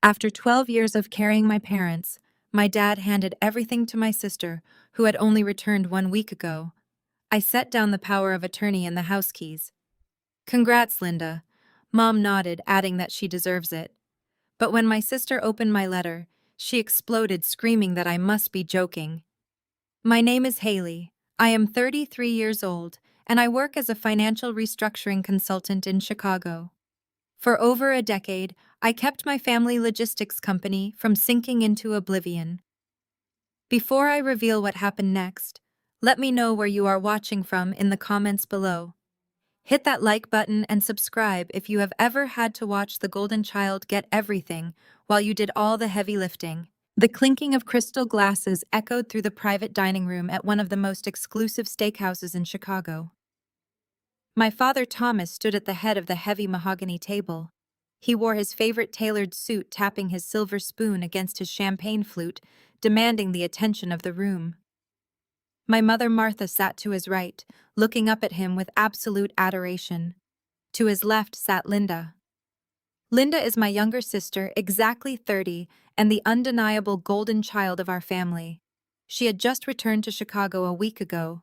After 12 years of carrying my parents, my dad handed everything to my sister, who had only returned 1 week ago. I set down the power of attorney and the house keys. Congrats, Linda. Mom nodded, adding that she deserves it. But when my sister opened my letter, she exploded, screaming that I must be joking. My name is Haley. I am 33 years old, and I work as a financial restructuring consultant in Chicago. For over a decade, I kept my family logistics company from sinking into oblivion. Before I reveal what happened next, let me know where you are watching from in the comments below. Hit that like button and subscribe if you have ever had to watch the golden child get everything while you did all the heavy lifting. The clinking of crystal glasses echoed through the private dining room at one of the most exclusive steakhouses in Chicago. My father Thomas stood at the head of the heavy mahogany table. He wore his favorite tailored suit, tapping his silver spoon against his champagne flute, demanding the attention of the room. My mother Martha sat to his right, looking up at him with absolute adoration. To his left sat Linda. Linda is my younger sister, exactly 30, and the undeniable golden child of our family. She had just returned to Chicago a week ago.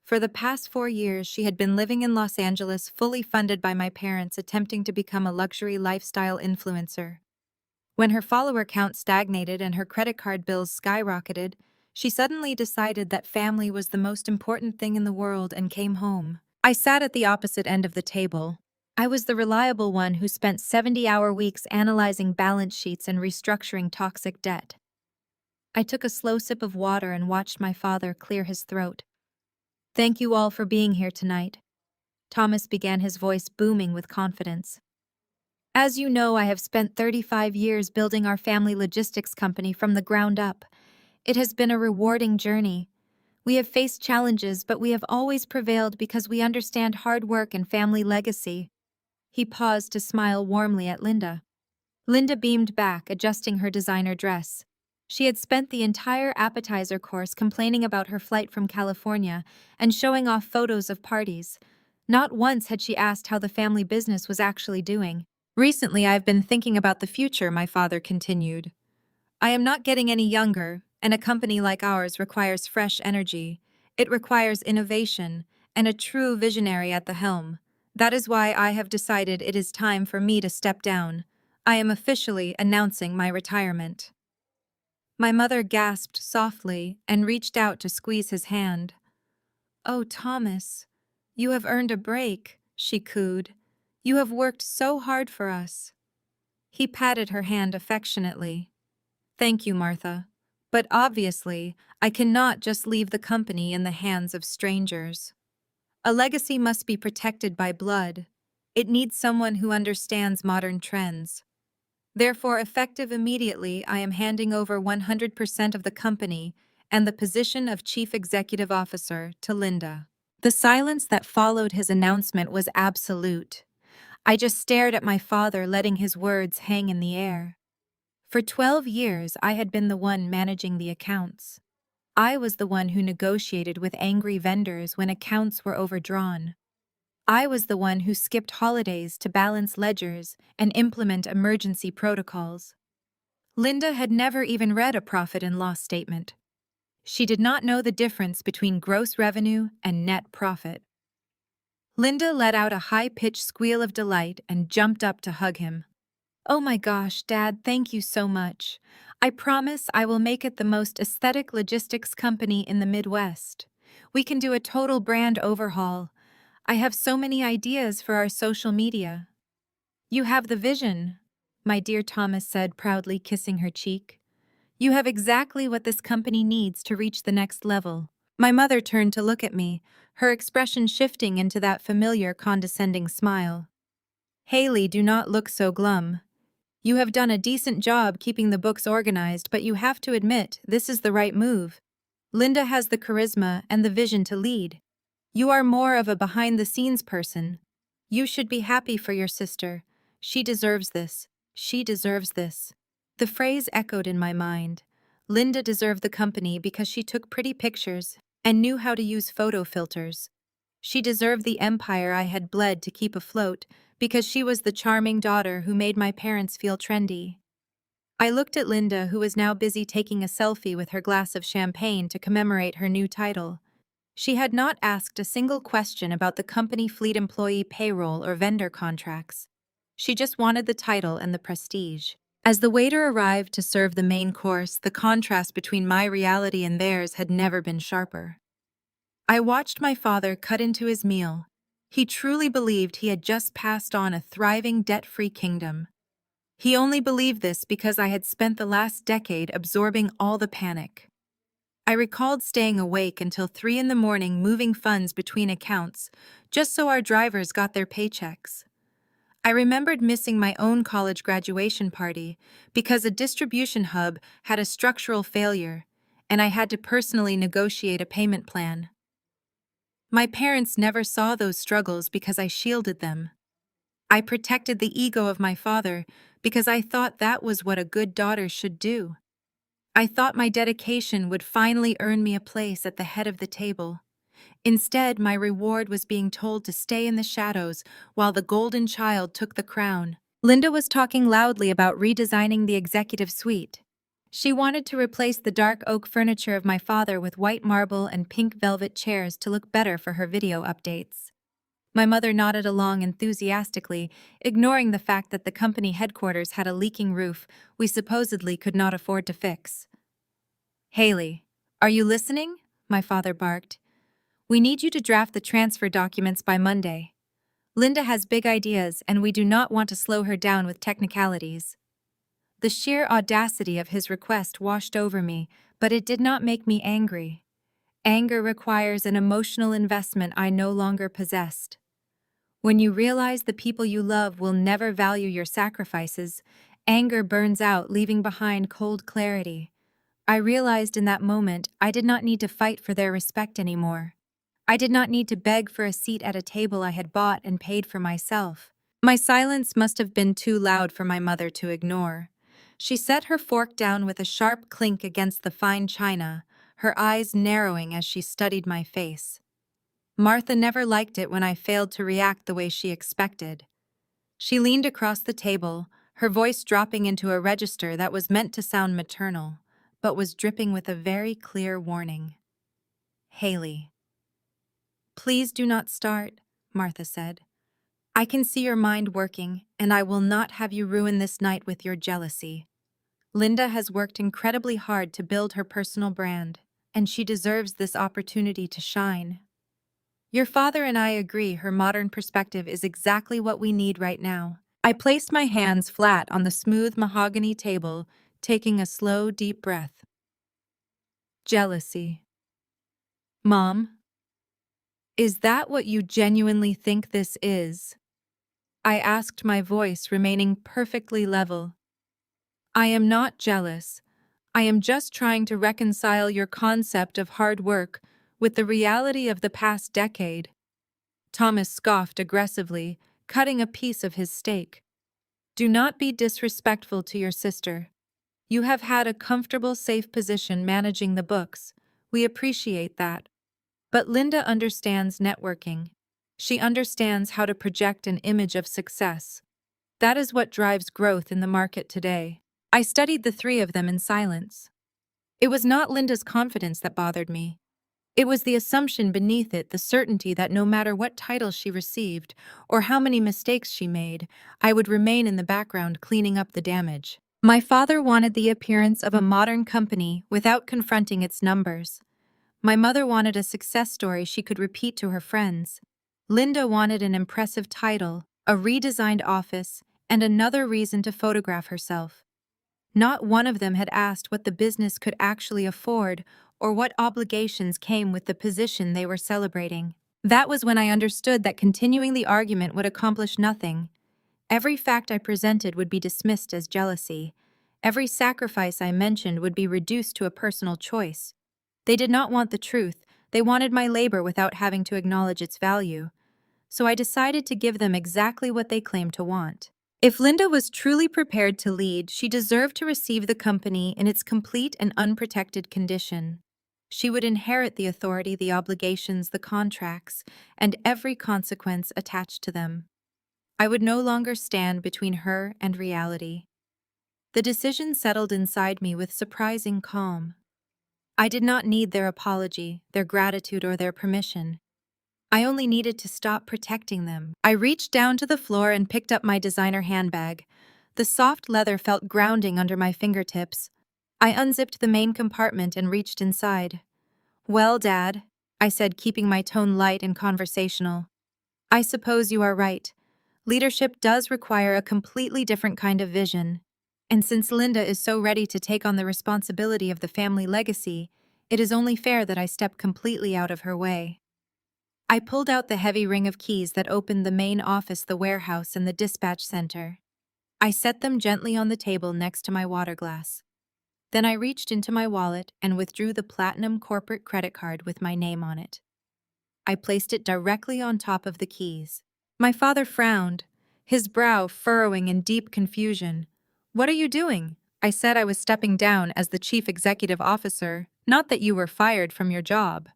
For the past 4 years, she had been living in Los Angeles, fully funded by my parents, attempting to become a luxury lifestyle influencer. When her follower count stagnated and her credit card bills skyrocketed, she suddenly decided that family was the most important thing in the world and came home. I sat at the opposite end of the table. I was the reliable one who spent 70-hour weeks analyzing balance sheets and restructuring toxic debt. I took a slow sip of water and watched my father clear his throat. Thank you all for being here tonight. Thomas began, his voice booming with confidence. As you know, I have spent 35 years building our family logistics company from the ground up. It has been a rewarding journey. We have faced challenges, but we have always prevailed because we understand hard work and family legacy. He paused to smile warmly at Linda. Linda beamed back, adjusting her designer dress. She had spent the entire appetizer course complaining about her flight from California and showing off photos of parties. Not once had she asked how the family business was actually doing. Recently, I've been thinking about the future, my father continued. I am not getting any younger, and a company like ours requires fresh energy. It requires innovation and a true visionary at the helm. That is why I have decided it is time for me to step down. I am officially announcing my retirement. My mother gasped softly and reached out to squeeze his hand. Oh, Thomas, you have earned a break, she cooed. You have worked so hard for us. He patted her hand affectionately. Thank you, Martha. But obviously, I cannot just leave the company in the hands of strangers. A legacy must be protected by blood. It needs someone who understands modern trends. Therefore, effective immediately, I am handing over 100% of the company and the position of Chief Executive Officer to Linda. The silence that followed his announcement was absolute. I just stared at my father, letting his words hang in the air. For 12 years, I had been the one managing the accounts. I was the one who negotiated with angry vendors when accounts were overdrawn. I was the one who skipped holidays to balance ledgers and implement emergency protocols. Linda had never even read a profit and loss statement. She did not know the difference between gross revenue and net profit. Linda let out a high-pitched squeal of delight and jumped up to hug him. Oh my gosh, Dad, thank you so much. I promise I will make it the most aesthetic logistics company in the Midwest. We can do a total brand overhaul. I have so many ideas for our social media. You have the vision, my dear Thomas said, proudly kissing her cheek. You have exactly what this company needs to reach the next level. My mother turned to look at me, her expression shifting into that familiar condescending smile. Haley, do not look so glum. You have done a decent job keeping the books organized, but you have to admit this is the right move. Linda has the charisma and the vision to lead. You are more of a behind-the-scenes person. You should be happy for your sister. She deserves this. She deserves this. The phrase echoed in my mind. Linda deserved the company because she took pretty pictures and knew how to use photo filters. She deserved the empire I had bled to keep afloat because she was the charming daughter who made my parents feel trendy. I looked at Linda, who was now busy taking a selfie with her glass of champagne to commemorate her new title. She had not asked a single question about the company fleet employee payroll or vendor contracts. She just wanted the title and the prestige. As the waiter arrived to serve the main course, the contrast between my reality and theirs had never been sharper. I watched my father cut into his meal. He truly believed he had just passed on a thriving, debt-free kingdom. He only believed this because I had spent the last decade absorbing all the panic. I recalled staying awake until 3 in the morning moving funds between accounts, just so our drivers got their paychecks. I remembered missing my own college graduation party because a distribution hub had a structural failure, and I had to personally negotiate a payment plan. My parents never saw those struggles because I shielded them. I protected the ego of my father because I thought that was what a good daughter should do. I thought my dedication would finally earn me a place at the head of the table. Instead, my reward was being told to stay in the shadows while the golden child took the crown. Linda was talking loudly about redesigning the executive suite. She wanted to replace the dark oak furniture of my father with white marble and pink velvet chairs to look better for her video updates. My mother nodded along enthusiastically, ignoring the fact that the company headquarters had a leaking roof we supposedly could not afford to fix. "Haley, are you listening?" my father barked. "We need you to draft the transfer documents by Monday. Linda has big ideas, and we do not want to slow her down with technicalities." The sheer audacity of his request washed over me, but it did not make me angry. Anger requires an emotional investment I no longer possessed. When you realize the people you love will never value your sacrifices, anger burns out, leaving behind cold clarity. I realized in that moment I did not need to fight for their respect anymore. I did not need to beg for a seat at a table I had bought and paid for myself. My silence must have been too loud for my mother to ignore. She set her fork down with a sharp clink against the fine china, her eyes narrowing as she studied my face. Martha never liked it when I failed to react the way she expected. She leaned across the table, her voice dropping into a register that was meant to sound maternal, but was dripping with a very clear warning. "Haley." "Please do not start," Martha said. "I can see your mind working, and I will not have you ruin this night with your jealousy. Linda has worked incredibly hard to build her personal brand, and she deserves this opportunity to shine. Your father and I agree her modern perspective is exactly what we need right now." I placed my hands flat on the smooth mahogany table, taking a slow, deep breath. "Jealousy. Mom, is that what you genuinely think this is?" I asked, my voice remaining perfectly level. "I am not jealous. I am just trying to reconcile your concept of hard work with the reality of the past decade." Thomas scoffed aggressively, cutting a piece of his steak. "Do not be disrespectful to your sister. You have had a comfortable, safe position managing the books. We appreciate that. But Linda understands networking. She understands how to project an image of success. That is what drives growth in the market today." I studied the three of them in silence. It was not Linda's confidence that bothered me. It was the assumption beneath it, the certainty that no matter what title she received or how many mistakes she made, I would remain in the background cleaning up the damage. My father wanted the appearance of a modern company without confronting its numbers. My mother wanted a success story she could repeat to her friends. Linda wanted an impressive title, a redesigned office, and another reason to photograph herself. Not one of them had asked what the business could actually afford or what obligations came with the position they were celebrating. That was when I understood that continuing the argument would accomplish nothing. Every fact I presented would be dismissed as jealousy. Every sacrifice I mentioned would be reduced to a personal choice. They did not want the truth. They wanted my labor without having to acknowledge its value. So I decided to give them exactly what they claimed to want. If Linda was truly prepared to lead, she deserved to receive the company in its complete and unprotected condition. She would inherit the authority, the obligations, the contracts, and every consequence attached to them. I would no longer stand between her and reality. The decision settled inside me with surprising calm. I did not need their apology, their gratitude, or their permission. I only needed to stop protecting them. I reached down to the floor and picked up my designer handbag. The soft leather felt grounding under my fingertips. I unzipped the main compartment and reached inside. "Well, Dad," I said, keeping my tone light and conversational. "I suppose you are right. Leadership does require a completely different kind of vision. And since Linda is so ready to take on the responsibility of the family legacy, it is only fair that I step completely out of her way." I pulled out the heavy ring of keys that opened the main office, the warehouse, and the dispatch center. I set them gently on the table next to my water glass. Then I reached into my wallet and withdrew the platinum corporate credit card with my name on it. I placed it directly on top of the keys. My father frowned, his brow furrowing in deep confusion. "What are you doing?" I said. "I was stepping down as the chief executive officer, not that you were fired from your job.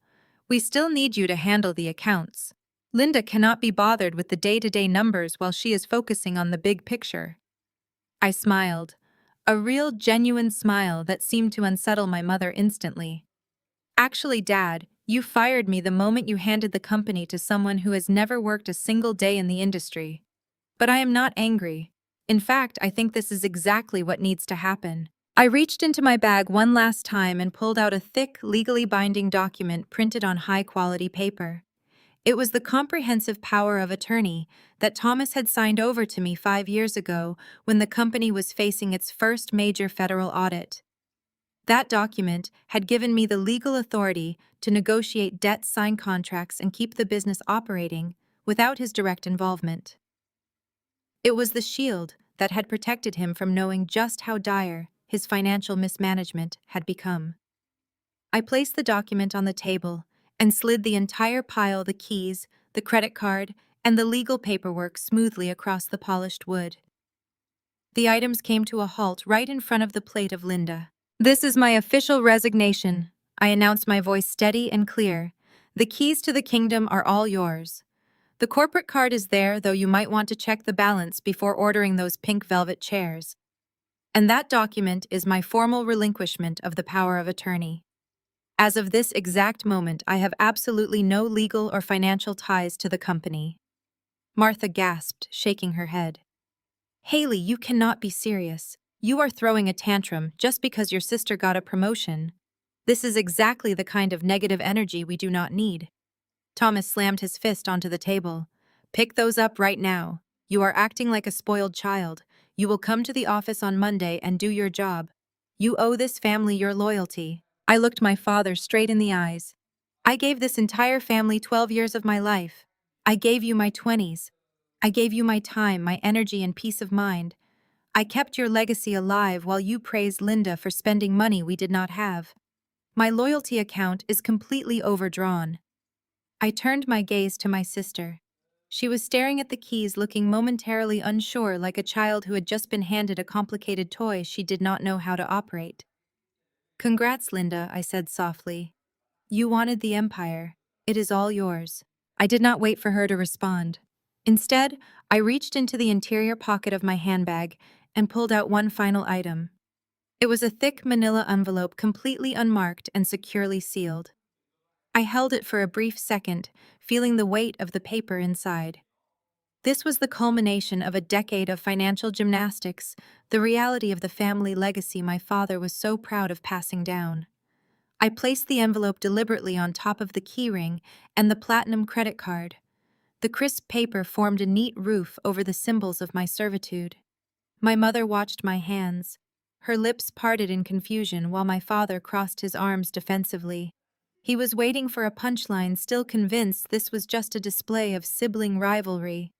We still need you to handle the accounts. Linda cannot be bothered with the day-to-day numbers while she is focusing on the big picture." I smiled, a real genuine smile that seemed to unsettle my mother instantly. "Actually, Dad, you fired me the moment you handed the company to someone who has never worked a single day in the industry. But I am not angry. In fact, I think this is exactly what needs to happen." I reached into my bag one last time and pulled out a thick, legally binding document printed on high-quality paper. It was the comprehensive power of attorney that Thomas had signed over to me 5 years ago when the company was facing its first major federal audit. That document had given me the legal authority to negotiate debt, sign contracts, and keep the business operating without his direct involvement. It was the shield that had protected him from knowing just how dire his financial mismanagement had become. I placed the document on the table and slid the entire pile, the keys, the credit card, and the legal paperwork smoothly across the polished wood. The items came to a halt right in front of the plate of Linda. "This is my official resignation," I announced, my voice steady and clear. "The keys to the kingdom are all yours. The corporate card is there, though you might want to check the balance before ordering those pink velvet chairs. And that document is my formal relinquishment of the power of attorney. As of this exact moment, I have absolutely no legal or financial ties to the company." Martha gasped, shaking her head. "Haley, you cannot be serious. You are throwing a tantrum just because your sister got a promotion. This is exactly the kind of negative energy we do not need." Thomas slammed his fist onto the table. "Pick those up right now. You are acting like a spoiled child. You will come to the office on Monday and do your job. You owe this family your loyalty." I looked my father straight in the eyes. "I gave this entire family 12 years of my life. I gave you my 20s. I gave you my time, my energy, and peace of mind. I kept your legacy alive while you praised Linda for spending money we did not have. My loyalty account is completely overdrawn." I turned my gaze to my sister. She was staring at the keys, looking momentarily unsure, like a child who had just been handed a complicated toy she did not know how to operate. "Congrats, Linda," I said softly. "You wanted the empire. It is all yours." I did not wait for her to respond. Instead, I reached into the interior pocket of my handbag and pulled out one final item. It was a thick manila envelope, completely unmarked and securely sealed. I held it for a brief second, feeling the weight of the paper inside. This was the culmination of a decade of financial gymnastics, the reality of the family legacy my father was so proud of passing down. I placed the envelope deliberately on top of the keyring and the platinum credit card. The crisp paper formed a neat roof over the symbols of my servitude. My mother watched my hands. Her lips parted in confusion while my father crossed his arms defensively. He was waiting for a punchline, still convinced this was just a display of sibling rivalry.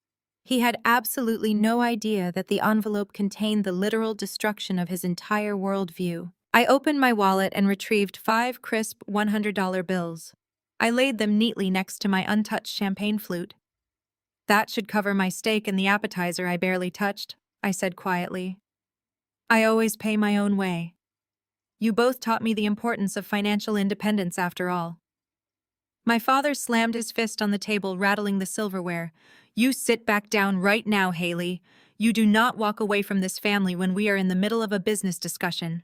He had absolutely no idea that the envelope contained the literal destruction of his entire worldview. I opened my wallet and retrieved 5 crisp $100 bills. I laid them neatly next to my untouched champagne flute. "That should cover my steak and the appetizer I barely touched," I said quietly. "I always pay my own way. You both taught me the importance of financial independence after all." My father slammed his fist on the table, rattling the silverware. "You sit back down right now, Haley. You do not walk away from this family when we are in the middle of a business discussion.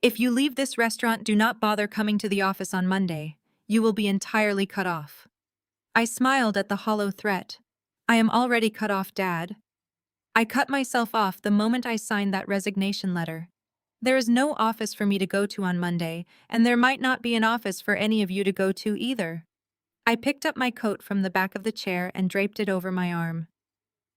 If you leave this restaurant, do not bother coming to the office on Monday. You will be entirely cut off. I smiled at the hollow threat. I am already cut off, Dad. I cut myself off the moment I signed that resignation letter. There is no office for me to go to on Monday, and there might not be an office for any of you to go to either. I picked up my coat from the back of the chair and draped it over my arm.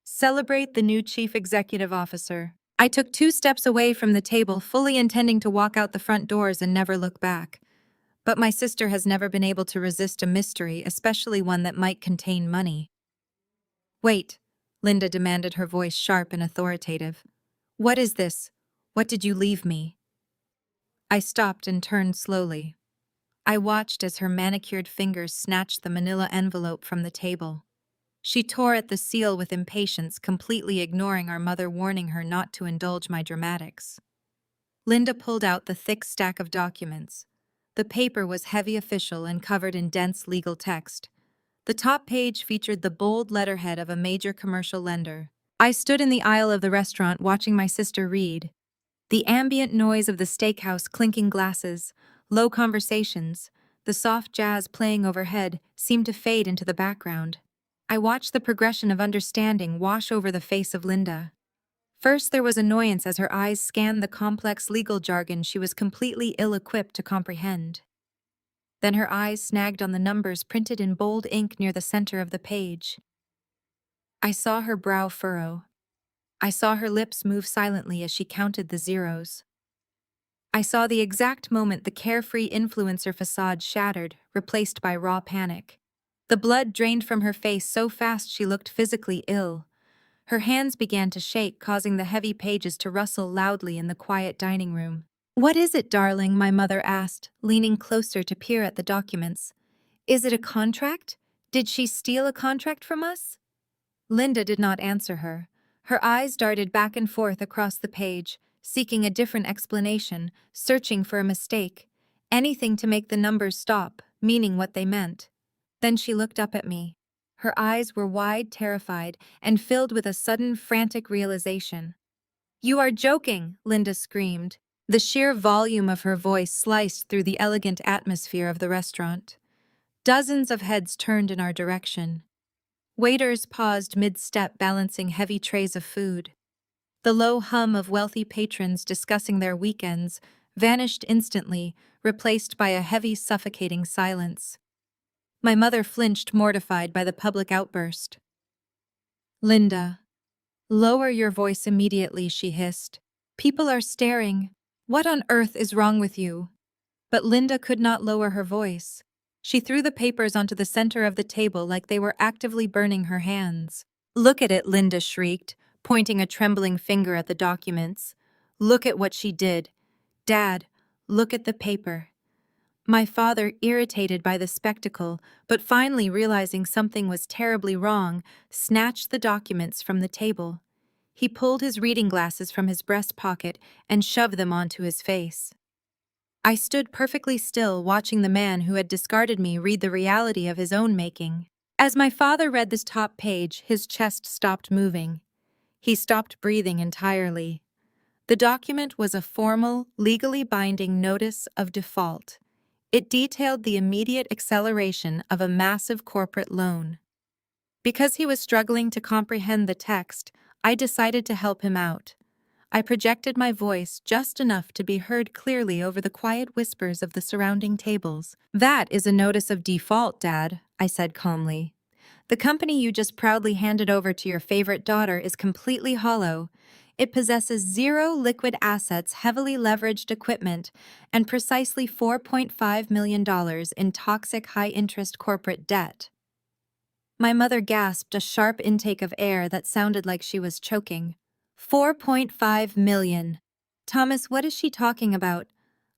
Celebrate the new chief executive officer. I took 2 steps away from the table, fully intending to walk out the front doors and never look back. But my sister has never been able to resist a mystery, especially one that might contain money. Wait, Linda demanded, her voice sharp and authoritative. What is this? What did you leave me? I stopped and turned slowly. I watched as her manicured fingers snatched the manila envelope from the table. She tore at the seal with impatience, completely ignoring our mother warning her not to indulge my dramatics. Linda pulled out the thick stack of documents. The paper was heavy, official, and covered in dense legal text. The top page featured the bold letterhead of a major commercial lender. I stood in the aisle of the restaurant watching my sister read. The ambient noise of the steakhouse clinking glasses, low conversations, the soft jazz playing overhead seemed to fade into the background. I watched the progression of understanding wash over the face of Linda. First, there was annoyance as her eyes scanned the complex legal jargon she was completely ill-equipped to comprehend. Then her eyes snagged on the numbers printed in bold ink near the center of the page. I saw her brow furrow. I saw her lips move silently as she counted the zeros. I saw the exact moment the carefree influencer facade shattered, replaced by raw panic. The blood drained from her face so fast she looked physically ill. Her hands began to shake, causing the heavy pages to rustle loudly in the quiet dining room. What is it, darling? My mother asked, leaning closer to peer at the documents. Is it a contract? Did she steal a contract from us? Linda did not answer her. Her eyes darted back and forth across the page, seeking a different explanation, searching for a mistake. Anything to make the numbers stop, meaning what they meant. Then she looked up at me. Her eyes were wide, terrified, and filled with a sudden, frantic realization. You are joking, Linda screamed. The sheer volume of her voice sliced through the elegant atmosphere of the restaurant. Dozens of heads turned in our direction. Waiters paused mid-step, balancing heavy trays of food. The low hum of wealthy patrons discussing their weekends vanished instantly, replaced by a heavy, suffocating silence. My mother flinched, mortified by the public outburst. Linda, lower your voice immediately, she hissed. People are staring. What on earth is wrong with you? But Linda could not lower her voice. She threw the papers onto the center of the table like they were actively burning her hands. Look at it, Linda shrieked, pointing a trembling finger at the documents. Look at what she did. Dad, look at the paper. My father, irritated by the spectacle, but finally realizing something was terribly wrong, snatched the documents from the table. He pulled his reading glasses from his breast pocket and shoved them onto his face. I stood perfectly still, watching the man who had discarded me read the reality of his own making. As my father read this top page, his chest stopped moving. He stopped breathing entirely. The document was a formal, legally binding notice of default. It detailed the immediate acceleration of a massive corporate loan. Because he was struggling to comprehend the text, I decided to help him out. I projected my voice just enough to be heard clearly over the quiet whispers of the surrounding tables. That is a notice of default, Dad, I said calmly. The company you just proudly handed over to your favorite daughter is completely hollow. It possesses 0 liquid assets, heavily leveraged equipment, and precisely $4.5 million in toxic high-interest corporate debt. My mother gasped, a sharp intake of air that sounded like she was choking. 4.5 million. Thomas, what is she talking about?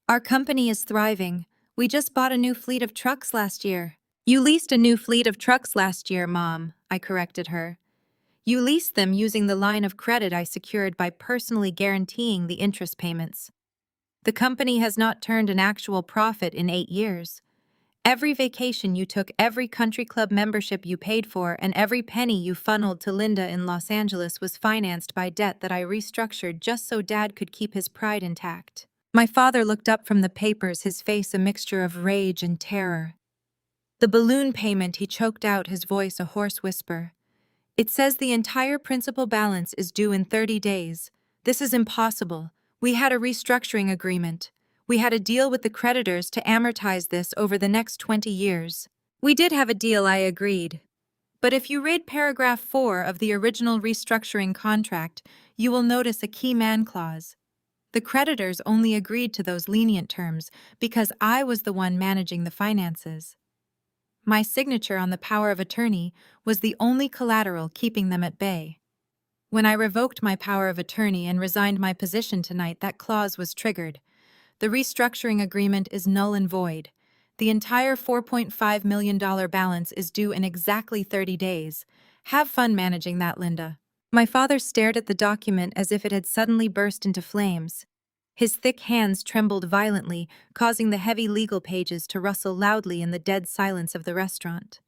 Our company is thriving. We just bought a new fleet of trucks last year. You leased a new fleet of trucks last year, Mom, I corrected her. You leased them using the line of credit I secured by personally guaranteeing the interest payments. The company has not turned an actual profit in 8 years. Every vacation you took, every country club membership you paid for, and every penny you funneled to Linda in Los Angeles was financed by debt that I restructured just so Dad could keep his pride intact. My father looked up from the papers, his face a mixture of rage and terror. The balloon payment, he choked out, his voice a hoarse whisper. It says the entire principal balance is due in 30 days. This is impossible. We had a restructuring agreement. We had a deal with the creditors to amortize this over the next 20 years. We did have a deal, I agreed. But if you read paragraph 4 of the original restructuring contract, you will notice a key man clause. The creditors only agreed to those lenient terms because I was the one managing the finances. My signature on the power of attorney was the only collateral keeping them at bay. When I revoked my power of attorney and resigned my position tonight, that clause was triggered. The restructuring agreement is null and void. The entire $4.5 million balance is due in exactly 30 days. Have fun managing that, Linda. My father stared at the document as if it had suddenly burst into flames. His thick hands trembled violently, causing the heavy legal pages to rustle loudly in the dead silence of the restaurant.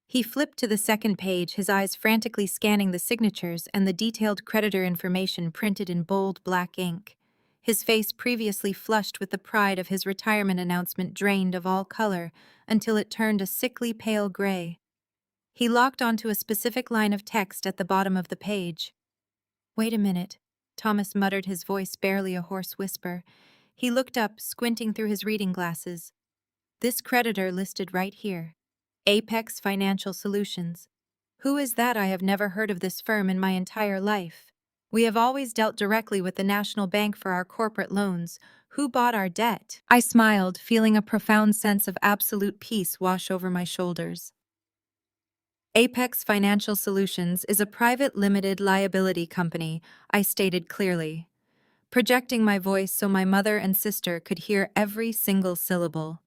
He flipped to the second page, his eyes frantically scanning the signatures and the detailed creditor information printed in bold black ink. His face, previously flushed with the pride of his retirement announcement, drained of all color until it turned a sickly pale gray. He locked onto a specific line of text at the bottom of the page. "Wait a minute," Thomas muttered, his voice barely a hoarse whisper. He looked up, squinting through his reading glasses. "This creditor listed right here. Apex Financial Solutions. Who is that? I have never heard of this firm in my entire life. We have always dealt directly with the National Bank for our corporate loans. Who bought our debt?" I smiled, feeling a profound sense of absolute peace wash over my shoulders. Apex Financial Solutions is a private limited liability company, I stated clearly, projecting my voice so my mother and sister could hear every single syllable.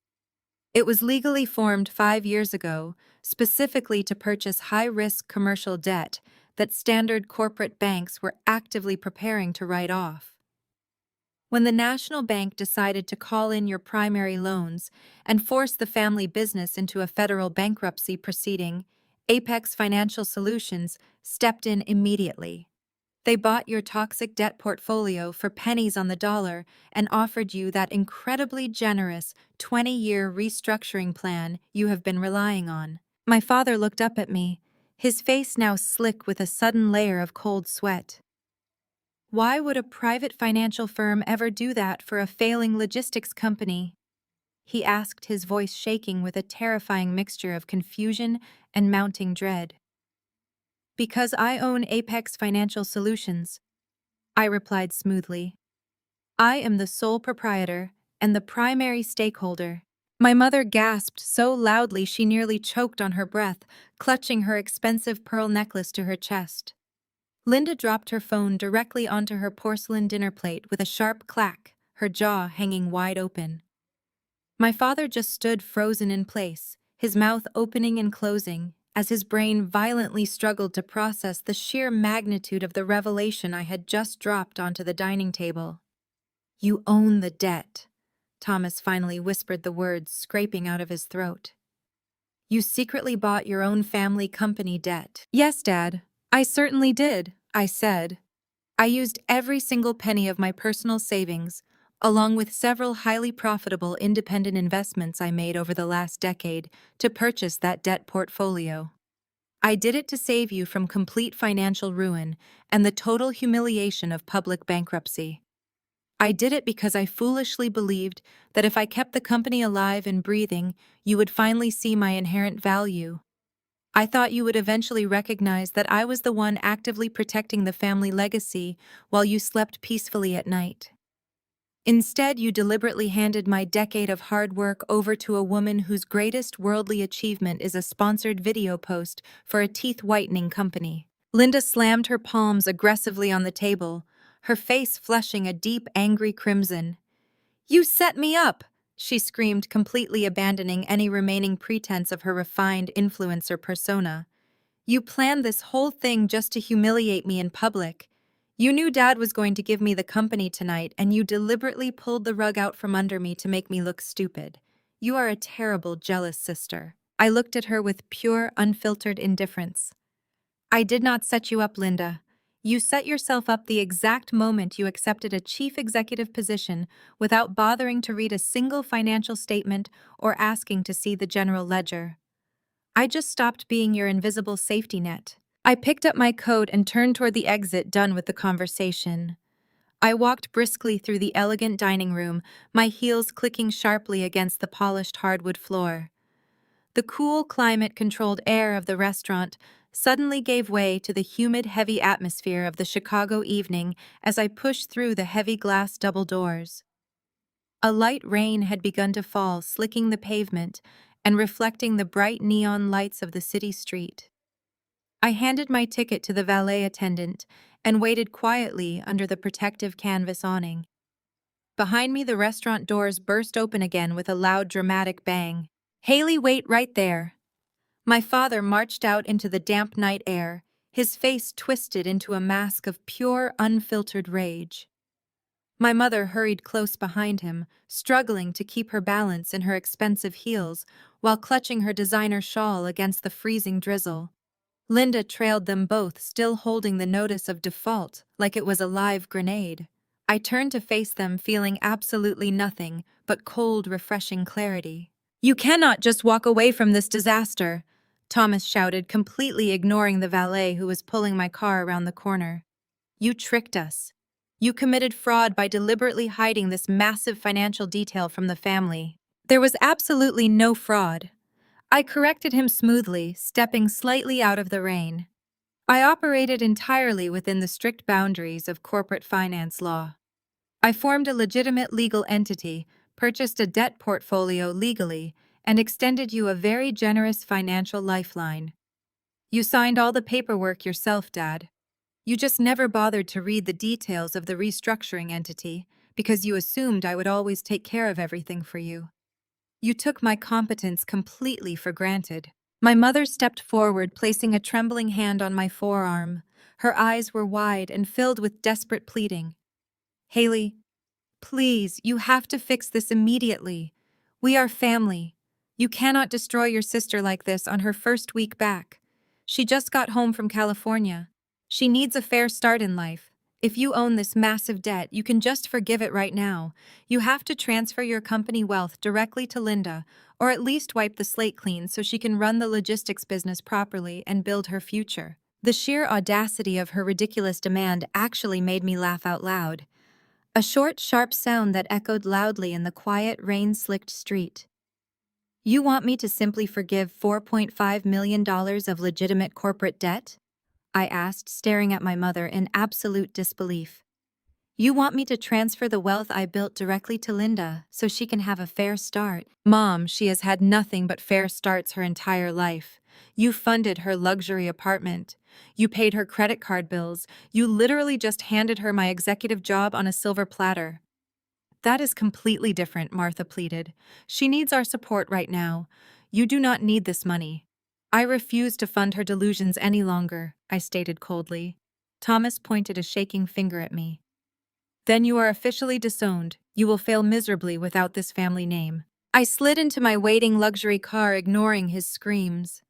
It was legally formed 5 years ago, specifically to purchase high-risk commercial debt that standard corporate banks were actively preparing to write off. When the National Bank decided to call in your primary loans and force the family business into a federal bankruptcy proceeding, Apex Financial Solutions stepped in immediately. They bought your toxic debt portfolio for pennies on the dollar and offered you that incredibly generous 20-year restructuring plan you have been relying on. My father looked up at me, his face now slick with a sudden layer of cold sweat. Why would a private financial firm ever do that for a failing logistics company? He asked, his voice shaking with a terrifying mixture of confusion and mounting dread. "Because I own Apex Financial Solutions," I replied smoothly. "I am the sole proprietor and the primary stakeholder." My mother gasped so loudly she nearly choked on her breath, clutching her expensive pearl necklace to her chest. Linda dropped her phone directly onto her porcelain dinner plate with a sharp clack, her jaw hanging wide open. My father just stood frozen in place, his mouth opening and closing, as his brain violently struggled to process the sheer magnitude of the revelation I had just dropped onto the dining table. "You own the debt," Thomas finally whispered the words scraping out of his throat. "You secretly bought your own family company debt." "Yes, Dad, I certainly did," I said. "I used every single penny of my personal savings, along with several highly profitable independent investments I made over the last decade, to purchase that debt portfolio. I did it to save you from complete financial ruin and the total humiliation of public bankruptcy. I did it because I foolishly believed that if I kept the company alive and breathing, you would finally see my inherent value. I thought you would eventually recognize that I was the one actively protecting the family legacy while you slept peacefully at night. Instead, you deliberately handed my decade of hard work over to a woman whose greatest worldly achievement is a sponsored video post for a teeth-whitening company." Linda slammed her palms aggressively on the table, her face flushing a deep, angry crimson. "You set me up!" she screamed, completely abandoning any remaining pretense of her refined influencer persona. "You planned this whole thing just to humiliate me in public. You knew Dad was going to give me the company tonight, and you deliberately pulled the rug out from under me to make me look stupid. You are a terrible, jealous sister. I looked at her with pure, unfiltered indifference. I did not set you up, Linda. You set yourself up the exact moment you accepted a chief executive position without bothering to read a single financial statement or asking to see the general ledger. I just stopped being your invisible safety net. I picked up my coat and turned toward the exit, done with the conversation. I walked briskly through the elegant dining room, my heels clicking sharply against the polished hardwood floor. The cool, climate-controlled air of the restaurant suddenly gave way to the humid, heavy atmosphere of the Chicago evening as I pushed through the heavy glass double doors. A light rain had begun to fall, slicking the pavement and reflecting the bright neon lights of the city street. I handed my ticket to the valet attendant and waited quietly under the protective canvas awning. Behind me, the restaurant doors burst open again with a loud, dramatic bang. "Haley, wait right there." My father marched out into the damp night air, his face twisted into a mask of pure, unfiltered rage. My mother hurried close behind him, struggling to keep her balance in her expensive heels while clutching her designer shawl against the freezing drizzle. Linda trailed them both, still holding the notice of default like it was a live grenade. I turned to face them, feeling absolutely nothing but cold, refreshing clarity. "You cannot just walk away from this disaster," Thomas shouted, completely ignoring the valet who was pulling my car around the corner. "You tricked us. You committed fraud by deliberately hiding this massive financial detail from the family." There was absolutely no fraud. I corrected him smoothly, stepping slightly out of the rain. I operated entirely within the strict boundaries of corporate finance law. I formed a legitimate legal entity, purchased a debt portfolio legally, and extended you a very generous financial lifeline. You signed all the paperwork yourself, Dad. You just never bothered to read the details of the restructuring entity because you assumed I would always take care of everything for you. You took my competence completely for granted. My mother stepped forward, placing a trembling hand on my forearm. Her eyes were wide and filled with desperate pleading. "Haley, please, you have to fix this immediately. We are family. You cannot destroy your sister like this on her first week back. She just got home from California. She needs a fair start in life. If you own this massive debt, you can just forgive it right now. You have to transfer your company wealth directly to Linda, or at least wipe the slate clean so she can run the logistics business properly and build her future." The sheer audacity of her ridiculous demand actually made me laugh out loud. A short, sharp sound that echoed loudly in the quiet, rain-slicked street. "You want me to simply forgive $4.5 million of legitimate corporate debt?" I asked, staring at my mother in absolute disbelief. "You want me to transfer the wealth I built directly to Linda so she can have a fair start?" "Mom, she has had nothing but fair starts her entire life. You funded her luxury apartment. You paid her credit card bills. You literally just handed her my executive job on a silver platter." "That is completely different," Martha pleaded. "She needs our support right now. You do not need this money." "I refuse to fund her delusions any longer," I stated coldly. Thomas pointed a shaking finger at me. "Then you are officially disowned. You will fail miserably without this family name." I slid into my waiting luxury car, ignoring his screams.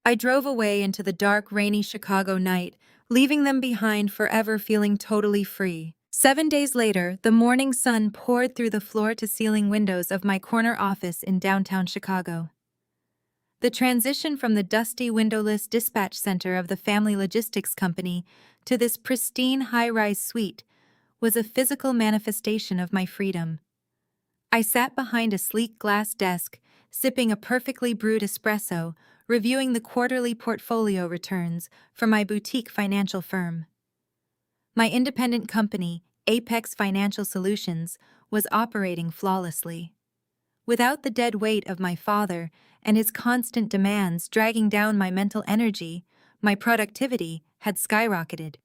I drove away into the dark, rainy Chicago night, leaving them behind forever, feeling totally free. 7 days later, the morning sun poured through the floor-to-ceiling windows of my corner office in downtown Chicago. The transition from the dusty, windowless dispatch center of the family logistics company to this pristine high-rise suite was a physical manifestation of my freedom. I sat behind a sleek glass desk, sipping a perfectly brewed espresso, reviewing the quarterly portfolio returns for my boutique financial firm. My independent company, Apex Financial Solutions, was operating flawlessly. Without the dead weight of my father and his constant demands dragging down my mental energy, my productivity had skyrocketed.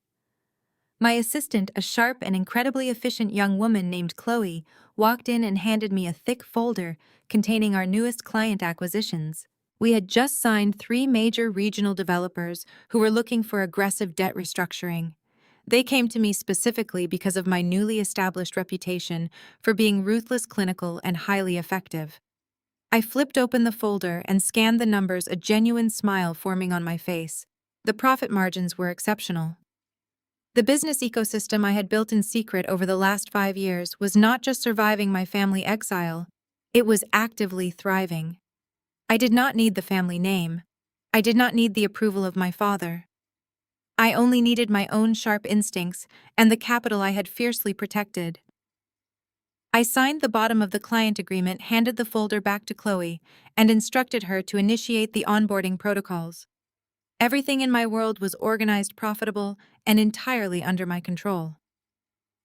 My assistant, a sharp and incredibly efficient young woman named Chloe, walked in and handed me a thick folder containing our newest client acquisitions. We had just signed 3 major regional developers who were looking for aggressive debt restructuring. They came to me specifically because of my newly established reputation for being ruthless, clinical, and highly effective. I flipped open the folder and scanned the numbers, a genuine smile forming on my face. The profit margins were exceptional. The business ecosystem I had built in secret over the last 5 years was not just surviving my family exile, it was actively thriving. I did not need the family name. I did not need the approval of my father. I only needed my own sharp instincts and the capital I had fiercely protected. I signed the bottom of the client agreement, handed the folder back to Chloe, and instructed her to initiate the onboarding protocols. Everything in my world was organized, profitable, and entirely under my control.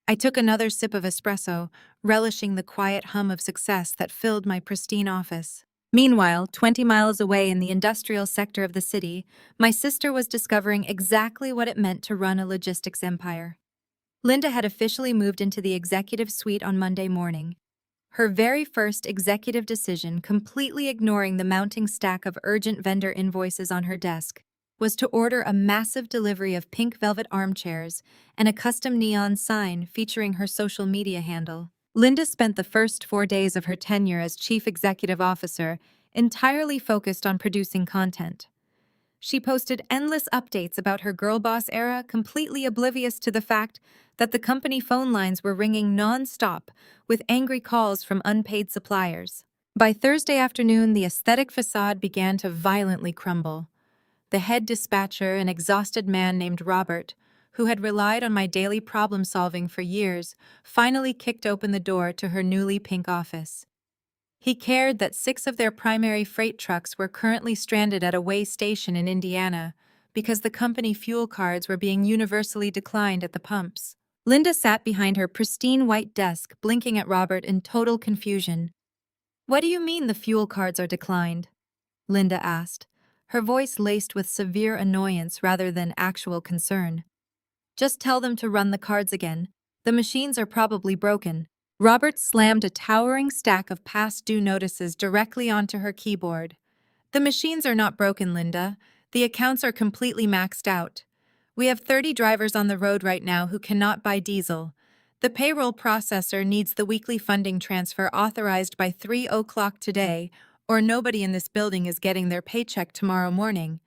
I took another sip of espresso, relishing the quiet hum of success that filled my pristine office. Meanwhile, 20 miles away in the industrial sector of the city, my sister was discovering exactly what it meant to run a logistics empire. Linda had officially moved into the executive suite on Monday morning. Her very first executive decision, completely ignoring the mounting stack of urgent vendor invoices on her desk, was to order a massive delivery of pink velvet armchairs and a custom neon sign featuring her social media handle. Linda spent the first 4 days of her tenure as Chief Executive Officer entirely focused on producing content. She posted endless updates about her girl boss era, completely oblivious to the fact that the company phone lines were ringing non-stop with angry calls from unpaid suppliers. By Thursday afternoon, the aesthetic facade began to violently crumble. The head dispatcher, an exhausted man named Robert, who had relied on my daily problem-solving for years, finally kicked open the door to her newly pink office. He cared that 6 of their primary freight trucks were currently stranded at a way station in Indiana because the company fuel cards were being universally declined at the pumps. Linda sat behind her pristine white desk, blinking at Robert in total confusion. "What do you mean the fuel cards are declined?" Linda asked, her voice laced with severe annoyance rather than actual concern. "Just tell them to run the cards again. The machines are probably broken." Robert slammed a towering stack of past due notices directly onto her keyboard. "The machines are not broken, Linda. The accounts are completely maxed out. We have 30 drivers on the road right now who cannot buy diesel. The payroll processor needs the weekly funding transfer authorized by 3 o'clock today, or nobody in this building is getting their paycheck tomorrow morning.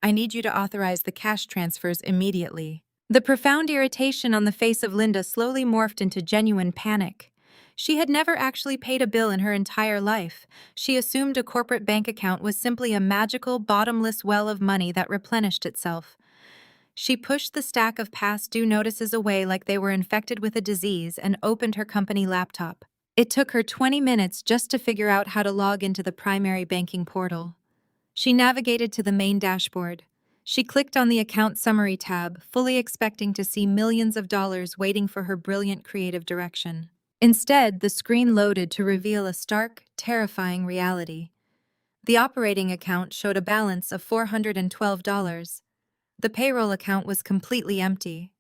I need you to authorize the cash transfers immediately." The profound irritation on the face of Linda slowly morphed into genuine panic. She had never actually paid a bill in her entire life. She assumed a corporate bank account was simply a magical, bottomless well of money that replenished itself. She pushed the stack of past due notices away like they were infected with a disease and opened her company laptop. It took her 20 minutes just to figure out how to log into the primary banking portal. She navigated to the main dashboard. She clicked on the account summary tab, fully expecting to see millions of dollars waiting for her brilliant creative direction. Instead, the screen loaded to reveal a stark, terrifying reality. The operating account showed a balance of $412. The payroll account was completely empty.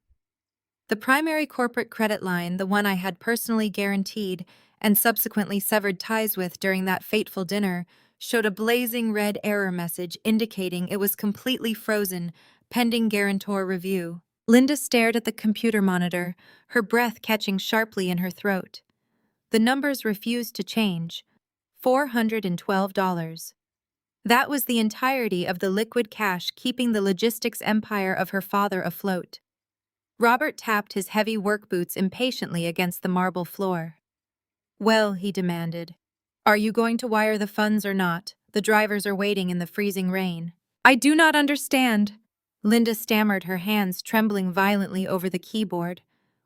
The primary corporate credit line, the one I had personally guaranteed and subsequently severed ties with during that fateful dinner, showed a blazing red error message indicating it was completely frozen, pending guarantor review. Linda stared at the computer monitor, her breath catching sharply in her throat. The numbers refused to change. $412. That was the entirety of the liquid cash keeping the logistics empire of her father afloat. Robert tapped his heavy work boots impatiently against the marble floor. "Well," he demanded, "are you going to wire the funds or not? The drivers are waiting in the freezing rain." "I do not understand," Linda stammered, her hands trembling violently over the keyboard.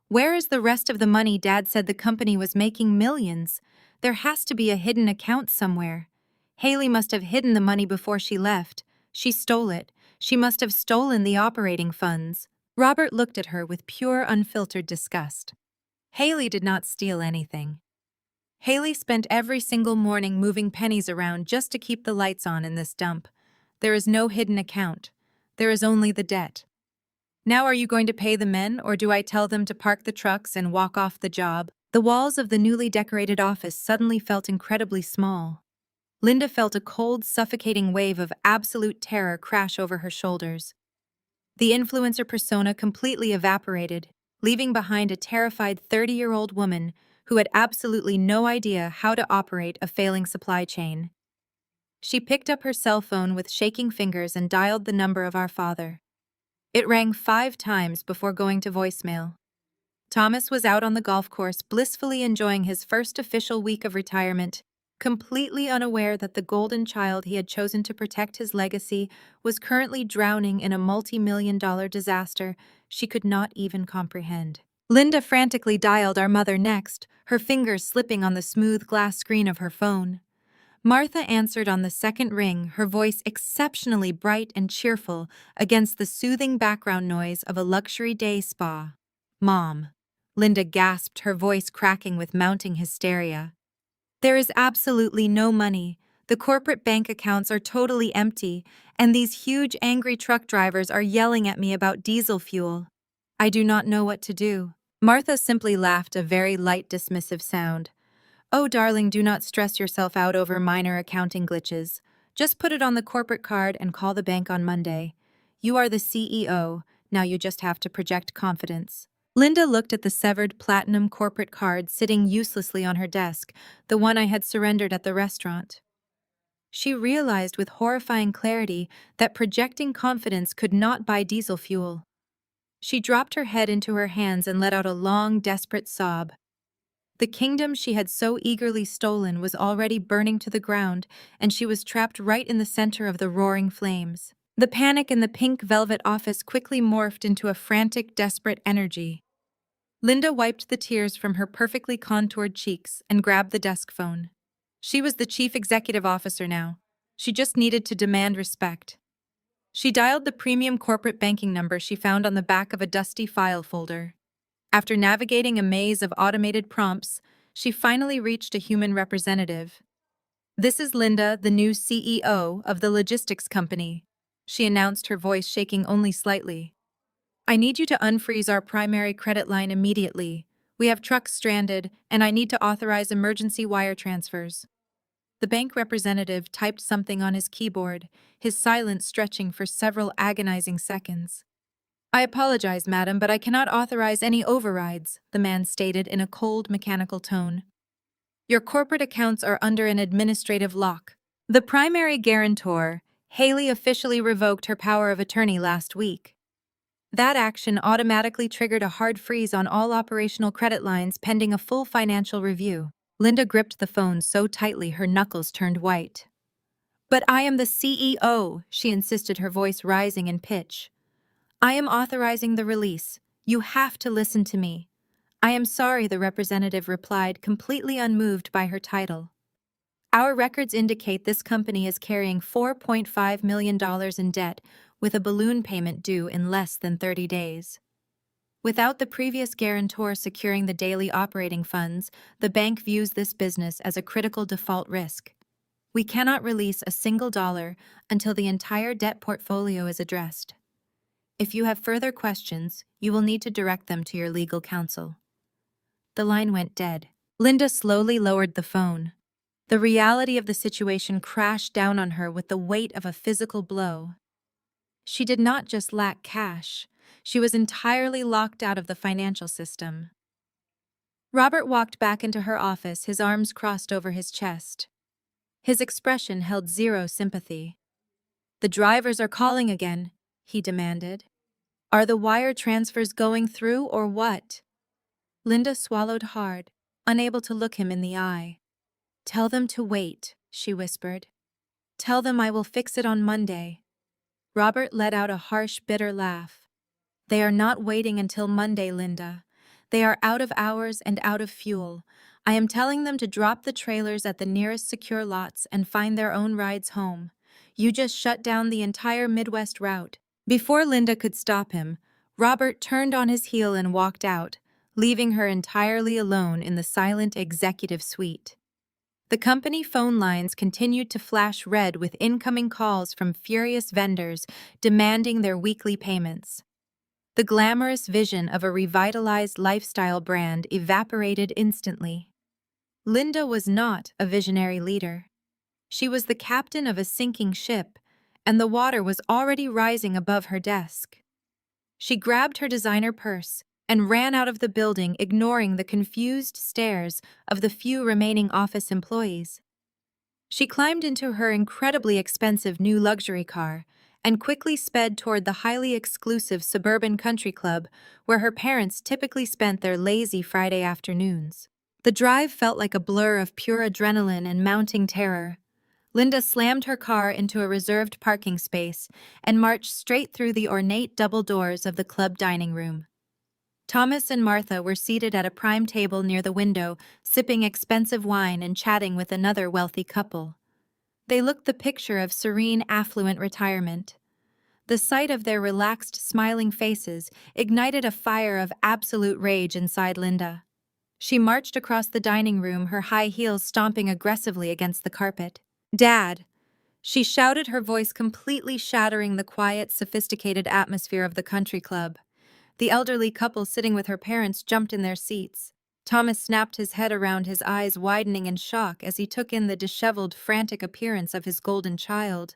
"Where is the rest of the money? Dad said the company was making millions. There has to be a hidden account somewhere. Haley must have hidden the money before she left. She stole it. She must have stolen the operating funds." Robert looked at her with pure, unfiltered disgust. "Haley did not steal anything. Haley spent every single morning moving pennies around just to keep the lights on in this dump. There is no hidden account. There is only the debt. Now are you going to pay the men, or do I tell them to park the trucks and walk off the job?" The walls of the newly decorated office suddenly felt incredibly small. Linda felt a cold, suffocating wave of absolute terror crash over her shoulders. The influencer persona completely evaporated, leaving behind a terrified 30-year-old woman who had absolutely no idea how to operate a failing supply chain. She picked up her cell phone with shaking fingers and dialed the number of our father. It rang 5 times before going to voicemail. Thomas was out on the golf course, blissfully enjoying his first official week of retirement, completely unaware that the golden child he had chosen to protect his legacy was currently drowning in a multi-million-dollar disaster she could not even comprehend. Linda frantically dialed our mother next, her fingers slipping on the smooth glass screen of her phone. Martha answered on the second ring, her voice exceptionally bright and cheerful against the soothing background noise of a luxury day spa. "Mom," Linda gasped, her voice cracking with mounting hysteria. "There is absolutely no money. The corporate bank accounts are totally empty, and these huge angry truck drivers are yelling at me about diesel fuel. I do not know what to do." Martha simply laughed, a very light, dismissive sound. "Oh, darling, do not stress yourself out over minor accounting glitches. Just put it on the corporate card and call the bank on Monday. You are the CEO, now you just have to project confidence." Linda looked at the severed platinum corporate card sitting uselessly on her desk, the one I had surrendered at the restaurant. She realized with horrifying clarity that projecting confidence could not buy diesel fuel. She dropped her head into her hands and let out a long, desperate sob. The kingdom she had so eagerly stolen was already burning to the ground, and she was trapped right in the center of the roaring flames. The panic in the pink velvet office quickly morphed into a frantic, desperate energy. Linda wiped the tears from her perfectly contoured cheeks and grabbed the desk phone. She was the chief executive officer now. She just needed to demand respect. She dialed the premium corporate banking number she found on the back of a dusty file folder. After navigating a maze of automated prompts, she finally reached a human representative. "This is Linda, the new CEO of the logistics company," she announced, her voice shaking only slightly. "I need you to unfreeze our primary credit line immediately. We have trucks stranded, and I need to authorize emergency wire transfers." The bank representative typed something on his keyboard, his silence stretching for several agonizing seconds. "I apologize, madam, but I cannot authorize any overrides," the man stated in a cold, mechanical tone. "Your corporate accounts are under an administrative lock." The primary guarantor, Haley, officially revoked her power of attorney last week. That action automatically triggered a hard freeze on all operational credit lines pending a full financial review. Linda gripped the phone so tightly her knuckles turned white. "But I am the CEO," she insisted, her voice rising in pitch. "I am authorizing the release. You have to listen to me." "I am sorry," the representative replied, completely unmoved by her title. "Our records indicate this company is carrying $4.5 million in debt, with a balloon payment due in less than 30 days. Without the previous guarantor securing the daily operating funds, the bank views this business as a critical default risk. We cannot release a single dollar until the entire debt portfolio is addressed. If you have further questions, you will need to direct them to your legal counsel." The line went dead. Linda slowly lowered the phone. The reality of the situation crashed down on her with the weight of a physical blow. She did not just lack cash, she was entirely locked out of the financial system. Robert walked back into her office, his arms crossed over his chest. His expression held zero sympathy. "The drivers are calling again," he demanded. "Are the wire transfers going through or what?" Linda swallowed hard, unable to look him in the eye. "Tell them to wait," she whispered. "Tell them I will fix it on Monday." Robert let out a harsh, bitter laugh. "They are not waiting until Monday, Linda. They are out of hours and out of fuel. I am telling them to drop the trailers at the nearest secure lots and find their own rides home. You just shut down the entire Midwest route." Before Linda could stop him, Robert turned on his heel and walked out, leaving her entirely alone in the silent executive suite. The company phone lines continued to flash red with incoming calls from furious vendors demanding their weekly payments. The glamorous vision of a revitalized lifestyle brand evaporated instantly. Linda was not a visionary leader. She was the captain of a sinking ship, and the water was already rising above her desk. She grabbed her designer purse and ran out of the building, ignoring the confused stares of the few remaining office employees. She climbed into her incredibly expensive new luxury car and quickly sped toward the highly exclusive suburban country club where her parents typically spent their lazy Friday afternoons. The drive felt like a blur of pure adrenaline and mounting terror. Linda slammed her car into a reserved parking space and marched straight through the ornate double doors of the club dining room. Thomas and Martha were seated at a prime table near the window, sipping expensive wine and chatting with another wealthy couple. They looked the picture of serene, affluent retirement. The sight of their relaxed, smiling faces ignited a fire of absolute rage inside Linda. She marched across the dining room, her high heels stomping aggressively against the carpet. "Dad!" She shouted, her voice completely shattering the quiet, sophisticated atmosphere of the country club. The elderly couple sitting with her parents jumped in their seats. Thomas snapped his head around, his eyes widening in shock as he took in the disheveled, frantic appearance of his golden child.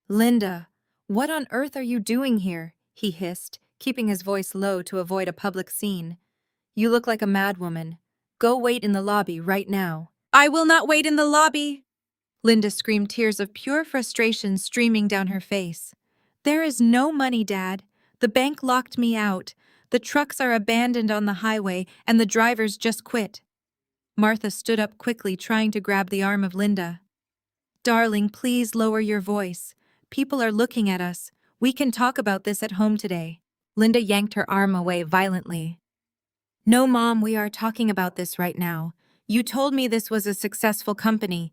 "Linda, what on earth are you doing here?" he hissed, keeping his voice low to avoid a public scene. "You look like a madwoman. Go wait in the lobby right now." "I will not wait in the lobby!" Linda screamed, tears of pure frustration streaming down her face. "There is no money, Dad. The bank locked me out. The trucks are abandoned on the highway, and the drivers just quit." Martha stood up quickly, trying to grab the arm of Linda. "Darling, please lower your voice. People are looking at us. We can talk about this at home today." Linda yanked her arm away violently. "No, Mom, we are talking about this right now. You told me this was a successful company.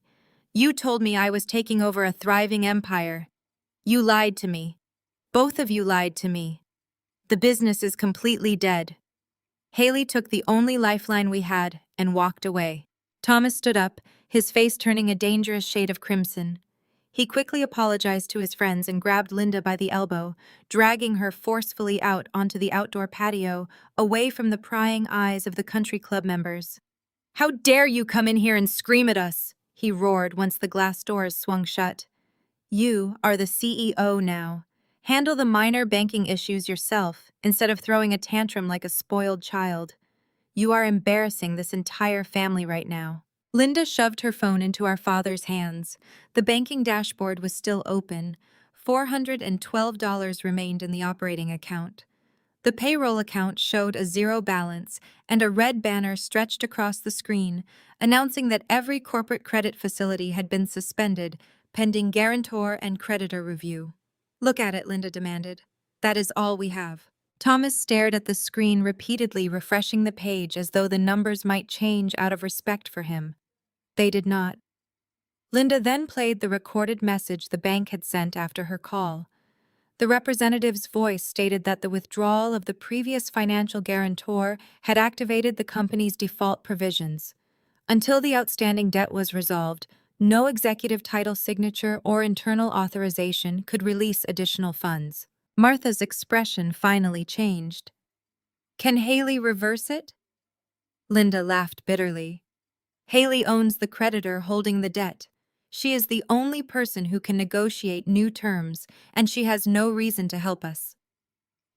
You told me I was taking over a thriving empire. You lied to me. Both of you lied to me. The business is completely dead." Haley took the only lifeline we had and walked away. Thomas stood up, his face turning a dangerous shade of crimson. He quickly apologized to his friends and grabbed Linda by the elbow, dragging her forcefully out onto the outdoor patio, away from the prying eyes of the country club members. "How dare you come in here and scream at us?" he roared once the glass doors swung shut. "You are the CEO now. Handle the minor banking issues yourself instead of throwing a tantrum like a spoiled child. You are embarrassing this entire family right now." Linda shoved her phone into our father's hands. The banking dashboard was still open. $412 remained in the operating account. The payroll account showed a zero balance, and a red banner stretched across the screen, announcing that every corporate credit facility had been suspended, pending guarantor and creditor review. "Look at it," Linda demanded. "That is all we have." Thomas stared at the screen, repeatedly refreshing the page as though the numbers might change out of respect for him. They did not. Linda then played the recorded message the bank had sent after her call. The representative's voice stated that the withdrawal of the previous financial guarantor had activated the company's default provisions. Until the outstanding debt was resolved, no executive title signature or internal authorization could release additional funds. Martha's expression finally changed. "Can Haley reverse it?" Linda laughed bitterly. "Haley owns the creditor holding the debt. She is the only person who can negotiate new terms, and she has no reason to help us."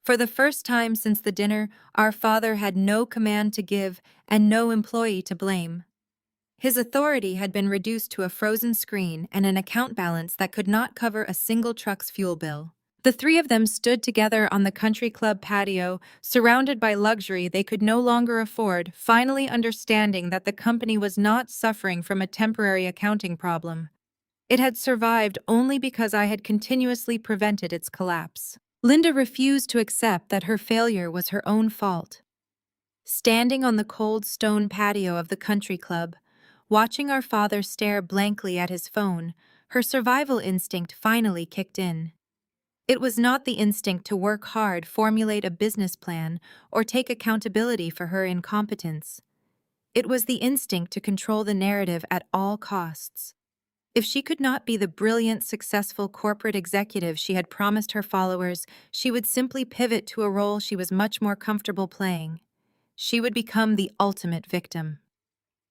For the first time since the dinner, our father had no command to give and no employee to blame. His authority had been reduced to a frozen screen and an account balance that could not cover a single truck's fuel bill. The three of them stood together on the country club patio, surrounded by luxury they could no longer afford, finally understanding that the company was not suffering from a temporary accounting problem. It had survived only because I had continuously prevented its collapse. Linda refused to accept that her failure was her own fault. Standing on the cold stone patio of the country club, watching our father stare blankly at his phone, her survival instinct finally kicked in. It was not the instinct to work hard, formulate a business plan, or take accountability for her incompetence. It was the instinct to control the narrative at all costs. If she could not be the brilliant, successful corporate executive she had promised her followers, she would simply pivot to a role she was much more comfortable playing. She would become the ultimate victim.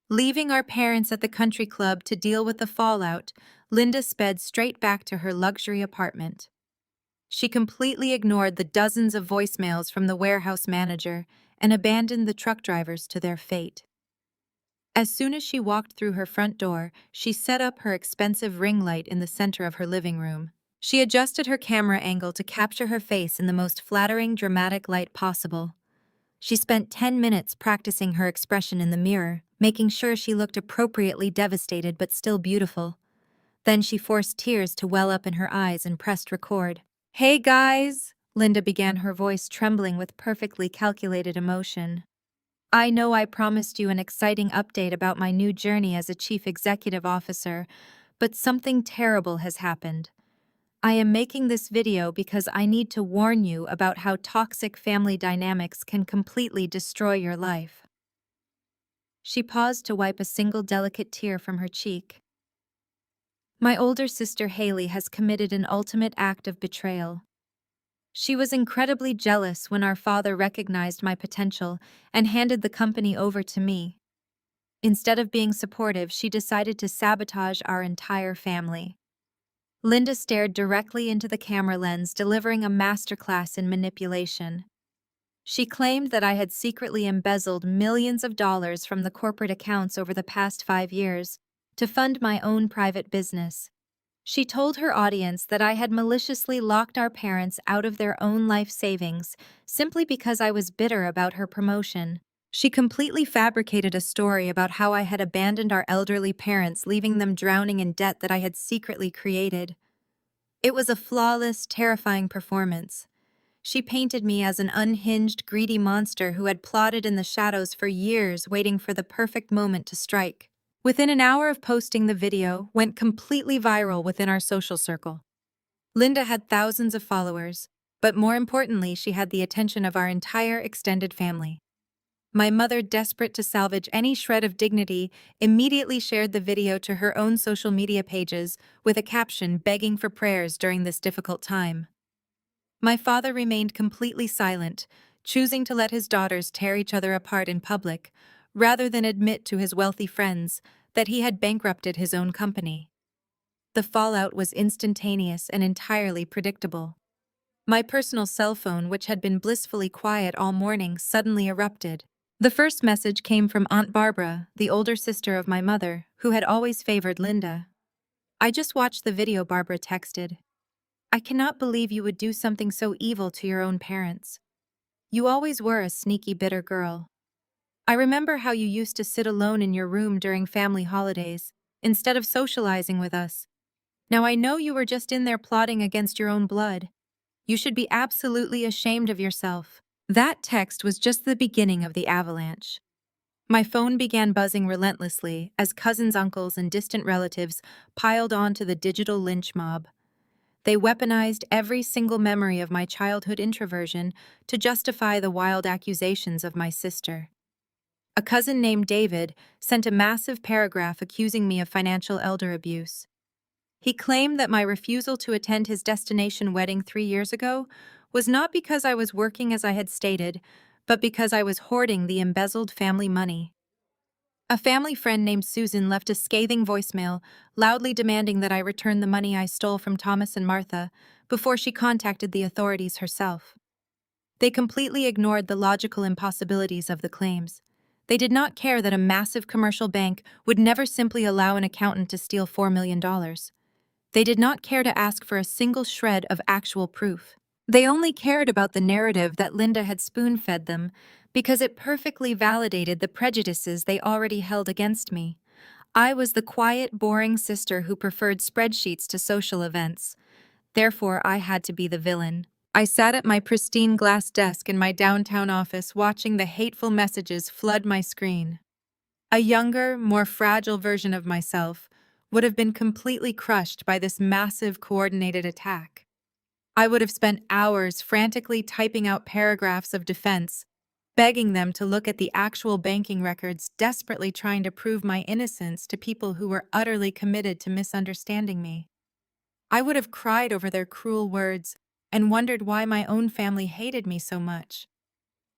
Leaving our parents at the country club to deal with the fallout, Linda sped straight back to her luxury apartment. She completely ignored the dozens of voicemails from the warehouse manager and abandoned the truck drivers to their fate. As soon as she walked through her front door, she set up her expensive ring light in the center of her living room. She adjusted her camera angle to capture her face in the most flattering, dramatic light possible. She spent 10 minutes practicing her expression in the mirror, making sure she looked appropriately devastated but still beautiful. Then she forced tears to well up in her eyes and pressed record. "Hey guys," Linda began, her voice trembling with perfectly calculated emotion. "I know I promised you an exciting update about my new journey as a chief executive officer, but something terrible has happened. I am making this video because I need to warn you about how toxic family dynamics can completely destroy your life." She paused to wipe a single delicate tear from her cheek. "My older sister Haley has committed an ultimate act of betrayal. She was incredibly jealous when our father recognized my potential and handed the company over to me. Instead of being supportive, she decided to sabotage our entire family." Linda stared directly into the camera lens, delivering a masterclass in manipulation. She claimed that I had secretly embezzled millions of dollars from the corporate accounts over the past 5 years to fund my own private business. She told her audience that I had maliciously locked our parents out of their own life savings simply because I was bitter about her promotion. She completely fabricated a story about how I had abandoned our elderly parents, leaving them drowning in debt that I had secretly created. It was a flawless, terrifying performance. She painted me as an unhinged, greedy monster who had plotted in the shadows for years, waiting for the perfect moment to strike. Within an hour of posting, the video went completely viral within our social circle. Linda had thousands of followers, but more importantly, she had the attention of our entire extended family. My mother, desperate to salvage any shred of dignity, immediately shared the video to her own social media pages with a caption begging for prayers during this difficult time. My father remained completely silent, choosing to let his daughters tear each other apart in public, rather than admit to his wealthy friends that he had bankrupted his own company. The fallout was instantaneous and entirely predictable. My personal cell phone, which had been blissfully quiet all morning, suddenly erupted. The first message came from Aunt Barbara, the older sister of my mother, who had always favored Linda. "I just watched the video," Barbara texted. "I cannot believe you would do something so evil to your own parents. You always were a sneaky, bitter girl. I remember how you used to sit alone in your room during family holidays, instead of socializing with us. Now I know you were just in there plotting against your own blood. You should be absolutely ashamed of yourself." That text was just the beginning of the avalanche. My phone began buzzing relentlessly as cousins, uncles, and distant relatives piled onto the digital lynch mob. They weaponized every single memory of my childhood introversion to justify the wild accusations of my sister. A cousin named David sent a massive paragraph accusing me of financial elder abuse. He claimed that my refusal to attend his destination wedding 3 years ago was not because I was working as I had stated, but because I was hoarding the embezzled family money. A family friend named Susan left a scathing voicemail, loudly demanding that I return the money I stole from Thomas and Martha before she contacted the authorities herself. They completely ignored the logical impossibilities of the claims. They did not care that a massive commercial bank would never simply allow an accountant to steal $4 million. They did not care to ask for a single shred of actual proof. They only cared about the narrative that Linda had spoon-fed them because it perfectly validated the prejudices they already held against me. I was the quiet, boring sister who preferred spreadsheets to social events. Therefore, I had to be the villain. I sat at my pristine glass desk in my downtown office watching the hateful messages flood my screen. A younger, more fragile version of myself would have been completely crushed by this massive, coordinated attack. I would have spent hours frantically typing out paragraphs of defense, begging them to look at the actual banking records, desperately trying to prove my innocence to people who were utterly committed to misunderstanding me. I would have cried over their cruel words and wondered why my own family hated me so much.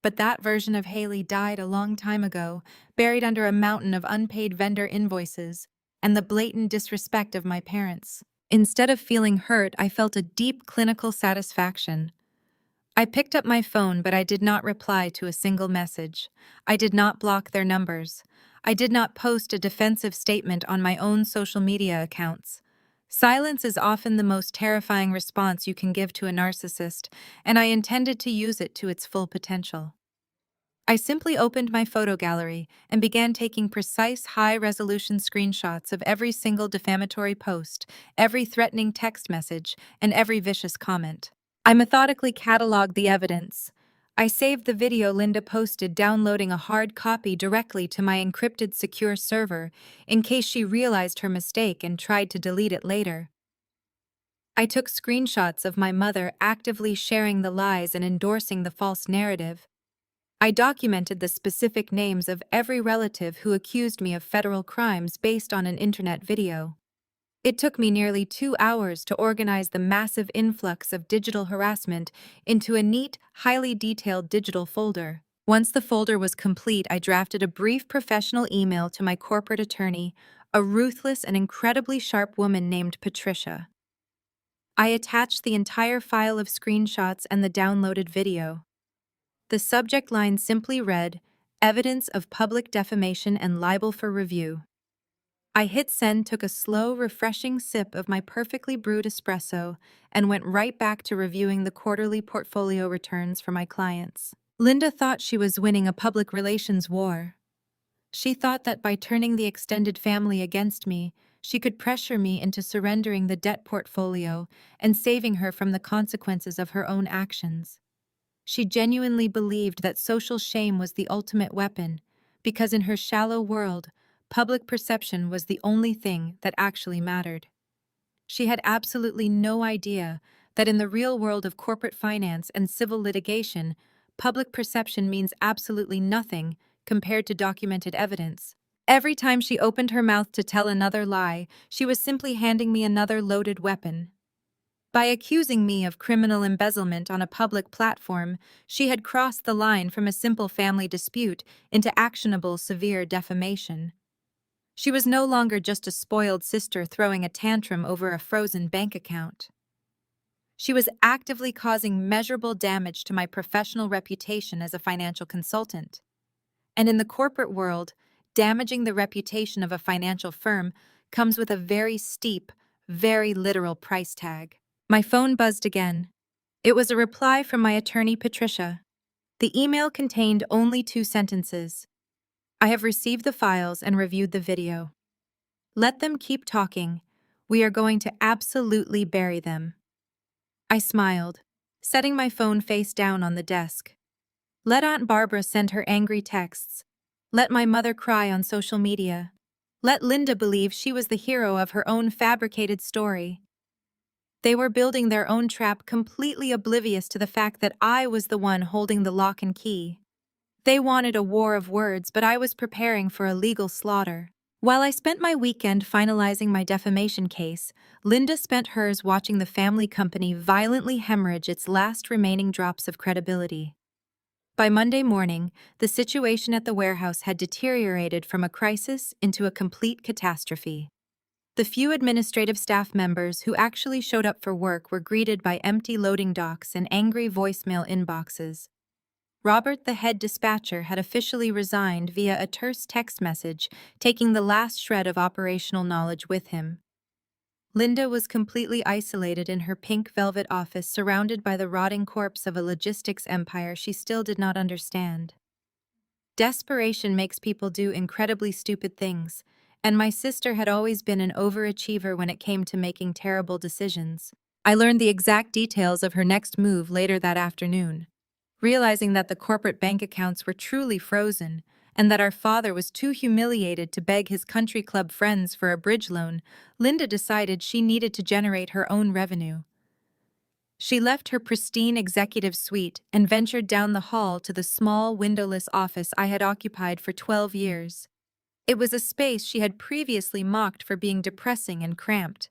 But that version of Haley died a long time ago, buried under a mountain of unpaid vendor invoices and the blatant disrespect of my parents. Instead of feeling hurt, I felt a deep clinical satisfaction. I picked up my phone, but I did not reply to a single message. I did not block their numbers. I did not post a defensive statement on my own social media accounts. Silence is often the most terrifying response you can give to a narcissist, and I intended to use it to its full potential. I simply opened my photo gallery and began taking precise, high-resolution screenshots of every single defamatory post, every threatening text message, and every vicious comment. I methodically cataloged the evidence. I saved the video Linda posted, downloading a hard copy directly to my encrypted secure server in case she realized her mistake and tried to delete it later. I took screenshots of my mother actively sharing the lies and endorsing the false narrative. I documented the specific names of every relative who accused me of federal crimes based on an internet video. It took me nearly 2 hours to organize the massive influx of digital harassment into a neat, highly detailed digital folder. Once the folder was complete, I drafted a brief professional email to my corporate attorney, a ruthless and incredibly sharp woman named Patricia. I attached the entire file of screenshots and the downloaded video. The subject line simply read, "Evidence of public defamation and libel for review." I hit send, took a slow, refreshing sip of my perfectly brewed espresso, and went right back to reviewing the quarterly portfolio returns for my clients. Linda thought she was winning a public relations war. She thought that by turning the extended family against me, she could pressure me into surrendering the debt portfolio and saving her from the consequences of her own actions. She genuinely believed that social shame was the ultimate weapon, because in her shallow world, public perception was the only thing that actually mattered. She had absolutely no idea that in the real world of corporate finance and civil litigation, public perception means absolutely nothing compared to documented evidence. Every time she opened her mouth to tell another lie, she was simply handing me another loaded weapon. By accusing me of criminal embezzlement on a public platform, she had crossed the line from a simple family dispute into actionable, severe defamation. She was no longer just a spoiled sister throwing a tantrum over a frozen bank account. She was actively causing measurable damage to my professional reputation as a financial consultant. And in the corporate world, damaging the reputation of a financial firm comes with a very steep, very literal price tag. My phone buzzed again. It was a reply from my attorney, Patricia. The email contained only 2 sentences. "I have received the files and reviewed the video. Let them keep talking. We are going to absolutely bury them." I smiled, setting my phone face down on the desk. Let Aunt Barbara send her angry texts. Let my mother cry on social media. Let Linda believe she was the hero of her own fabricated story. They were building their own trap, completely oblivious to the fact that I was the one holding the lock and key. They wanted a war of words, but I was preparing for a legal slaughter. While I spent my weekend finalizing my defamation case, Linda spent hers watching the family company violently hemorrhage its last remaining drops of credibility. By Monday morning, the situation at the warehouse had deteriorated from a crisis into a complete catastrophe. The few administrative staff members who actually showed up for work were greeted by empty loading docks and angry voicemail inboxes. Robert, the head dispatcher, had officially resigned via a terse text message, taking the last shred of operational knowledge with him. Linda was completely isolated in her pink velvet office, surrounded by the rotting corpse of a logistics empire she still did not understand. Desperation makes people do incredibly stupid things, and my sister had always been an overachiever when it came to making terrible decisions. I learned the exact details of her next move later that afternoon. Realizing that the corporate bank accounts were truly frozen, and that our father was too humiliated to beg his country club friends for a bridge loan, Linda decided she needed to generate her own revenue. She left her pristine executive suite and ventured down the hall to the small, windowless office I had occupied for 12 years. It was a space she had previously mocked for being depressing and cramped.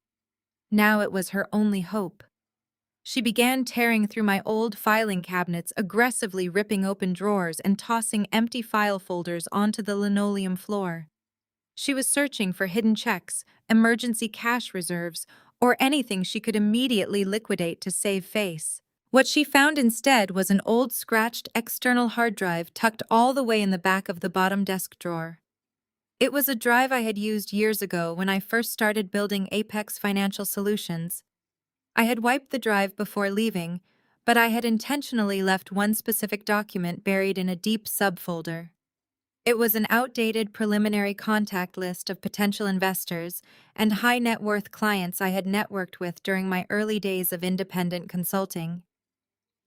Now it was her only hope. She began tearing through my old filing cabinets, aggressively ripping open drawers and tossing empty file folders onto the linoleum floor. She was searching for hidden checks, emergency cash reserves, or anything she could immediately liquidate to save face. What she found instead was an old scratched external hard drive tucked all the way in the back of the bottom desk drawer. It was a drive I had used years ago when I first started building Apex Financial Solutions. I had wiped the drive before leaving, but I had intentionally left one specific document buried in a deep subfolder. It was an outdated preliminary contact list of potential investors and high net worth clients I had networked with during my early days of independent consulting.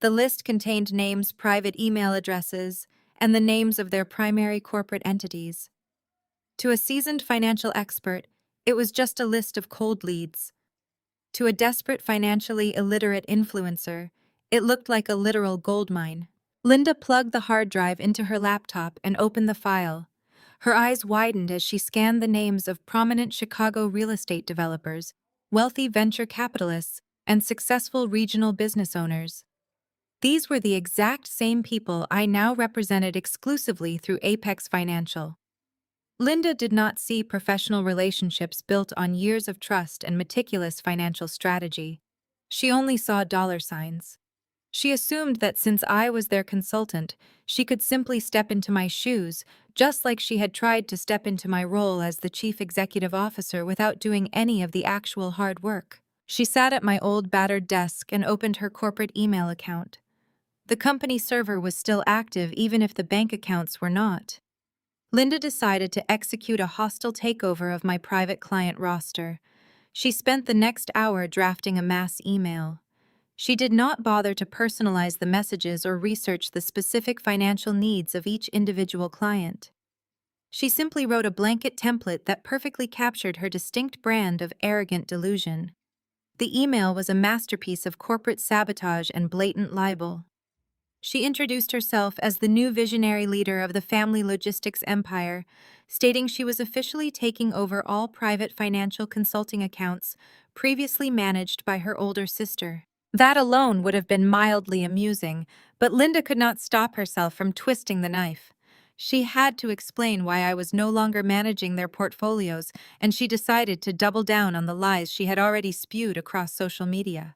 The list contained names, private email addresses, and the names of their primary corporate entities. To a seasoned financial expert, it was just a list of cold leads. To a desperate financially illiterate influencer, it looked like a literal goldmine. Linda plugged the hard drive into her laptop and opened the file. Her eyes widened as she scanned the names of prominent Chicago real estate developers, wealthy venture capitalists, and successful regional business owners. These were the exact same people I now represented exclusively through Apex Financial. Linda did not see professional relationships built on years of trust and meticulous financial strategy. She only saw dollar signs. She assumed that since I was their consultant, she could simply step into my shoes, just like she had tried to step into my role as the chief executive officer without doing any of the actual hard work. She sat at my old battered desk and opened her corporate email account. The company server was still active even if the bank accounts were not. Linda decided to execute a hostile takeover of my private client roster. She spent the next hour drafting a mass email. She did not bother to personalize the messages or research the specific financial needs of each individual client. She simply wrote a blanket template that perfectly captured her distinct brand of arrogant delusion. The email was a masterpiece of corporate sabotage and blatant libel. She introduced herself as the new visionary leader of the family logistics empire, stating she was officially taking over all private financial consulting accounts previously managed by her older sister. That alone would have been mildly amusing, but Linda could not stop herself from twisting the knife. She had to explain why I was no longer managing their portfolios, and she decided to double down on the lies she had already spewed across social media.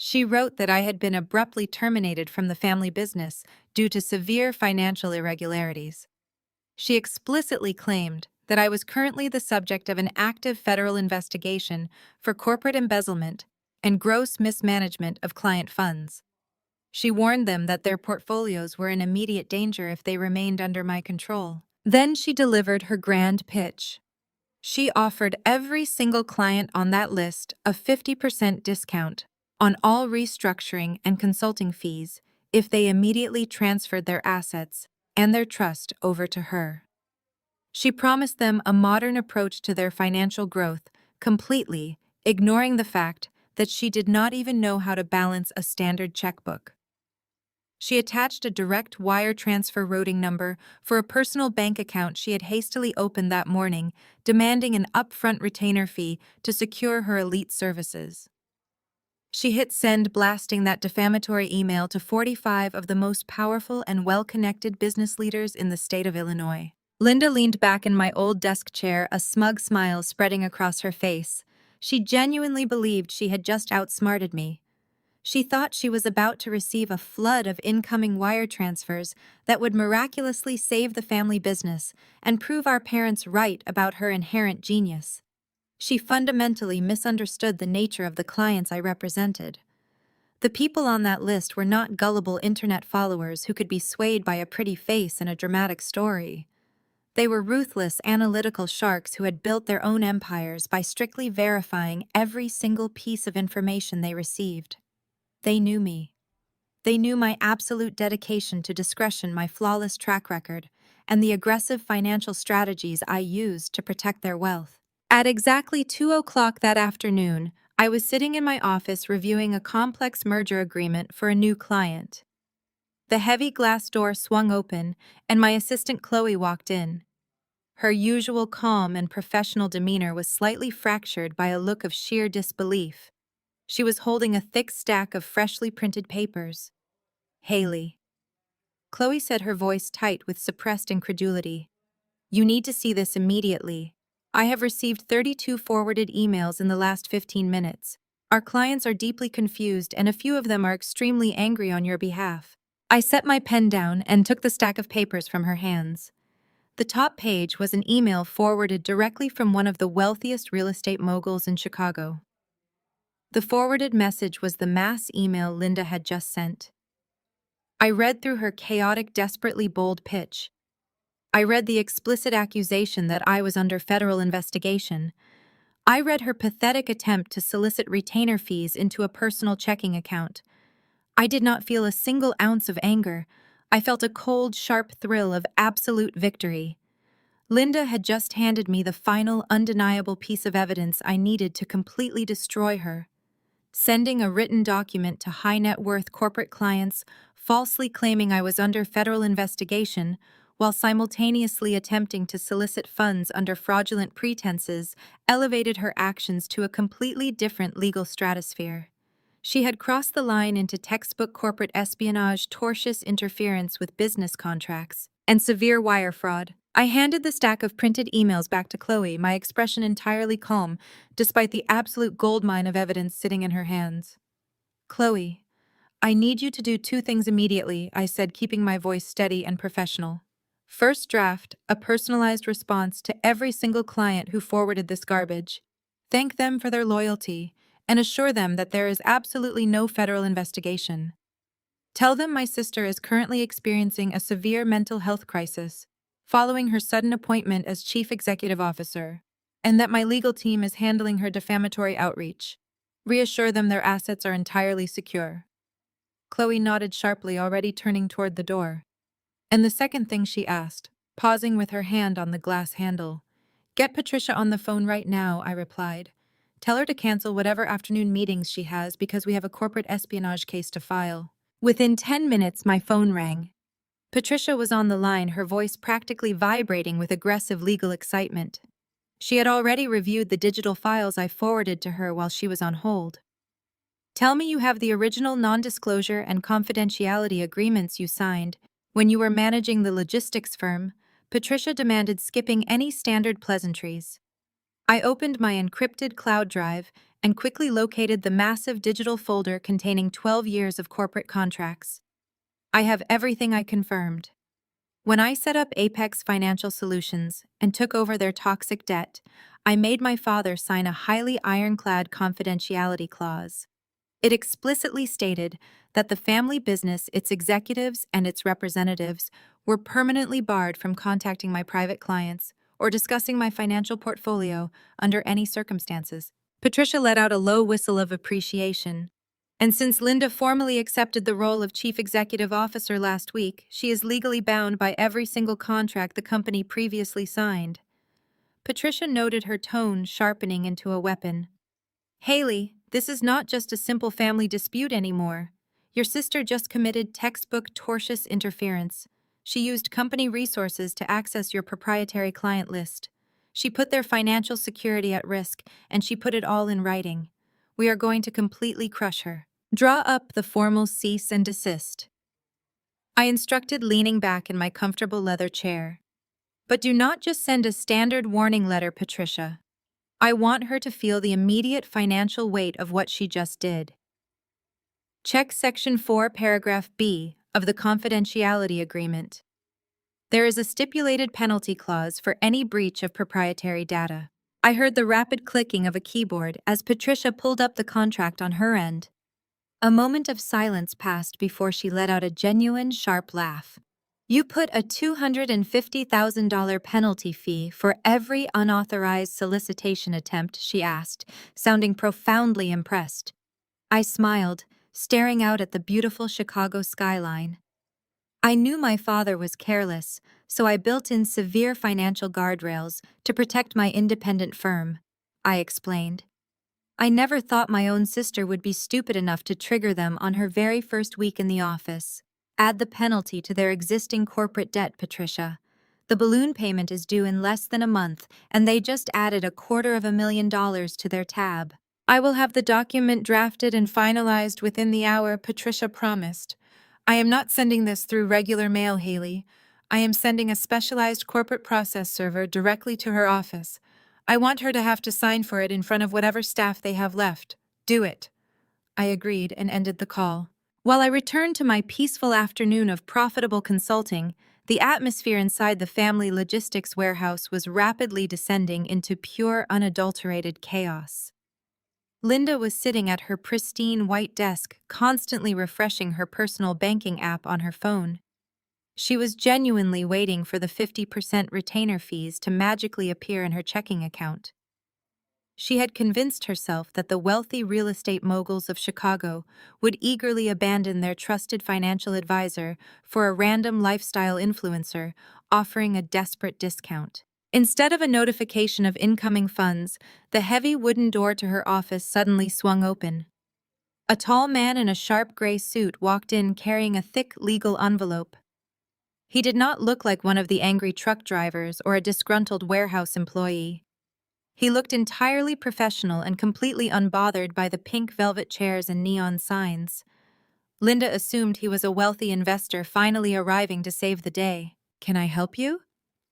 She wrote that I had been abruptly terminated from the family business due to severe financial irregularities. She explicitly claimed that I was currently the subject of an active federal investigation for corporate embezzlement and gross mismanagement of client funds. She warned them that their portfolios were in immediate danger if they remained under my control. Then she delivered her grand pitch. She offered every single client on that list a 50% discount on all restructuring and consulting fees if they immediately transferred their assets and their trust over to her. She promised them a modern approach to their financial growth, completely ignoring the fact that she did not even know how to balance a standard checkbook. She attached a direct wire transfer routing number for a personal bank account she had hastily opened that morning, demanding an upfront retainer fee to secure her elite services. She hit send, blasting that defamatory email to 45 of the most powerful and well-connected business leaders in the state of Illinois. Linda leaned back in my old desk chair, a smug smile spreading across her face. She genuinely believed she had just outsmarted me. She thought she was about to receive a flood of incoming wire transfers that would miraculously save the family business and prove our parents right about her inherent genius. She fundamentally misunderstood the nature of the clients I represented. The people on that list were not gullible internet followers who could be swayed by a pretty face and a dramatic story. They were ruthless, analytical sharks who had built their own empires by strictly verifying every single piece of information they received. They knew me. They knew my absolute dedication to discretion, my flawless track record, and the aggressive financial strategies I used to protect their wealth. At exactly 2 o'clock that afternoon, I was sitting in my office reviewing a complex merger agreement for a new client. The heavy glass door swung open, and my assistant Chloe walked in. Her usual calm and professional demeanor was slightly fractured by a look of sheer disbelief. She was holding a thick stack of freshly printed papers. "Haley," Chloe said, her voice tight with suppressed incredulity. "You need to see this immediately. I have received 32 forwarded emails in the last 15 minutes. Our clients are deeply confused, and a few of them are extremely angry on your behalf." I set my pen down and took the stack of papers from her hands. The top page was an email forwarded directly from one of the wealthiest real estate moguls in Chicago. The forwarded message was the mass email Linda had just sent. I read through her chaotic, desperately bold pitch. I read the explicit accusation that I was under federal investigation. I read her pathetic attempt to solicit retainer fees into a personal checking account. I did not feel a single ounce of anger. I felt a cold, sharp thrill of absolute victory. Linda had just handed me the final, undeniable piece of evidence I needed to completely destroy her. Sending a written document to high-net-worth corporate clients, falsely claiming I was under federal investigation, while simultaneously attempting to solicit funds under fraudulent pretenses, elevated her actions to a completely different legal stratosphere. She had crossed the line into textbook corporate espionage, tortious interference with business contracts, and severe wire fraud. I handed the stack of printed emails back to Chloe, my expression entirely calm, despite the absolute goldmine of evidence sitting in her hands. Chloe, I need you to do two things immediately, I said, keeping my voice steady and professional. First draft, a personalized response to every single client who forwarded this garbage. Thank them for their loyalty, and assure them that there is absolutely no federal investigation. Tell them my sister is currently experiencing a severe mental health crisis, following her sudden appointment as Chief Executive Officer, and that my legal team is handling her defamatory outreach. Reassure them their assets are entirely secure. Chloe nodded sharply, already turning toward the door. And the second thing she asked, pausing with her hand on the glass handle. Get Patricia on the phone right now, I replied. Tell her to cancel whatever afternoon meetings she has because we have a corporate espionage case to file. Within 10 minutes, my phone rang. Patricia was on the line, her voice practically vibrating with aggressive legal excitement. She had already reviewed the digital files I forwarded to her while she was on hold. Tell me you have the original non-disclosure and confidentiality agreements you signed when you were managing the logistics firm, Patricia demanded, skipping any standard pleasantries. I opened my encrypted cloud drive and quickly located the massive digital folder containing 12 years of corporate contracts. I have everything, I confirmed. When I set up Apex Financial Solutions and took over their toxic debt, I made my father sign a highly ironclad confidentiality clause. It explicitly stated that the family business, its executives, and its representatives were permanently barred from contacting my private clients or discussing my financial portfolio under any circumstances. Patricia let out a low whistle of appreciation. And since Linda formally accepted the role of Chief Executive Officer last week, she is legally bound by every single contract the company previously signed. Patricia noted, her tone sharpening into a weapon. Haley, this is not just a simple family dispute anymore. Your sister just committed textbook tortious interference. She used company resources to access your proprietary client list. She put their financial security at risk, and she put it all in writing. We are going to completely crush her. Draw up the formal cease and desist, I instructed, leaning back in my comfortable leather chair. But do not just send a standard warning letter, Patricia. I want her to feel the immediate financial weight of what she just did. Check Section 4, Paragraph B of the Confidentiality Agreement. There is a stipulated penalty clause for any breach of proprietary data. I heard the rapid clicking of a keyboard as Patricia pulled up the contract on her end. A moment of silence passed before she let out a genuine, sharp laugh. You put a $250,000 penalty fee for every unauthorized solicitation attempt, she asked, sounding profoundly impressed. I smiled, staring out at the beautiful Chicago skyline. I knew my father was careless, so I built in severe financial guardrails to protect my independent firm, I explained. I never thought my own sister would be stupid enough to trigger them on her very first week in the office. Add the penalty to their existing corporate debt, Patricia. The balloon payment is due in less than a month, and they just added $250,000 to their tab. I will have the document drafted and finalized within the hour, Patricia promised. I am not sending this through regular mail, Haley. I am sending a specialized corporate process server directly to her office. I want her to have to sign for it in front of whatever staff they have left. Do it. I agreed and ended the call. While I returned to my peaceful afternoon of profitable consulting, The atmosphere inside the family logistics warehouse was rapidly descending into pure, unadulterated chaos. Linda was sitting at her pristine white desk, constantly refreshing her personal banking app on her phone. She was genuinely waiting for the 50% retainer fees to magically appear in her checking account. She had convinced herself that the wealthy real estate moguls of Chicago would eagerly abandon their trusted financial advisor for a random lifestyle influencer offering a desperate discount. Instead of a notification of incoming funds, the heavy wooden door to her office suddenly swung open. A tall man in a sharp gray suit walked in carrying a thick legal envelope. He did not look like one of the angry truck drivers or a disgruntled warehouse employee. He looked entirely professional and completely unbothered by the pink velvet chairs and neon signs. Linda assumed he was a wealthy investor finally arriving to save the day. "Can I help you?"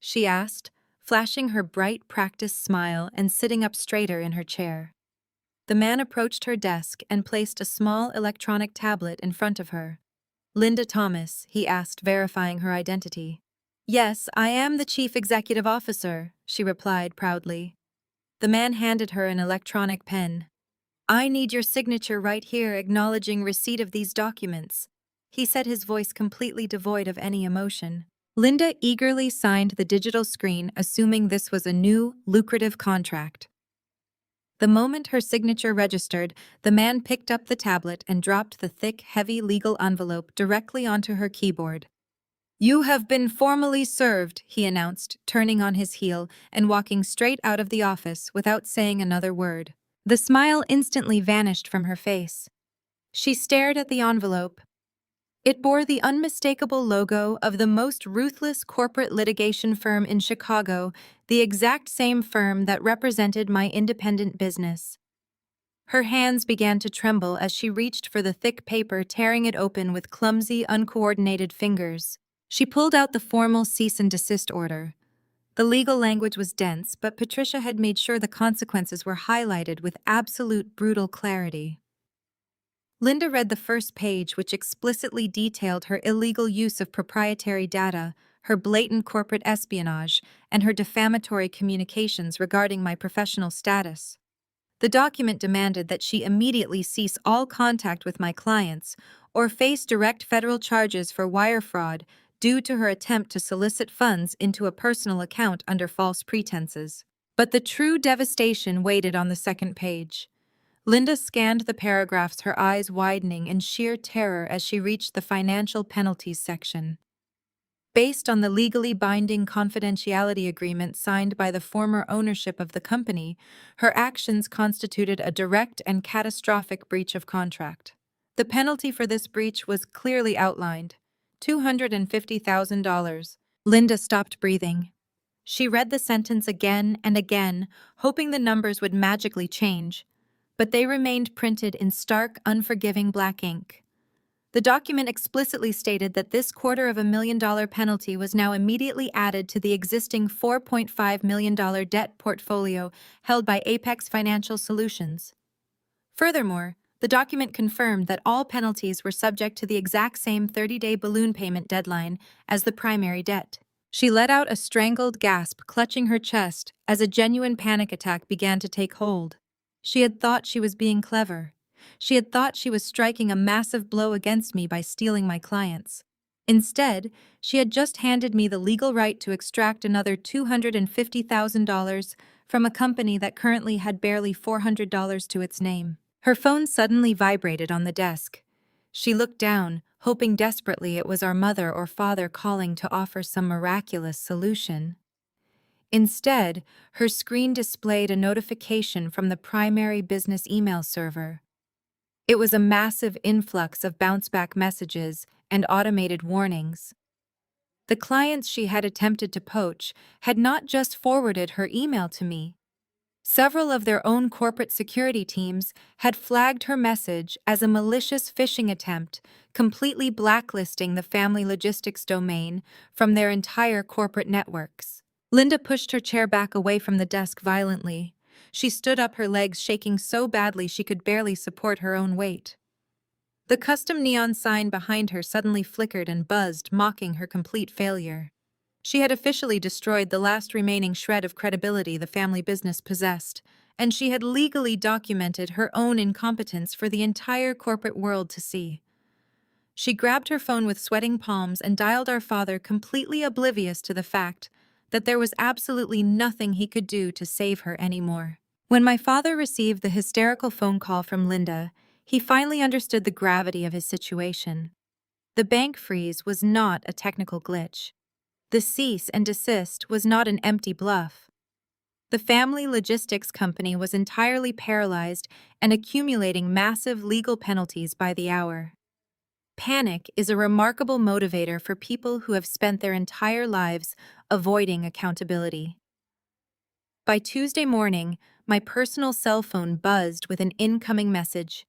she asked, flashing her bright, practiced smile and sitting up straighter in her chair. The man approached her desk and placed a small electronic tablet in front of her. "Linda Thomas," he asked, verifying her identity. "Yes, I am the chief executive officer," she replied proudly. The man handed her an electronic pen. "I need your signature right here acknowledging receipt of these documents," he said, his voice completely devoid of any emotion. Linda eagerly signed the digital screen, assuming this was a new, lucrative contract. The moment her signature registered, the man picked up the tablet and dropped the thick, heavy legal envelope directly onto her keyboard. "You have been formally served," he announced, turning on his heel and walking straight out of the office without saying another word. The smile instantly vanished from her face. She stared at the envelope. It bore the unmistakable logo of the most ruthless corporate litigation firm in Chicago, the exact same firm that represented my independent business. Her hands began to tremble as she reached for the thick paper, tearing it open with clumsy, uncoordinated fingers. She pulled out the formal cease and desist order. The legal language was dense, but Patricia had made sure the consequences were highlighted with absolute brutal clarity. Linda read the first page, which explicitly detailed her illegal use of proprietary data, her blatant corporate espionage, and her defamatory communications regarding my professional status. The document demanded that she immediately cease all contact with my clients or face direct federal charges for wire fraud due to her attempt to solicit funds into a personal account under false pretenses. But the true devastation waited on the second page. Linda scanned the paragraphs, her eyes widening in sheer terror as she reached the financial penalties section. Based on the legally binding confidentiality agreement signed by the former ownership of the company, her actions constituted a direct and catastrophic breach of contract. The penalty for this breach was clearly outlined: $250,000. Linda stopped breathing. She read the sentence again and again, hoping the numbers would magically change, but they remained printed in stark, unforgiving black ink. The document explicitly stated that this $250,000 penalty was now immediately added to the existing $4.5 million debt portfolio held by Apex Financial Solutions. Furthermore, the document confirmed that all penalties were subject to the exact same 30-day balloon payment deadline as the primary debt. She let out a strangled gasp, clutching her chest, as a genuine panic attack began to take hold. She had thought she was being clever. She had thought she was striking a massive blow against me by stealing my clients. Instead, she had just handed me the legal right to extract another $250,000 from a company that currently had barely $400 to its name. Her phone suddenly vibrated on the desk. She looked down, hoping desperately it was our mother or father calling to offer some miraculous solution. Instead, her screen displayed a notification from the primary business email server. It was a massive influx of bounce-back messages and automated warnings. The clients she had attempted to poach had not just forwarded her email to me. Several of their own corporate security teams had flagged her message as a malicious phishing attempt, completely blacklisting the family logistics domain from their entire corporate networks. Linda pushed her chair back away from the desk violently. She stood up, her legs shaking so badly she could barely support her own weight. The custom neon sign behind her suddenly flickered and buzzed, mocking her complete failure. She had officially destroyed the last remaining shred of credibility the family business possessed, and she had legally documented her own incompetence for the entire corporate world to see. She grabbed her phone with sweating palms and dialed our father, completely oblivious to the fact that there was absolutely nothing he could do to save her anymore. When my father received the hysterical phone call from Linda, he finally understood the gravity of his situation. The bank freeze was not a technical glitch. The cease and desist was not an empty bluff. The family logistics company was entirely paralyzed and accumulating massive legal penalties by the hour. Panic is a remarkable motivator for people who have spent their entire lives avoiding accountability. By Tuesday morning, my personal cell phone buzzed with an incoming message.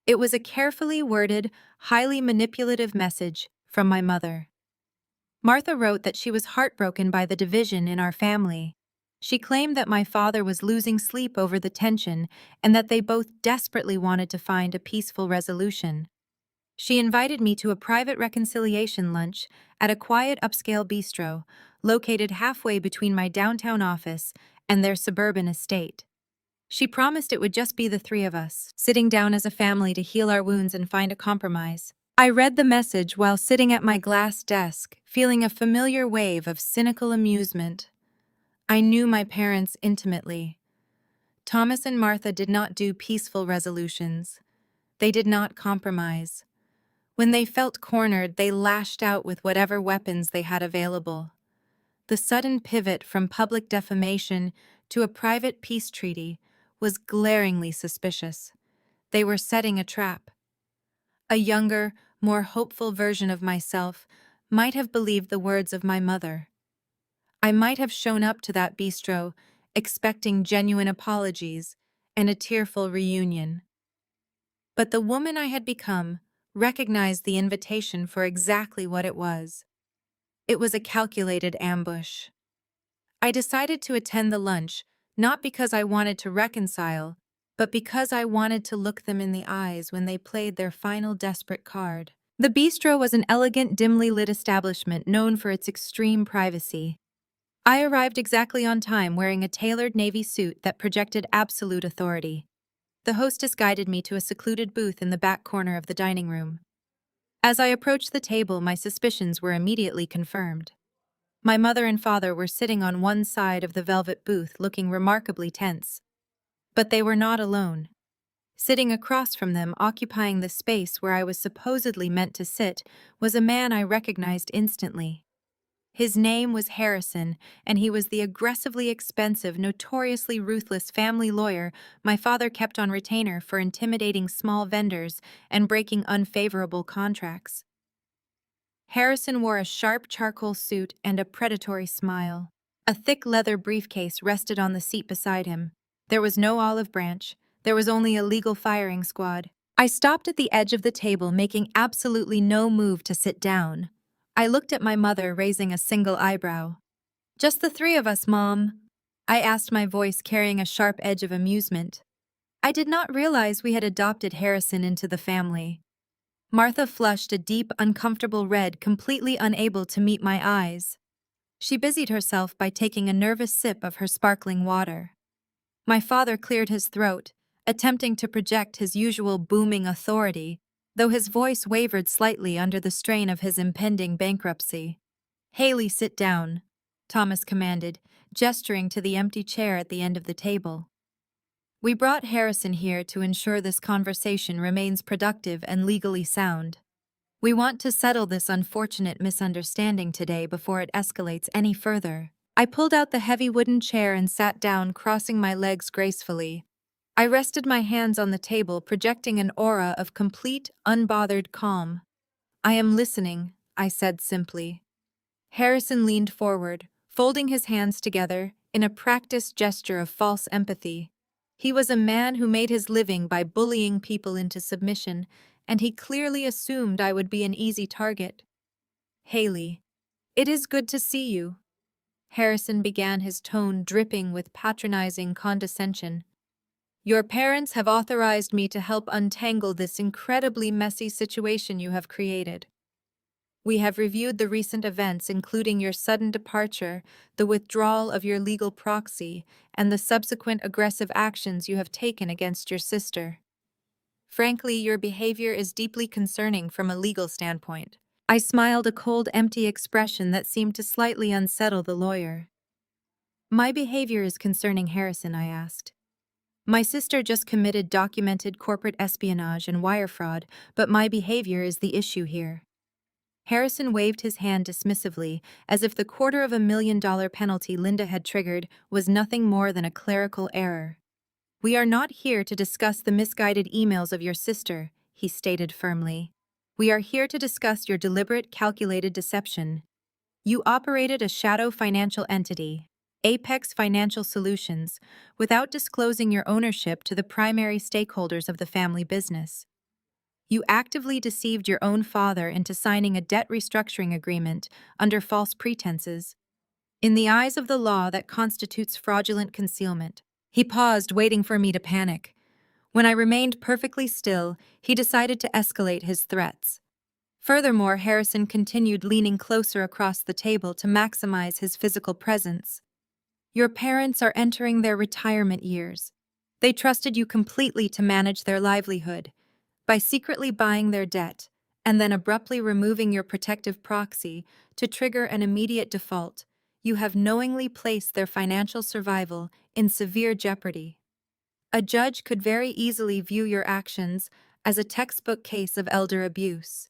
It was a carefully worded, highly manipulative message from my mother. Martha wrote that she was heartbroken by the division in our family. She claimed that my father was losing sleep over the tension and that they both desperately wanted to find a peaceful resolution. She invited me to a private reconciliation lunch at a quiet upscale bistro located halfway between my downtown office and their suburban estate. She promised it would just be the three of us, sitting down as a family to heal our wounds and find a compromise. I read the message while sitting at my glass desk, feeling a familiar wave of cynical amusement. I knew my parents intimately. Thomas and Martha did not do peaceful resolutions. They did not compromise. When they felt cornered, they lashed out with whatever weapons they had available. The sudden pivot from public defamation to a private peace treaty was glaringly suspicious. They were setting a trap. A younger, more hopeful version of myself might have believed the words of my mother. I might have shown up to that bistro, expecting genuine apologies and a tearful reunion. But the woman I had become recognized the invitation for exactly what it was. It was a calculated ambush. I decided to attend the lunch, not because I wanted to reconcile, but because I wanted to look them in the eyes when they played their final desperate card. The bistro was an elegant, dimly lit establishment known for its extreme privacy. I arrived exactly on time, wearing a tailored navy suit that projected absolute authority. The hostess guided me to a secluded booth in the back corner of the dining room. As I approached the table, my suspicions were immediately confirmed. My mother and father were sitting on one side of the velvet booth, looking remarkably tense. But they were not alone. Sitting across from them, occupying the space where I was supposedly meant to sit, was a man I recognized instantly. His name was Harrison, and he was the aggressively expensive, notoriously ruthless family lawyer my father kept on retainer for intimidating small vendors and breaking unfavorable contracts. Harrison wore a sharp charcoal suit and a predatory smile. A thick leather briefcase rested on the seat beside him. There was no olive branch. There was only a legal firing squad. I stopped at the edge of the table, making absolutely no move to sit down. I looked at my mother, raising a single eyebrow. "Just the three of us, Mom?" I asked, my voice carrying a sharp edge of amusement. I did not realize we had adopted Harrison into the family. Martha flushed a deep, uncomfortable red, completely unable to meet my eyes. She busied herself by taking a nervous sip of her sparkling water. My father cleared his throat, attempting to project his usual booming authority, though his voice wavered slightly under the strain of his impending bankruptcy. "Haley, sit down," Thomas commanded, gesturing to the empty chair at the end of the table. "We brought Harrison here to ensure this conversation remains productive and legally sound. We want to settle this unfortunate misunderstanding today before it escalates any further." I pulled out the heavy wooden chair and sat down, crossing my legs gracefully. I rested my hands on the table, projecting an aura of complete, unbothered calm. "I am listening," I said simply. Harrison leaned forward, folding his hands together in a practiced gesture of false empathy. He was a man who made his living by bullying people into submission, and he clearly assumed I would be an easy target. "Haley, it is good to see you," Harrison began, his tone dripping with patronizing condescension. "Your parents have authorized me to help untangle this incredibly messy situation you have created." We have reviewed the recent events, including your sudden departure, the withdrawal of your legal proxy, and the subsequent aggressive actions you have taken against your sister. Frankly, your behavior is deeply concerning from a legal standpoint. I smiled, a cold, empty expression that seemed to slightly unsettle the lawyer. My behavior is concerning, Harrison, I asked. My sister just committed documented corporate espionage and wire fraud, but my behavior is the issue here. Harrison waved his hand dismissively, as if the $250,000 penalty Linda had triggered was nothing more than a clerical error. We are not here to discuss the misguided emails of your sister, he stated firmly. We are here to discuss your deliberate, calculated deception. You operated a shadow financial entity, Apex Financial Solutions, without disclosing your ownership to the primary stakeholders of the family business. You actively deceived your own father into signing a debt restructuring agreement under false pretenses. In the eyes of the law, that constitutes fraudulent concealment. He paused, waiting for me to panic. When I remained perfectly still, he decided to escalate his threats. Furthermore, Harrison continued, leaning closer across the table to maximize his physical presence. Your parents are entering their retirement years. They trusted you completely to manage their livelihood. By secretly buying their debt, and then abruptly removing your protective proxy to trigger an immediate default, you have knowingly placed their financial survival in severe jeopardy. A judge could very easily view your actions as a textbook case of elder abuse.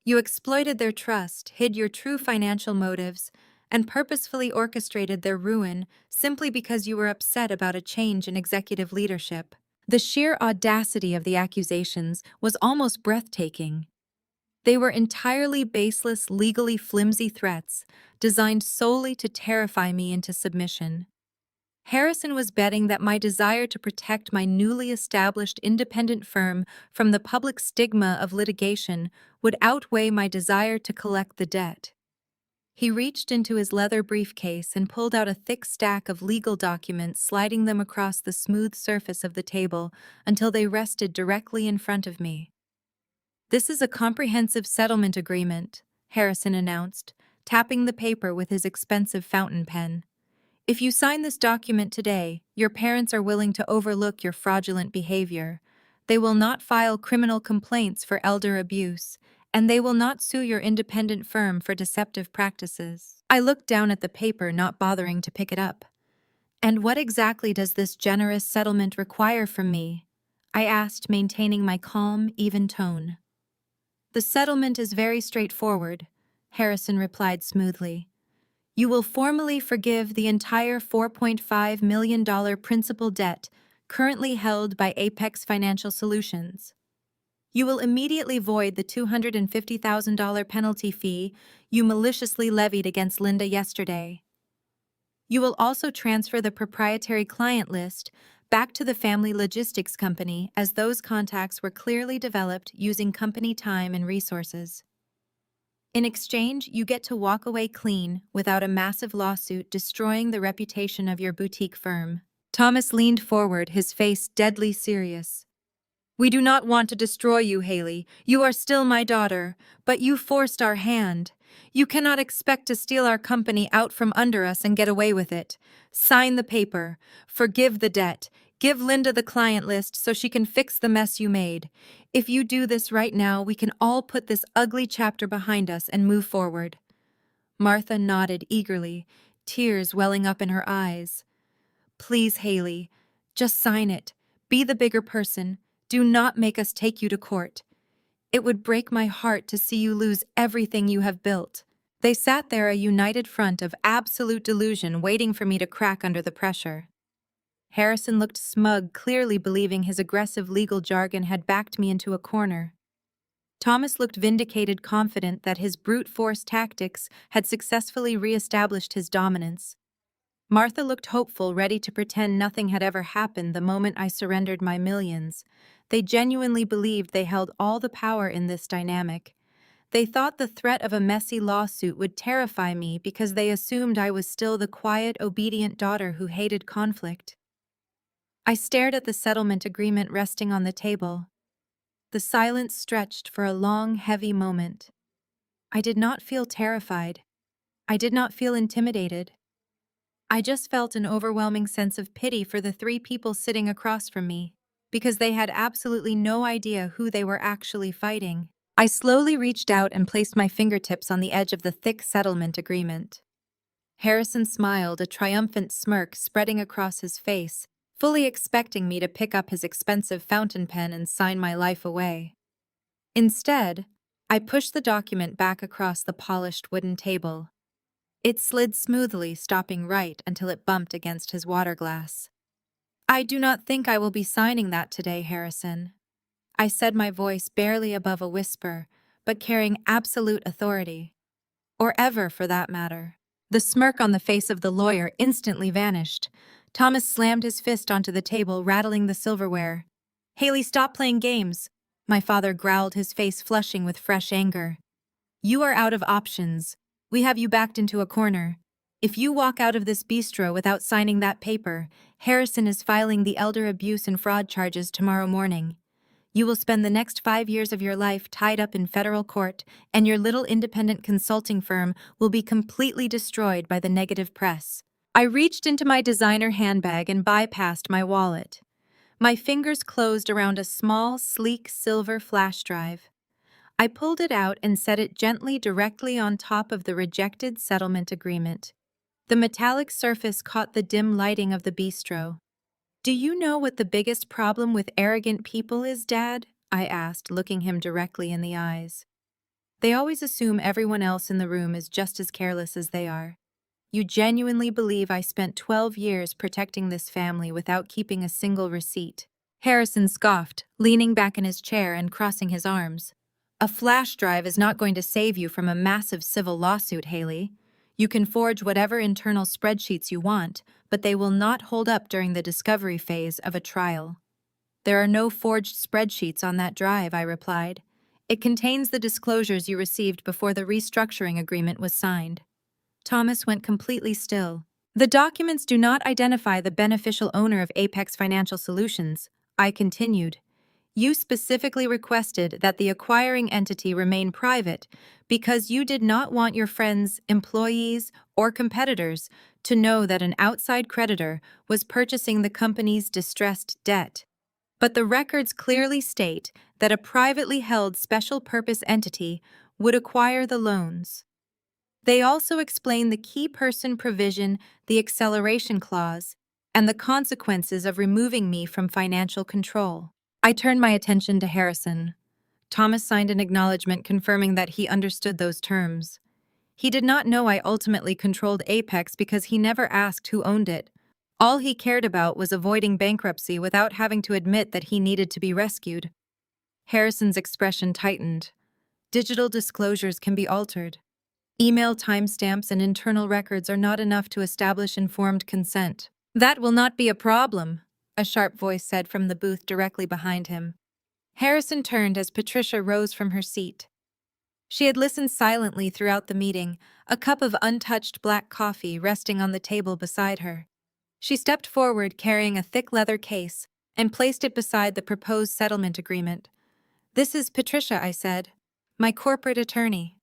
You exploited their trust, hid your true financial motives, and purposefully orchestrated their ruin simply because you were upset about a change in executive leadership. The sheer audacity of the accusations was almost breathtaking. They were entirely baseless, legally flimsy threats designed solely to terrify me into submission. Harrison was betting that my desire to protect my newly established independent firm from the public stigma of litigation would outweigh my desire to collect the debt. He reached into his leather briefcase and pulled out a thick stack of legal documents, sliding them across the smooth surface of the table until they rested directly in front of me. This is a comprehensive settlement agreement, Harrison announced, tapping the paper with his expensive fountain pen. If you sign this document today, your parents are willing to overlook your fraudulent behavior. They will not file criminal complaints for elder abuse, and they will not sue your independent firm for deceptive practices. I looked down at the paper, not bothering to pick it up. And what exactly does this generous settlement require from me? I asked, maintaining my calm, even tone. The settlement is very straightforward, Harrison replied smoothly. You will formally forgive the entire $4.5 million principal debt currently held by Apex Financial Solutions. You will immediately void the $250,000 penalty fee you maliciously levied against Linda yesterday. You will also transfer the proprietary client list back to the family logistics company, as those contacts were clearly developed using company time and resources. In exchange, you get to walk away clean without a massive lawsuit destroying the reputation of your boutique firm. Thomas leaned forward, his face deadly serious. We do not want to destroy you, Haley. You are still my daughter, but you forced our hand. You cannot expect to steal our company out from under us and get away with it. Sign the paper. Forgive the debt. Give Linda the client list so she can fix the mess you made. If you do this right now, we can all put this ugly chapter behind us and move forward. Martha nodded eagerly, tears welling up in her eyes. Please, Haley, just sign it. Be the bigger person. Do not make us take you to court. It would break my heart to see you lose everything you have built. They sat there, a united front of absolute delusion, waiting for me to crack under the pressure. Harrison looked smug, clearly believing his aggressive legal jargon had backed me into a corner. Thomas looked vindicated, confident that his brute force tactics had successfully re-established his dominance. Martha looked hopeful, ready to pretend nothing had ever happened the moment I surrendered my millions. They genuinely believed they held all the power in this dynamic. They thought the threat of a messy lawsuit would terrify me because they assumed I was still the quiet, obedient daughter who hated conflict. I stared at the settlement agreement resting on the table. The silence stretched for a long, heavy moment. I did not feel terrified. I did not feel intimidated. I just felt an overwhelming sense of pity for the three people sitting across from me, because they had absolutely no idea who they were actually fighting. I slowly reached out and placed my fingertips on the edge of the thick settlement agreement. Harrison smiled, a triumphant smirk spreading across his face, fully expecting me to pick up his expensive fountain pen and sign my life away. Instead, I pushed the document back across the polished wooden table. It slid smoothly, stopping right until it bumped against his water glass. "I do not think I will be signing that today, Harrison," I said, my voice barely above a whisper, but carrying absolute authority. Or ever, for that matter. The smirk on the face of the lawyer instantly vanished. Thomas slammed his fist onto the table, rattling the silverware. "Haley, stop playing games," my father growled, his face flushing with fresh anger. "You are out of options. We have you backed into a corner. If you walk out of this bistro without signing that paper, Harrison is filing the elder abuse and fraud charges tomorrow morning. You will spend the next 5 years of your life tied up in federal court, and your little independent consulting firm will be completely destroyed by the negative press." I reached into my designer handbag and bypassed my wallet. My fingers closed around a small, sleek silver flash drive. I pulled it out and set it gently directly on top of the rejected settlement agreement. The metallic surface caught the dim lighting of the bistro. "Do you know what the biggest problem with arrogant people is, Dad?" I asked, looking him directly in the eyes. "They always assume everyone else in the room is just as careless as they are. You genuinely believe I spent 12 years protecting this family without keeping a single receipt?" Harrison scoffed, leaning back in his chair and crossing his arms. "A flash drive is not going to save you from a massive civil lawsuit, Haley. You can forge whatever internal spreadsheets you want, but they will not hold up during the discovery phase of a trial." "There are no forged spreadsheets on that drive," I replied. "It contains the disclosures you received before the restructuring agreement was signed." Thomas went completely still. "The documents do not identify the beneficial owner of Apex Financial Solutions," I continued. "You specifically requested that the acquiring entity remain private because you did not want your friends, employees, or competitors to know that an outside creditor was purchasing the company's distressed debt. But the records clearly state that a privately held special purpose entity would acquire the loans. They also explain the key person provision, the acceleration clause, and the consequences of removing me from financial control." I turned my attention to Harrison. Thomas signed an acknowledgement confirming that he understood those terms. He did not know I ultimately controlled Apex because he never asked who owned it. All he cared about was avoiding bankruptcy without having to admit that he needed to be rescued. Harrison's expression tightened. "Digital disclosures can be altered. Email timestamps and internal records are not enough to establish informed consent." "That will not be a problem," a sharp voice said from the booth directly behind him. Harrison turned as Patricia rose from her seat. She had listened silently throughout the meeting, a cup of untouched black coffee resting on the table beside her. She stepped forward carrying a thick leather case and placed it beside the proposed settlement agreement. "This is Patricia," I said, "my corporate attorney."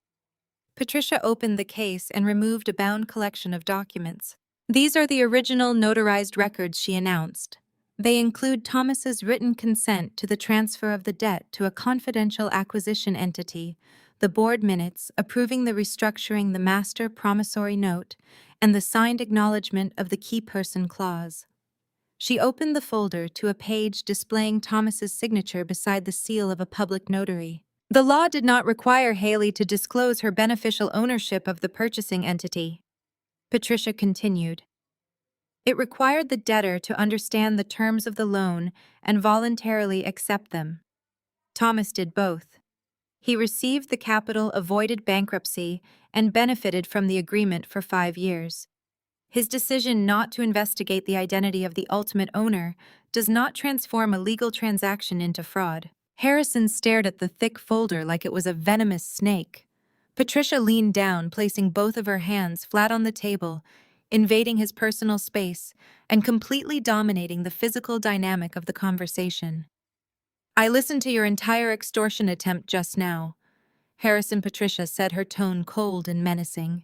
Patricia opened the case and removed a bound collection of documents. "These are the original notarized records," she announced. "They include Thomas's written consent to the transfer of the debt to a confidential acquisition entity, the board minutes approving the restructuring the master promissory note, and the signed acknowledgement of the key person clause." She opened the folder to a page displaying Thomas's signature beside the seal of a public notary. "The law did not require Haley to disclose her beneficial ownership of the purchasing entity," Patricia continued. "It required the debtor to understand the terms of the loan and voluntarily accept them. Thomas did both. He received the capital, avoided bankruptcy, and benefited from the agreement for 5 years. His decision not to investigate the identity of the ultimate owner does not transform a legal transaction into fraud." Harrison stared at the thick folder like it was a venomous snake. Patricia leaned down, placing both of her hands flat on the table, invading his personal space and completely dominating the physical dynamic of the conversation. "I listened to your entire extortion attempt just now. Harrison Patricia said, her tone cold and menacing.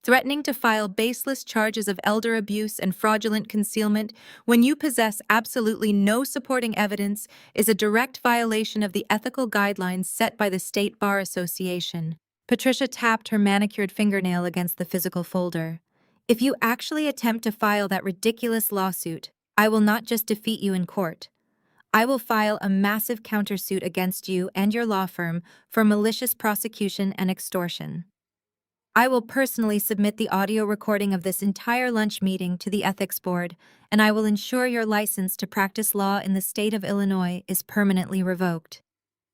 Threatening to file baseless charges of elder abuse and fraudulent concealment when you possess absolutely no supporting evidence is a direct violation of the ethical guidelines set by the State Bar Association. Patricia tapped her manicured fingernail against the physical folder. If you actually attempt to file that ridiculous lawsuit, I will not just defeat you in court. I will file a massive countersuit against you and your law firm for malicious prosecution and extortion. I will personally submit the audio recording of this entire lunch meeting to the Ethics Board, and I will ensure your license to practice law in the state of Illinois is permanently revoked.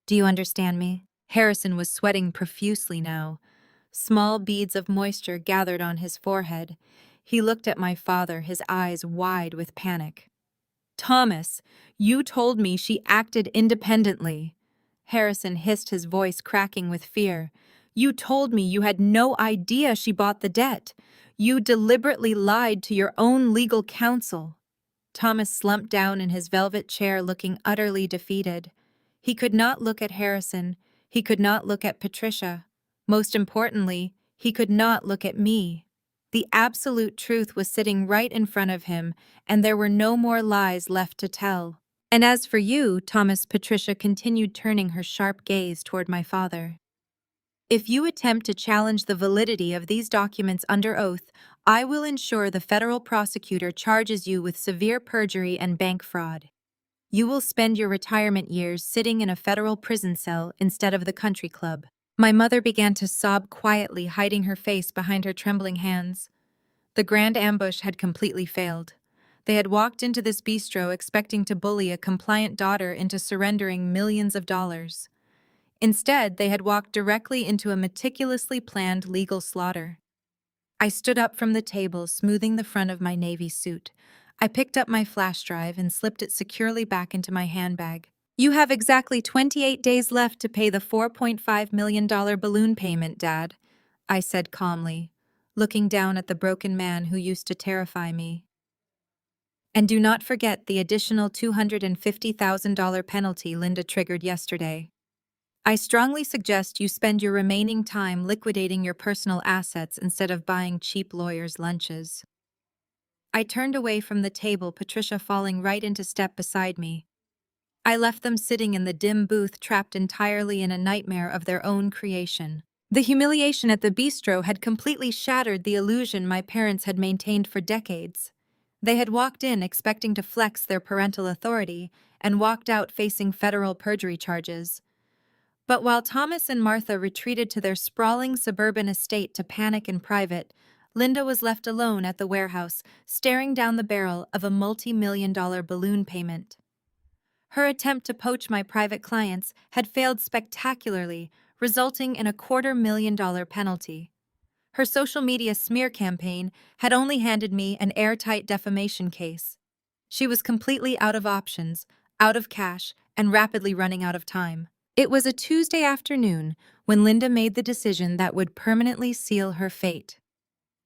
Do you understand me? Harrison was sweating profusely now. Small beads of moisture gathered on his forehead. He looked at my father, his eyes wide with panic. Thomas, you told me she acted independently. Harrison hissed, his voice cracking with fear. You told me you had no idea she bought the debt. You deliberately lied to your own legal counsel. Thomas slumped down in his velvet chair, looking utterly defeated. He could not look at Harrison. He could not look at Patricia. Most importantly, he could not look at me. The absolute truth was sitting right in front of him, and there were no more lies left to tell. And as for you, Thomas, Patricia continued, turning her sharp gaze toward my father. If you attempt to challenge the validity of these documents under oath, I will ensure the federal prosecutor charges you with severe perjury and bank fraud. You will spend your retirement years sitting in a federal prison cell instead of the country club. My mother began to sob quietly, hiding her face behind her trembling hands. The grand ambush had completely failed. They had walked into this bistro expecting to bully a compliant daughter into surrendering millions of dollars. Instead, they had walked directly into a meticulously planned legal slaughter. I stood up from the table, smoothing the front of my navy suit. I picked up my flash drive and slipped it securely back into my handbag. You have exactly 28 days left to pay the $4.5 million balloon payment, Dad, I said calmly, looking down at the broken man who used to terrify me. And do not forget the additional $250,000 penalty Linda triggered yesterday. I strongly suggest you spend your remaining time liquidating your personal assets instead of buying cheap lawyers' lunches. I turned away from the table, Patricia falling right into step beside me. I left them sitting in the dim booth, trapped entirely in a nightmare of their own creation. The humiliation at the bistro had completely shattered the illusion my parents had maintained for decades. They had walked in expecting to flex their parental authority and walked out facing federal perjury charges. But while Thomas and Martha retreated to their sprawling suburban estate to panic in private, Linda was left alone at the warehouse, staring down the barrel of a multi-million-dollar balloon payment. Her attempt to poach my private clients had failed spectacularly, resulting in a $250,000 penalty. Her social media smear campaign had only handed me an airtight defamation case. She was completely out of options, out of cash, and rapidly running out of time. It was a Tuesday afternoon when Linda made the decision that would permanently seal her fate.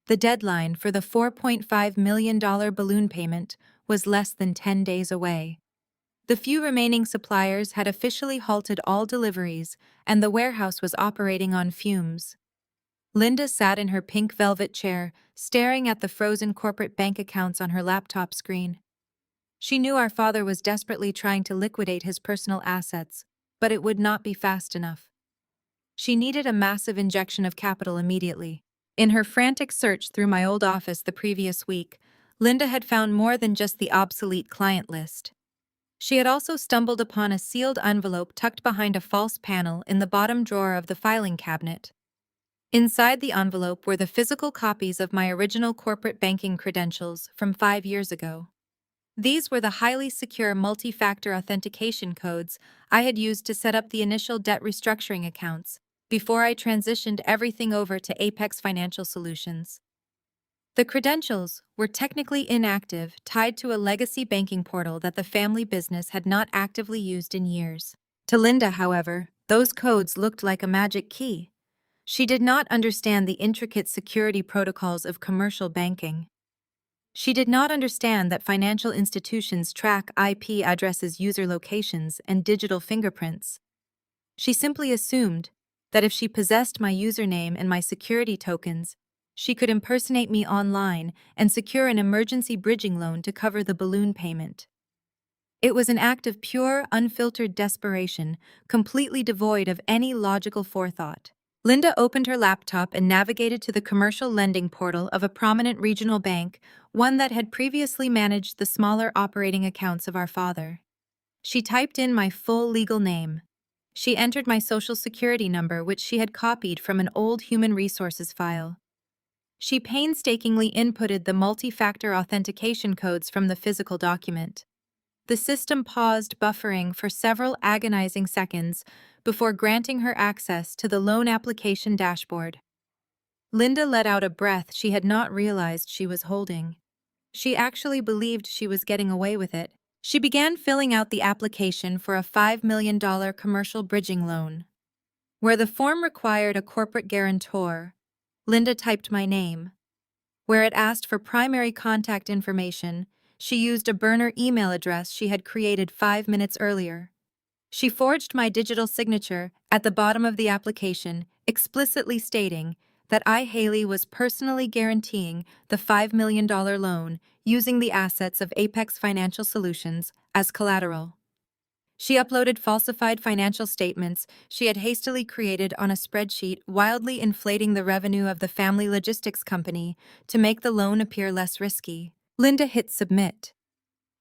The deadline for the $4.5 million balloon payment was less than 10 days away. The few remaining suppliers had officially halted all deliveries, and the warehouse was operating on fumes. Linda sat in her pink velvet chair, staring at the frozen corporate bank accounts on her laptop screen. She knew our father was desperately trying to liquidate his personal assets, but it would not be fast enough. She needed a massive injection of capital immediately. In her frantic search through my old office the previous week, Linda had found more than just the obsolete client list. She had also stumbled upon a sealed envelope tucked behind a false panel in the bottom drawer of the filing cabinet. Inside the envelope were the physical copies of my original corporate banking credentials from 5 years ago. These were the highly secure multi-factor authentication codes I had used to set up the initial debt restructuring accounts before I transitioned everything over to Apex Financial Solutions. The credentials were technically inactive, tied to a legacy banking portal that the family business had not actively used in years. To Linda, however, those codes looked like a magic key. She did not understand the intricate security protocols of commercial banking. She did not understand that financial institutions track IP addresses, user locations, and digital fingerprints. She simply assumed that if she possessed my username and my security tokens, she could impersonate me online and secure an emergency bridging loan to cover the balloon payment. It was an act of pure, unfiltered desperation, completely devoid of any logical forethought. Linda opened her laptop and navigated to the commercial lending portal of a prominent regional bank, one that had previously managed the smaller operating accounts of our father. She typed in my full legal name. She entered my social security number, which she had copied from an old human resources file. She painstakingly inputted the multi-factor authentication codes from the physical document. The system paused, buffering for several agonizing seconds before granting her access to the loan application dashboard. Linda let out a breath she had not realized she was holding. She actually believed she was getting away with it. She began filling out the application for a $5 million commercial bridging loan. Where the form required a corporate guarantor, Linda typed my name. Where it asked for primary contact information, she used a burner email address she had created 5 minutes earlier. She forged my digital signature at the bottom of the application, explicitly stating that I, Haley, was personally guaranteeing the $5 million loan using the assets of Apex Financial Solutions as collateral. She uploaded falsified financial statements she had hastily created on a spreadsheet, wildly inflating the revenue of the family logistics company to make the loan appear less risky. Linda hit submit.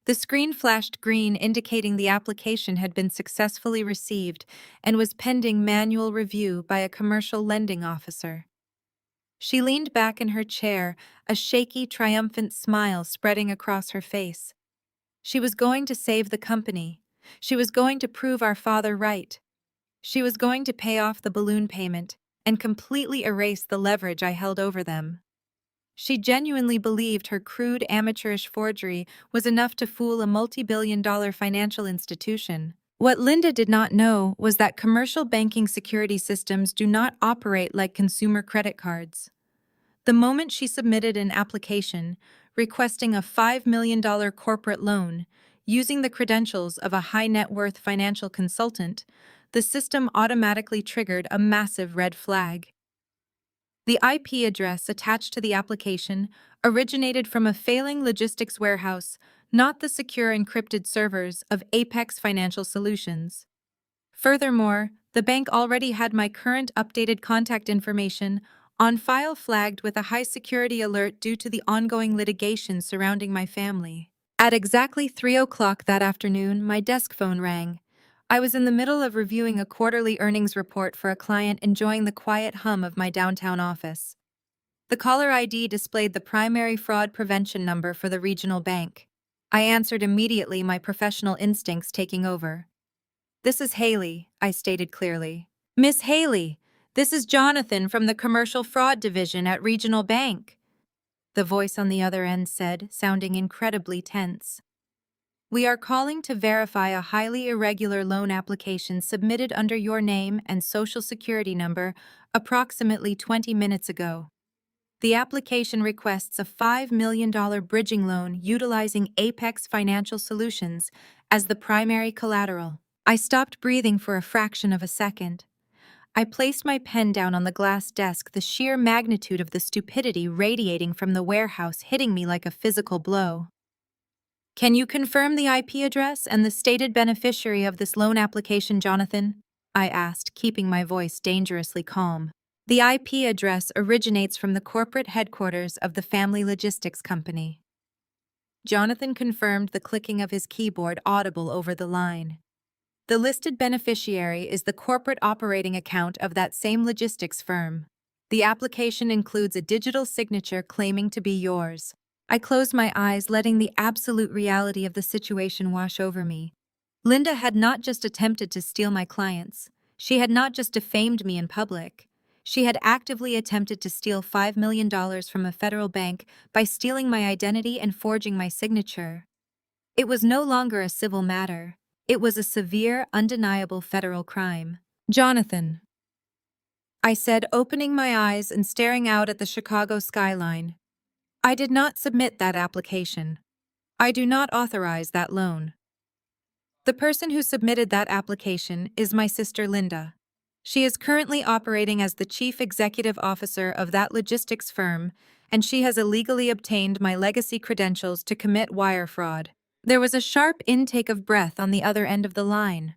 The screen flashed green, indicating the application had been successfully received and was pending manual review by a commercial lending officer. She leaned back in her chair, a shaky, triumphant smile spreading across her face. She was going to save the company. She was going to prove our father right. She was going to pay off the balloon payment and completely erase the leverage I held over them. She genuinely believed her crude, amateurish forgery was enough to fool a multi-billion-dollar financial institution. What Linda did not know was that commercial banking security systems do not operate like consumer credit cards. The moment she submitted an application requesting a $5 million corporate loan, using the credentials of a high-net-worth financial consultant, the system automatically triggered a massive red flag. The IP address attached to the application originated from a failing logistics warehouse, not the secure encrypted servers of Apex Financial Solutions. Furthermore, the bank already had my current updated contact information on file, flagged with a high security alert due to the ongoing litigation surrounding my family. At exactly 3 o'clock that afternoon, my desk phone rang. I was in the middle of reviewing a quarterly earnings report for a client, enjoying the quiet hum of my downtown office. The caller ID displayed the primary fraud prevention number for the regional bank. I answered immediately, my professional instincts taking over. "This is Haley," I stated clearly. "Miss Haley, this is Jonathan from the Commercial Fraud Division at Regional Bank," the voice on the other end said, sounding incredibly tense. "We are calling to verify a highly irregular loan application submitted under your name and social security number approximately 20 minutes ago. The application requests a $5 million bridging loan utilizing Apex Financial Solutions as the primary collateral." I stopped breathing for a fraction of a second. I placed my pen down on the glass desk, the sheer magnitude of the stupidity radiating from the warehouse hitting me like a physical blow. "Can you confirm the IP address and the stated beneficiary of this loan application, Jonathan?" I asked, keeping my voice dangerously calm. "The IP address originates from the corporate headquarters of the family logistics company." Jonathan confirmed, the clicking of his keyboard audible over the line. "The listed beneficiary is the corporate operating account of that same logistics firm. The application includes a digital signature claiming to be yours." I closed my eyes, letting the absolute reality of the situation wash over me. Linda had not just attempted to steal my clients. She had not just defamed me in public. She had actively attempted to steal $5 million from a federal bank by stealing my identity and forging my signature. It was no longer a civil matter. It was a severe, undeniable federal crime. "Jonathan," I said, opening my eyes and staring out at the Chicago skyline, "I did not submit that application. I do not authorize that loan. The person who submitted that application is my sister Linda." She is currently operating as the chief executive officer of that logistics firm, and she has illegally obtained my legacy credentials to commit wire fraud. There was a sharp intake of breath on the other end of the line.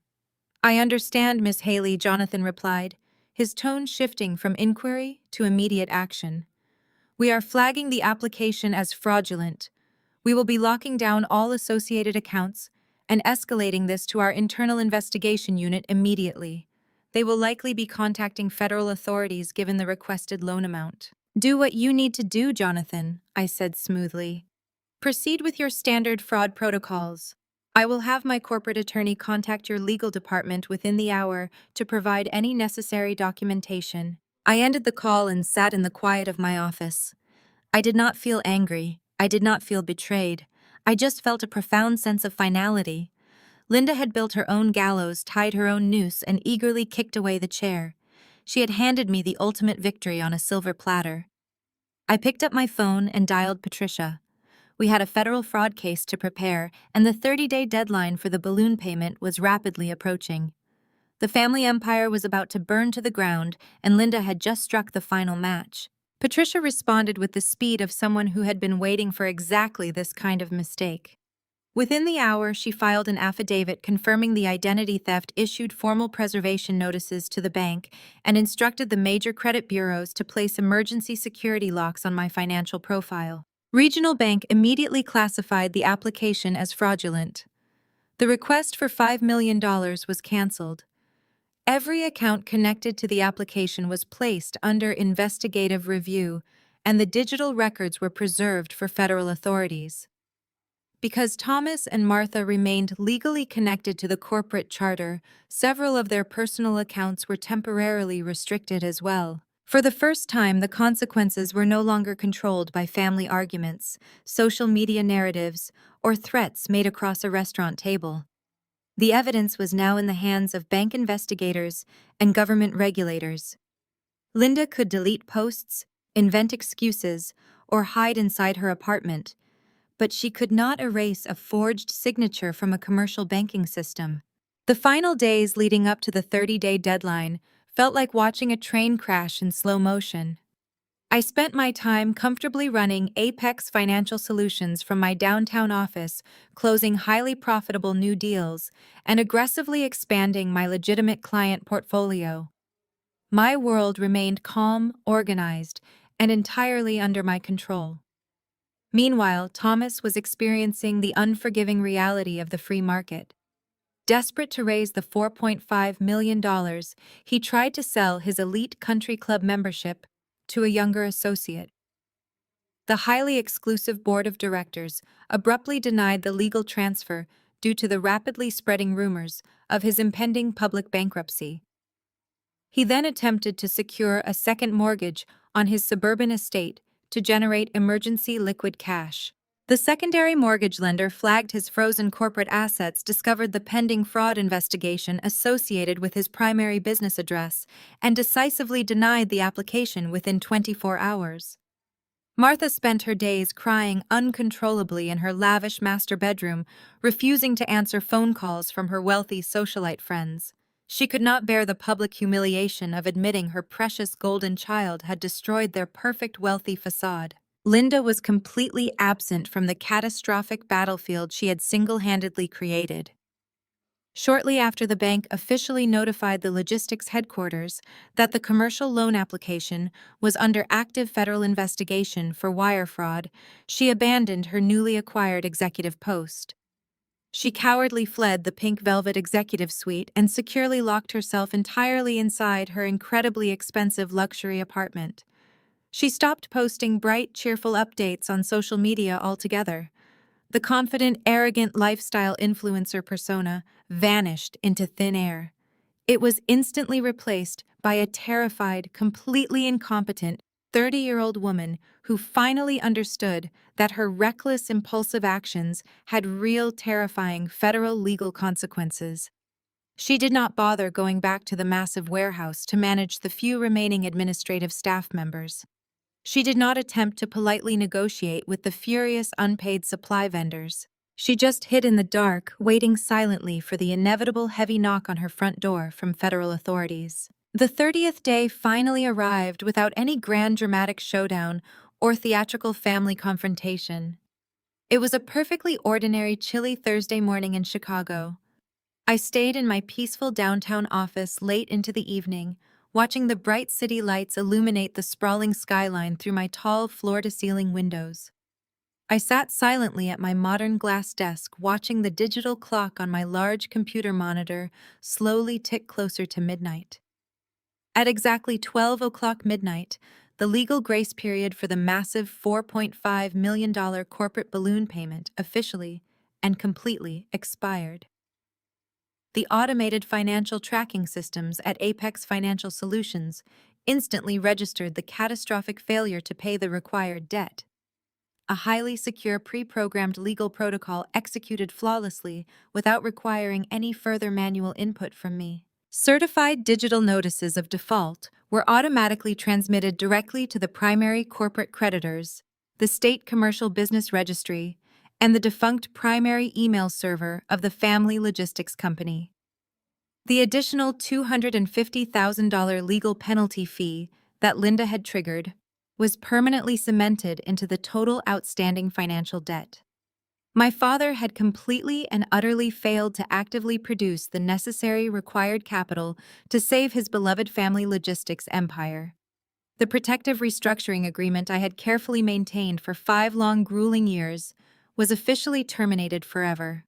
I understand, Miss Haley, Jonathan replied, his tone shifting from inquiry to immediate action. We are flagging the application as fraudulent. We will be locking down all associated accounts and escalating this to our internal investigation unit immediately. They will likely be contacting federal authorities given the requested loan amount. Do what you need to do, Jonathan, I said smoothly. Proceed with your standard fraud protocols. I will have my corporate attorney contact your legal department within the hour to provide any necessary documentation. I ended the call and sat in the quiet of my office. I did not feel angry. I did not feel betrayed. I just felt a profound sense of finality. Linda had built her own gallows, tied her own noose, and eagerly kicked away the chair. She had handed me the ultimate victory on a silver platter. I picked up my phone and dialed Patricia. We had a federal fraud case to prepare, and the 30-day deadline for the balloon payment was rapidly approaching. The family empire was about to burn to the ground, and Linda had just struck the final match. Patricia responded with the speed of someone who had been waiting for exactly this kind of mistake. Within the hour, she filed an affidavit confirming the identity theft, issued formal preservation notices to the bank, and instructed the major credit bureaus to place emergency security locks on my financial profile. Regional Bank immediately classified the application as fraudulent. The request for $5 million was canceled. Every account connected to the application was placed under investigative review, and the digital records were preserved for federal authorities. Because Thomas and Martha remained legally connected to the corporate charter, several of their personal accounts were temporarily restricted as well. For the first time, the consequences were no longer controlled by family arguments, social media narratives, or threats made across a restaurant table. The evidence was now in the hands of bank investigators and government regulators. Linda could delete posts, invent excuses, or hide inside her apartment, but she could not erase a forged signature from a commercial banking system. The final days leading up to the 30-day deadline felt like watching a train crash in slow motion. I spent my time comfortably running Apex Financial Solutions from my downtown office, closing highly profitable new deals, and aggressively expanding my legitimate client portfolio. My world remained calm, organized, and entirely under my control. Meanwhile, Thomas was experiencing the unforgiving reality of the free market. Desperate to raise the $4.5 million, he tried to sell his elite country club membership to a younger associate. The highly exclusive board of directors abruptly denied the legal transfer due to the rapidly spreading rumors of his impending public bankruptcy. He then attempted to secure a second mortgage on his suburban estate to generate emergency liquid cash. The secondary mortgage lender flagged his frozen corporate assets, discovered the pending fraud investigation associated with his primary business address, and decisively denied the application within 24 hours. Martha spent her days crying uncontrollably in her lavish master bedroom, refusing to answer phone calls from her wealthy socialite friends. She could not bear the public humiliation of admitting her precious golden child had destroyed their perfect wealthy facade. Linda was completely absent from the catastrophic battlefield she had single-handedly created. Shortly after the bank officially notified the logistics headquarters that the commercial loan application was under active federal investigation for wire fraud, she abandoned her newly acquired executive post. She cowardly fled the pink velvet executive suite and securely locked herself entirely inside her incredibly expensive luxury apartment. She stopped posting bright, cheerful updates on social media altogether. The confident, arrogant lifestyle influencer persona vanished into thin air. It was instantly replaced by a terrified, completely incompetent 30-year-old woman who finally understood that her reckless, impulsive actions had real, terrifying federal legal consequences. She did not bother going back to the massive warehouse to manage the few remaining administrative staff members. She did not attempt to politely negotiate with the furious unpaid supply vendors. She just hid in the dark, waiting silently for the inevitable heavy knock on her front door from federal authorities. The 30th day finally arrived without any grand dramatic showdown or theatrical family confrontation. It was a perfectly ordinary chilly Thursday morning in Chicago. I stayed in my peaceful downtown office late into the evening, watching the bright city lights illuminate the sprawling skyline through my tall floor-to-ceiling windows. I sat silently at my modern glass desk, watching the digital clock on my large computer monitor slowly tick closer to midnight. At exactly 12 o'clock midnight, the legal grace period for the massive $4.5 million corporate balloon payment officially and completely expired. The automated financial tracking systems at Apex Financial Solutions instantly registered the catastrophic failure to pay the required debt. A highly secure pre-programmed legal protocol executed flawlessly without requiring any further manual input from me. Certified digital notices of default were automatically transmitted directly to the primary corporate creditors, the State Commercial Business Registry, and the defunct primary email server of the Family Logistics Company. The additional $250,000 legal penalty fee that Linda had triggered was permanently cemented into the total outstanding financial debt. My father had completely and utterly failed to actively produce the necessary required capital to save his beloved family logistics empire. The protective restructuring agreement I had carefully maintained for 5 long grueling years was officially terminated forever.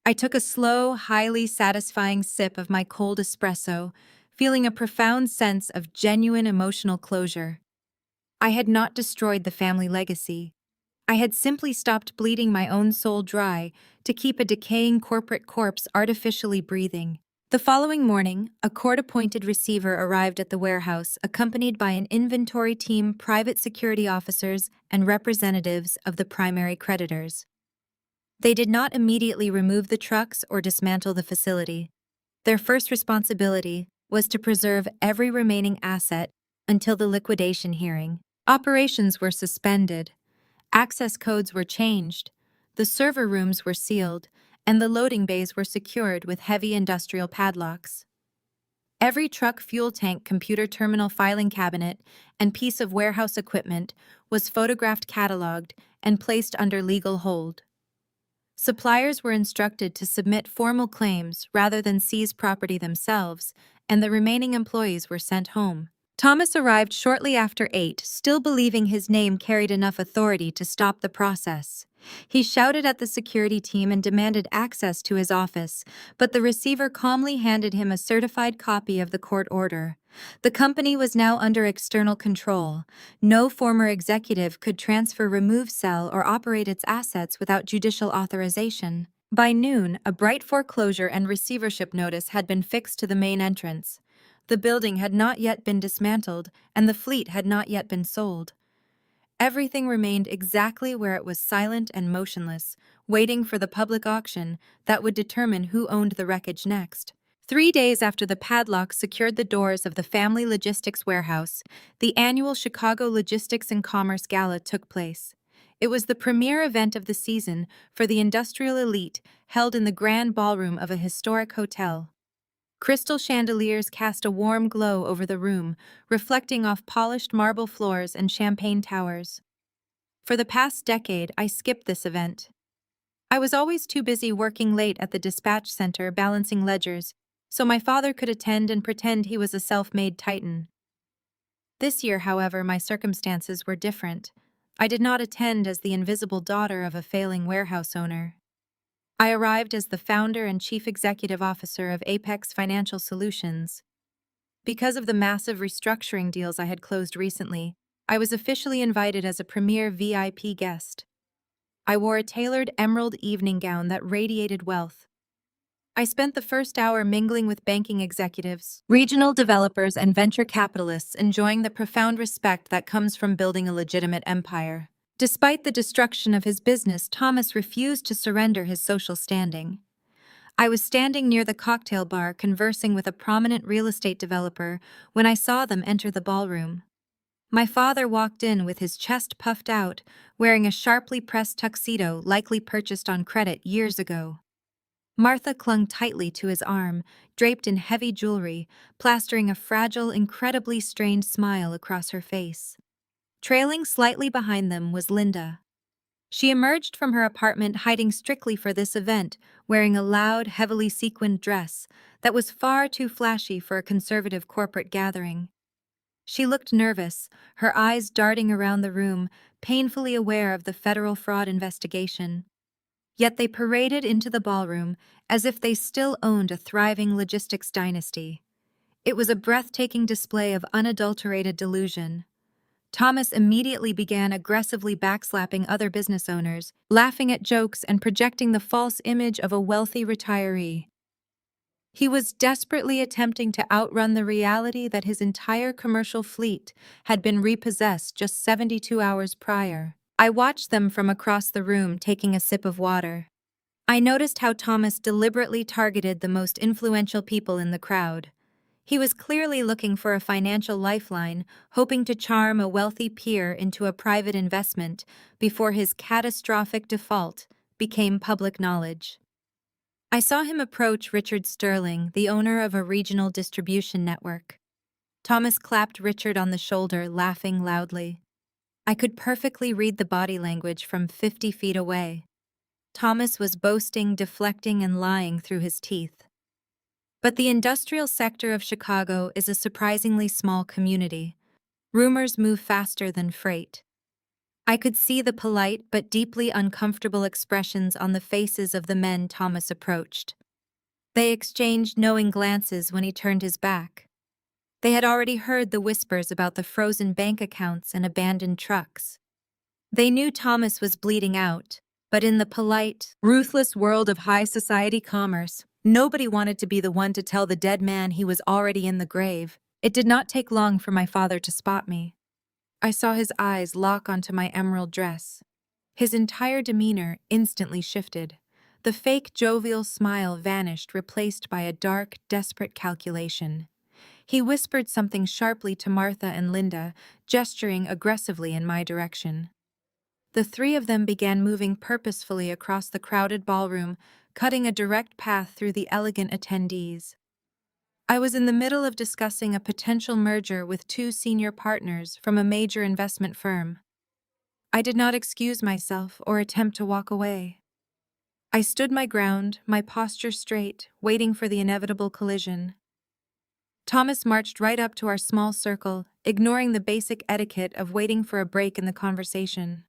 I took a slow, highly satisfying sip of my cold espresso, feeling a profound sense of genuine emotional closure. I had not destroyed the family legacy. I had simply stopped bleeding my own soul dry to keep a decaying corporate corpse artificially breathing. The following morning, a court-appointed receiver arrived at the warehouse, accompanied by an inventory team, private security officers, and representatives of the primary creditors. They did not immediately remove the trucks or dismantle the facility. Their first responsibility was to preserve every remaining asset until the liquidation hearing. Operations were suspended. Access codes were changed, the server rooms were sealed, and the loading bays were secured with heavy industrial padlocks. Every truck, fuel tank, computer terminal, filing cabinet, and piece of warehouse equipment was photographed, cataloged, and placed under legal hold. Suppliers were instructed to submit formal claims rather than seize property themselves, and the remaining employees were sent home. Thomas arrived shortly after 8, still believing his name carried enough authority to stop the process. He shouted at the security team and demanded access to his office, but the receiver calmly handed him a certified copy of the court order. The company was now under external control. No former executive could transfer, remove, sell, or operate its assets without judicial authorization. By noon, a bright foreclosure and receivership notice had been fixed to the main entrance. The building had not yet been dismantled, and the fleet had not yet been sold. Everything remained exactly where it was, silent and motionless, waiting for the public auction that would determine who owned the wreckage next. 3 days after the padlock secured the doors of the Family Logistics Warehouse, the annual Chicago Logistics and Commerce Gala took place. It was the premier event of the season for the industrial elite, held in the grand ballroom of a historic hotel. Crystal chandeliers cast a warm glow over the room, reflecting off polished marble floors and champagne towers. For the past decade, I skipped this event. I was always too busy working late at the dispatch center balancing ledgers, so my father could attend and pretend he was a self-made titan. This year, however, my circumstances were different. I did not attend as the invisible daughter of a failing warehouse owner. I arrived as the founder and chief executive officer of Apex Financial Solutions. Because of the massive restructuring deals I had closed recently, I was officially invited as a premier VIP guest. I wore a tailored emerald evening gown that radiated wealth. I spent the first hour mingling with banking executives, regional developers, and venture capitalists, enjoying the profound respect that comes from building a legitimate empire. Despite the destruction of his business, Thomas refused to surrender his social standing. I was standing near the cocktail bar conversing with a prominent real estate developer when I saw them enter the ballroom. My father walked in with his chest puffed out, wearing a sharply pressed tuxedo likely purchased on credit years ago. Martha clung tightly to his arm, draped in heavy jewelry, plastering a fragile, incredibly strained smile across her face. Trailing slightly behind them was Linda. She emerged from her apartment hiding strictly for this event, wearing a loud, heavily sequined dress that was far too flashy for a conservative corporate gathering. She looked nervous, her eyes darting around the room, painfully aware of the federal fraud investigation. Yet they paraded into the ballroom as if they still owned a thriving logistics dynasty. It was a breathtaking display of unadulterated delusion. Thomas immediately began aggressively backslapping other business owners, laughing at jokes and projecting the false image of a wealthy retiree. He was desperately attempting to outrun the reality that his entire commercial fleet had been repossessed just 72 hours prior. I watched them from across the room, taking a sip of water. I noticed how Thomas deliberately targeted the most influential people in the crowd. He was clearly looking for a financial lifeline, hoping to charm a wealthy peer into a private investment before his catastrophic default became public knowledge. I saw him approach Richard Sterling, the owner of a regional distribution network. Thomas clapped Richard on the shoulder, laughing loudly. I could perfectly read the body language from 50 feet away. Thomas was boasting, deflecting, and lying through his teeth. But the industrial sector of Chicago is a surprisingly small community. Rumors move faster than freight. I could see the polite but deeply uncomfortable expressions on the faces of the men Thomas approached. They exchanged knowing glances when he turned his back. They had already heard the whispers about the frozen bank accounts and abandoned trucks. They knew Thomas was bleeding out, but in the polite, ruthless world of high society commerce, nobody wanted to be the one to tell the dead man he was already in the grave. It did not take long for my father to spot me. I saw his eyes lock onto my emerald dress. His entire demeanor instantly shifted. The fake jovial smile vanished, replaced by a dark, desperate calculation. He whispered something sharply to Martha and Linda, gesturing aggressively in my direction. The three of them began moving purposefully across the crowded ballroom, cutting a direct path through the elegant attendees. I was in the middle of discussing a potential merger with two senior partners from a major investment firm. I did not excuse myself or attempt to walk away. I stood my ground, my posture straight, waiting for the inevitable collision. Thomas marched right up to our small circle, ignoring the basic etiquette of waiting for a break in the conversation.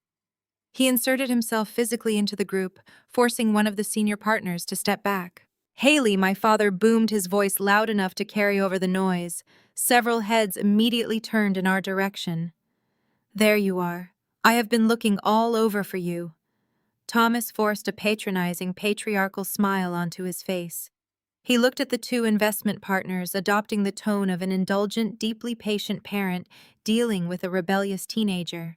He inserted himself physically into the group, forcing one of the senior partners to step back. "Haley," my father boomed, his voice loud enough to carry over the noise. Several heads immediately turned in our direction. "There you are. I have been looking all over for you." Thomas forced a patronizing, patriarchal smile onto his face. He looked at the two investment partners, adopting the tone of an indulgent, deeply patient parent dealing with a rebellious teenager.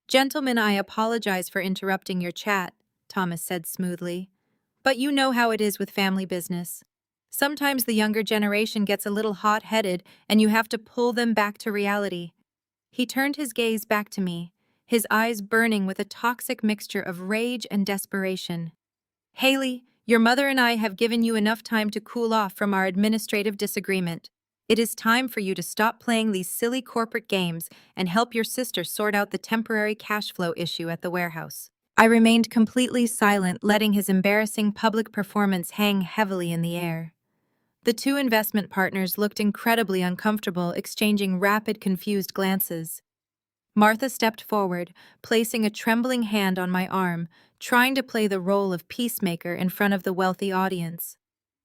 "Gentlemen, I apologize for interrupting your chat," Thomas said smoothly. "But you know how it is with family business. Sometimes the younger generation gets a little hot-headed and you have to pull them back to reality." He turned his gaze back to me, his eyes burning with a toxic mixture of rage and desperation. "Haley, your mother and I have given you enough time to cool off from our administrative disagreement. It is time for you to stop playing these silly corporate games and help your sister sort out the temporary cash flow issue at the warehouse." I remained completely silent, letting his embarrassing public performance hang heavily in the air. The two investment partners looked incredibly uncomfortable, exchanging rapid, confused glances. Martha stepped forward, placing a trembling hand on my arm, trying to play the role of peacemaker in front of the wealthy audience.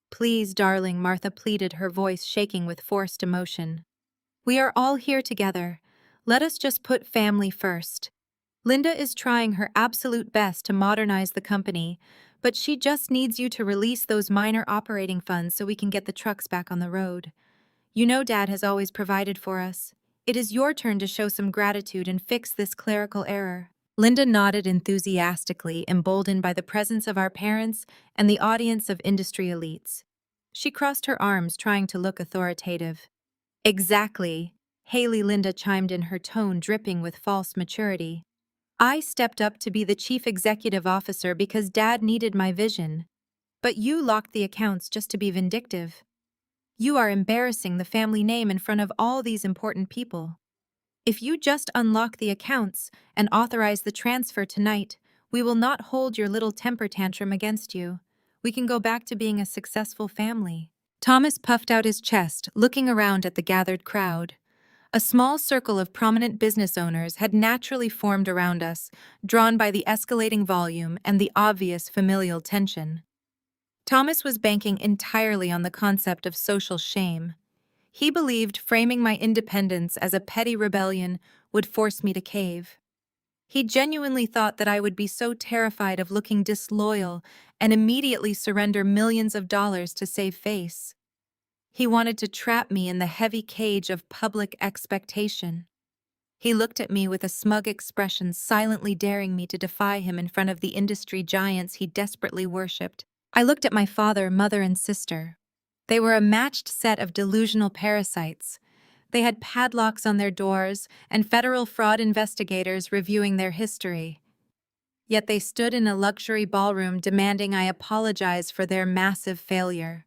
"Please, darling," Martha pleaded, her voice shaking with forced emotion. "We are all here together. Let us just put family first. Linda is trying her absolute best to modernize the company, but she just needs you to release those minor operating funds so we can get the trucks back on the road. You know Dad has always provided for us. It is your turn to show some gratitude and fix this clerical error." Linda nodded enthusiastically, emboldened by the presence of our parents and the audience of industry elites. She crossed her arms, trying to look authoritative. "Exactly," Haley, Linda chimed in, her tone dripping with false maturity. "I stepped up to be the chief executive officer because Dad needed my vision. But you locked the accounts just to be vindictive. You are embarrassing the family name in front of all these important people. If you just unlock the accounts and authorize the transfer tonight, we will not hold your little temper tantrum against you. We can go back to being a successful family." Thomas puffed out his chest, looking around at the gathered crowd. A small circle of prominent business owners had naturally formed around us, drawn by the escalating volume and the obvious familial tension. Thomas was banking entirely on the concept of social shame. He believed framing my independence as a petty rebellion would force me to cave. He genuinely thought that I would be so terrified of looking disloyal and immediately surrender millions of dollars to save face. He wanted to trap me in the heavy cage of public expectation. He looked at me with a smug expression, silently daring me to defy him in front of the industry giants he desperately worshipped. I looked at my father, mother, and sister. They were a matched set of delusional parasites. They had padlocks on their doors and federal fraud investigators reviewing their history. Yet they stood in a luxury ballroom demanding I apologize for their massive failure.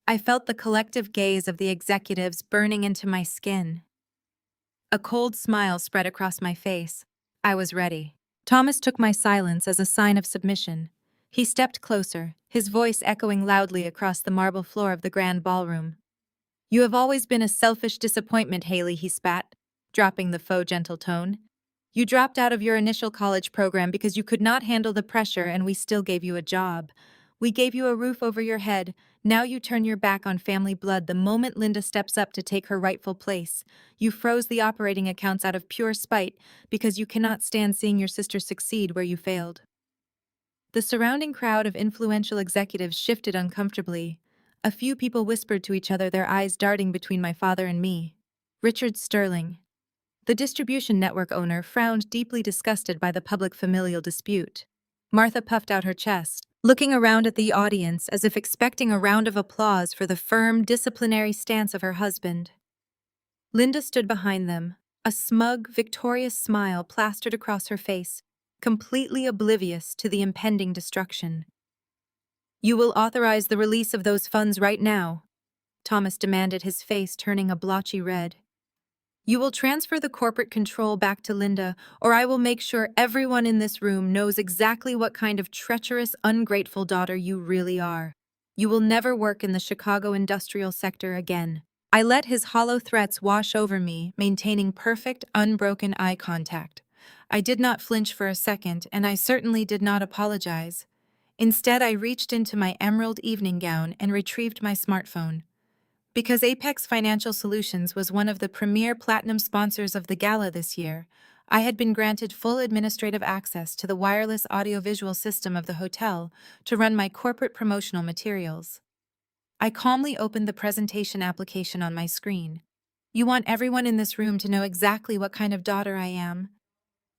I felt the collective gaze of the executives burning into my skin. A cold smile spread across my face. I was ready. Thomas took my silence as a sign of submission. He stepped closer, his voice echoing loudly across the marble floor of the grand ballroom. "You have always been a selfish disappointment, Haley," he spat, dropping the faux gentle tone. "You dropped out of your initial college program because you could not handle the pressure, and we still gave you a job. We gave you a roof over your head. Now you turn your back on family blood the moment Linda steps up to take her rightful place. You froze the operating accounts out of pure spite because you cannot stand seeing your sister succeed where you failed." The surrounding crowd of influential executives shifted uncomfortably. A few people whispered to each other, their eyes darting between my father and me. Richard Sterling, the distribution network owner, frowned, deeply disgusted by the public familial dispute. Martha puffed out her chest, looking around at the audience as if expecting a round of applause for the firm, disciplinary stance of her husband. Linda stood behind them, a smug, victorious smile plastered across her face, completely oblivious to the impending destruction. "You will authorize the release of those funds right now," Thomas demanded, his face turning a blotchy red. "You will transfer the corporate control back to Linda, or I will make sure everyone in this room knows exactly what kind of treacherous, ungrateful daughter you really are. You will never work in the Chicago industrial sector again." I let his hollow threats wash over me, maintaining perfect, unbroken eye contact. I did not flinch for a second, and I certainly did not apologize. Instead, I reached into my emerald evening gown and retrieved my smartphone. Because Apex Financial Solutions was one of the premier platinum sponsors of the gala this year, I had been granted full administrative access to the wireless audiovisual system of the hotel to run my corporate promotional materials. I calmly opened the presentation application on my screen. "You want everyone in this room to know exactly what kind of daughter I am?"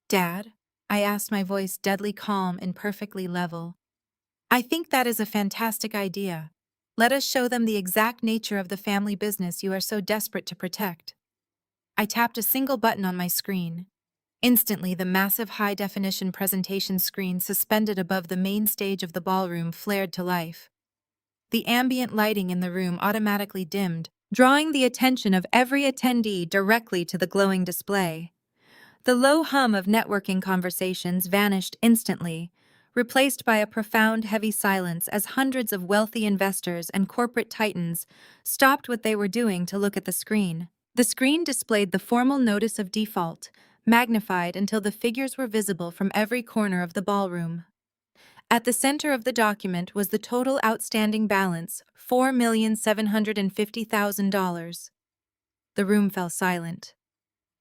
"Dad?" I asked, my voice deadly calm and perfectly level. "I think that is a fantastic idea. Let us show them the exact nature of the family business you are so desperate to protect." I tapped a single button on my screen. Instantly, the massive high-definition presentation screen suspended above the main stage of the ballroom flared to life. The ambient lighting in the room automatically dimmed, drawing the attention of every attendee directly to the glowing display. The low hum of networking conversations vanished instantly, replaced by a profound, heavy silence as hundreds of wealthy investors and corporate titans stopped what they were doing to look at the screen. The screen displayed the formal notice of default, magnified until the figures were visible from every corner of the ballroom. At the center of the document was the total outstanding balance, $4,750,000. The room fell silent.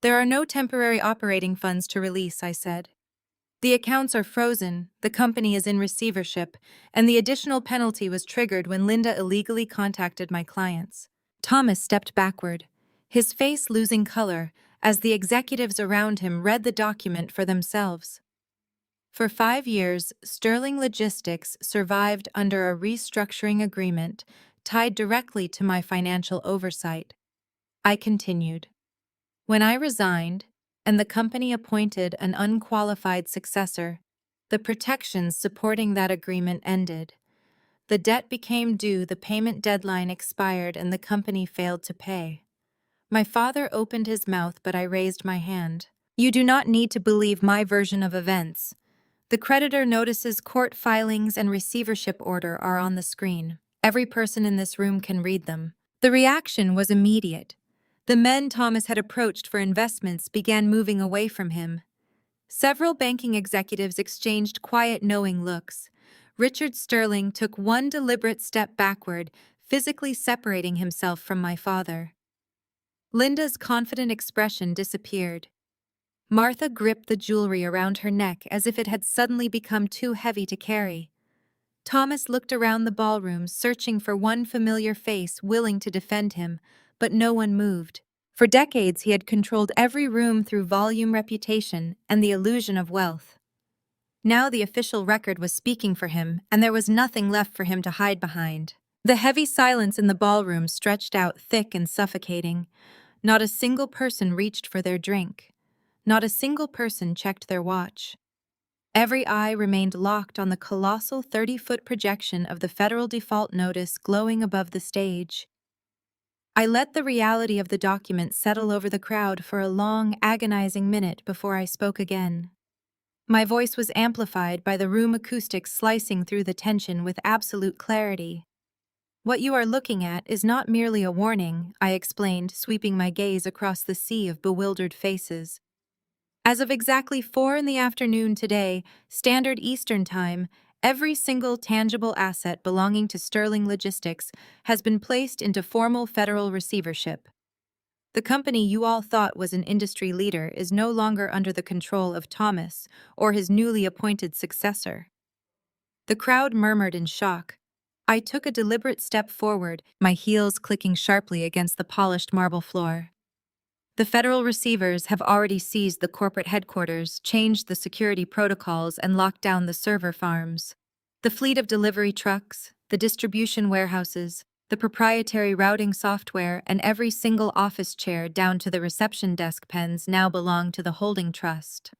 "There are no temporary operating funds to release," I said. "The accounts are frozen, the company is in receivership, and the additional penalty was triggered when Linda illegally contacted my clients." Thomas stepped backward, his face losing color as the executives around him read the document for themselves. For 5 years, Sterling Logistics survived under a restructuring agreement tied directly to my financial oversight. I continued. "When I resigned, and the company appointed an unqualified successor, the protections supporting that agreement ended. The debt became due, the payment deadline expired, and the company failed to pay. My father opened his mouth, but I raised my hand. You do not need to believe my version of events. The creditor notices, court filings, and receivership order are on the screen. Every person in this room can read them. The reaction was immediate. The men Thomas had approached for investments began moving away from him. Several banking executives exchanged quiet, knowing looks. Richard Sterling took one deliberate step backward, physically separating himself from my father. Linda's confident expression disappeared. Martha gripped the jewelry around her neck as if it had suddenly become too heavy to carry. Thomas looked around the ballroom, searching for one familiar face willing to defend him, but no one moved. For decades, he had controlled every room through volume, reputation, and the illusion of wealth. Now the official record was speaking for him, and there was nothing left for him to hide behind. The heavy silence in the ballroom stretched out thick and suffocating. Not a single person reached for their drink. Not a single person checked their watch. Every eye remained locked on the colossal 30-foot projection of the federal default notice glowing above the stage. I let the reality of the document settle over the crowd for a long, agonizing minute before I spoke again. My voice was amplified by the room acoustics slicing through the tension with absolute clarity. What you are looking at is not merely a warning, I explained, sweeping my gaze across the sea of bewildered faces. As of exactly 4 p.m. today, Standard Eastern Time, every single tangible asset belonging to Sterling Logistics has been placed into formal federal receivership. The company you all thought was an industry leader is no longer under the control of Thomas or his newly appointed successor. The crowd murmured in shock. I took a deliberate step forward, my heels clicking sharply against the polished marble floor. The federal receivers have already seized the corporate headquarters, changed the security protocols, and locked down the server farms. The fleet of delivery trucks, the distribution warehouses, the proprietary routing software, and every single office chair down to the reception desk pens now belong to the holding trust.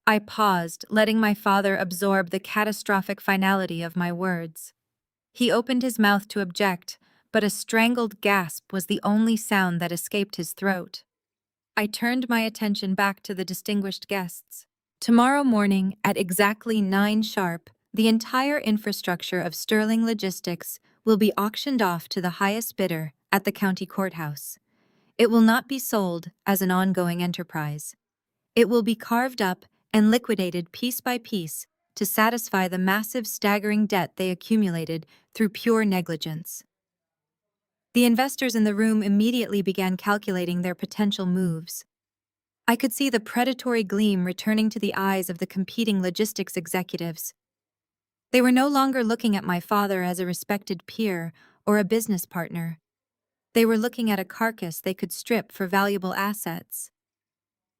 I paused, letting my father absorb the catastrophic finality of my words. He opened his mouth to object, but a strangled gasp was the only sound that escaped his throat. I turned my attention back to the distinguished guests. Tomorrow morning, at exactly 9 sharp, the entire infrastructure of Sterling Logistics will be auctioned off to the highest bidder at the county courthouse. It will not be sold as an ongoing enterprise. It will be carved up and liquidated piece by piece to satisfy the massive, staggering debt they accumulated through pure negligence. The investors in the room immediately began calculating their potential moves. I could see the predatory gleam returning to the eyes of the competing logistics executives. They were no longer looking at my father as a respected peer or a business partner. They were looking at a carcass they could strip for valuable assets.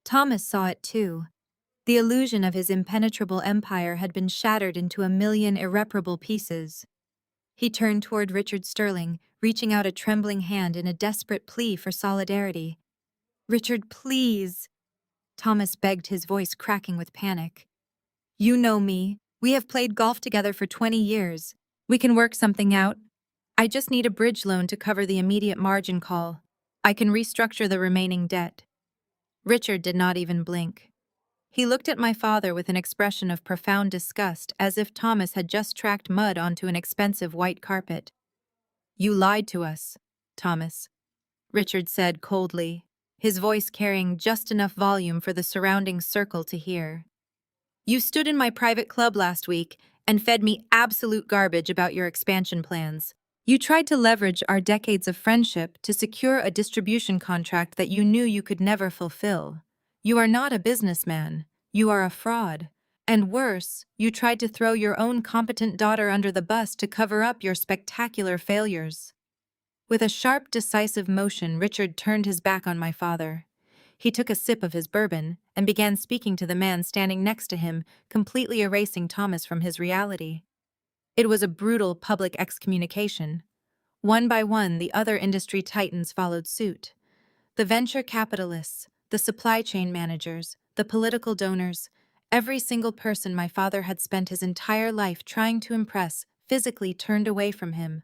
Thomas saw it too. The illusion of his impenetrable empire had been shattered into a million irreparable pieces. He turned toward Richard Sterling, reaching out a trembling hand in a desperate plea for solidarity. "Richard, please," Thomas begged, his voice cracking with panic. "You know me. We have played golf together for 20 years. We can work something out. I just need a bridge loan to cover the immediate margin call. I can restructure the remaining debt." Richard did not even blink. He looked at my father with an expression of profound disgust, as if Thomas had just tracked mud onto an expensive white carpet. "You lied to us, Thomas," Richard said coldly, his voice carrying just enough volume for the surrounding circle to hear. "You stood in my private club last week and fed me absolute garbage about your expansion plans. You tried to leverage our decades of friendship to secure a distribution contract that you knew you could never fulfill. You are not a businessman. You are a fraud. And worse, you tried to throw your own competent daughter under the bus to cover up your spectacular failures." With a sharp, decisive motion, Richard turned his back on my father. He took a sip of his bourbon and began speaking to the man standing next to him, completely erasing Thomas from his reality. It was a brutal public excommunication. One by one, the other industry titans followed suit. The venture capitalists, the supply chain managers, the political donors, every single person my father had spent his entire life trying to impress physically turned away from him.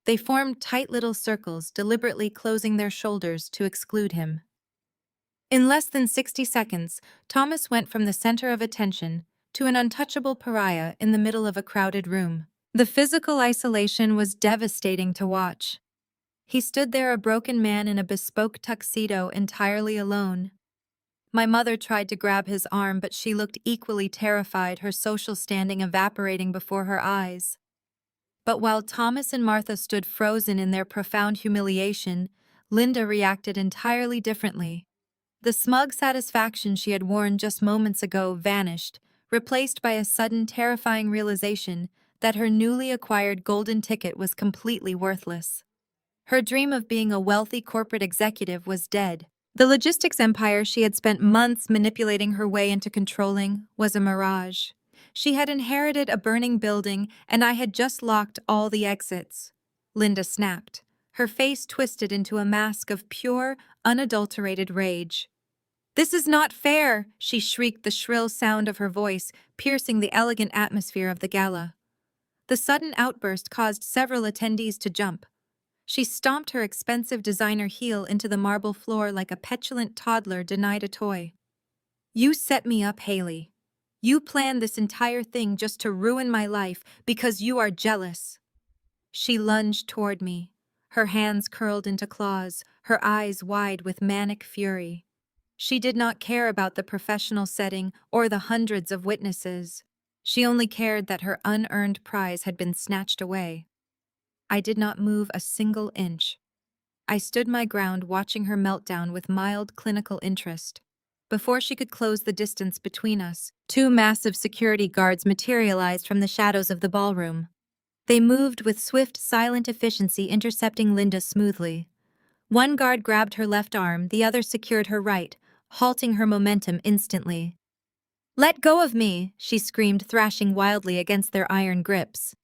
They formed tight little circles, deliberately closing their shoulders to exclude him. In less than 60 seconds, Thomas went from the center of attention to an untouchable pariah in the middle of a crowded room. The physical isolation was devastating to watch. He stood there, a broken man in a bespoke tuxedo, entirely alone. My mother tried to grab his arm, but she looked equally terrified, her social standing evaporating before her eyes. But while Thomas and Martha stood frozen in their profound humiliation, Linda reacted entirely differently. The smug satisfaction she had worn just moments ago vanished, replaced by a sudden terrifying realization that her newly acquired golden ticket was completely worthless. Her dream of being a wealthy corporate executive was dead. The logistics empire she had spent months manipulating her way into controlling was a mirage. She had inherited a burning building, and I had just locked all the exits. Linda snapped, her face twisted into a mask of pure, unadulterated rage. "This is not fair," she shrieked, the shrill sound of her voice piercing the elegant atmosphere of the gala. The sudden outburst caused several attendees to jump. She stomped her expensive designer heel into the marble floor like a petulant toddler denied a toy. "You set me up, Haley. You planned this entire thing just to ruin my life because you are jealous." She lunged toward me, her hands curled into claws, her eyes wide with manic fury. She did not care about the professional setting or the hundreds of witnesses. She only cared that her unearned prize had been snatched away. I did not move a single inch. I stood my ground, watching her meltdown with mild clinical interest. Before she could close the distance between us, two massive security guards materialized from the shadows of the ballroom. They moved with swift, silent efficiency, intercepting Linda smoothly. One guard grabbed her left arm, the other secured her right, halting her momentum instantly. "Let go of me," she screamed, thrashing wildly against their iron grips.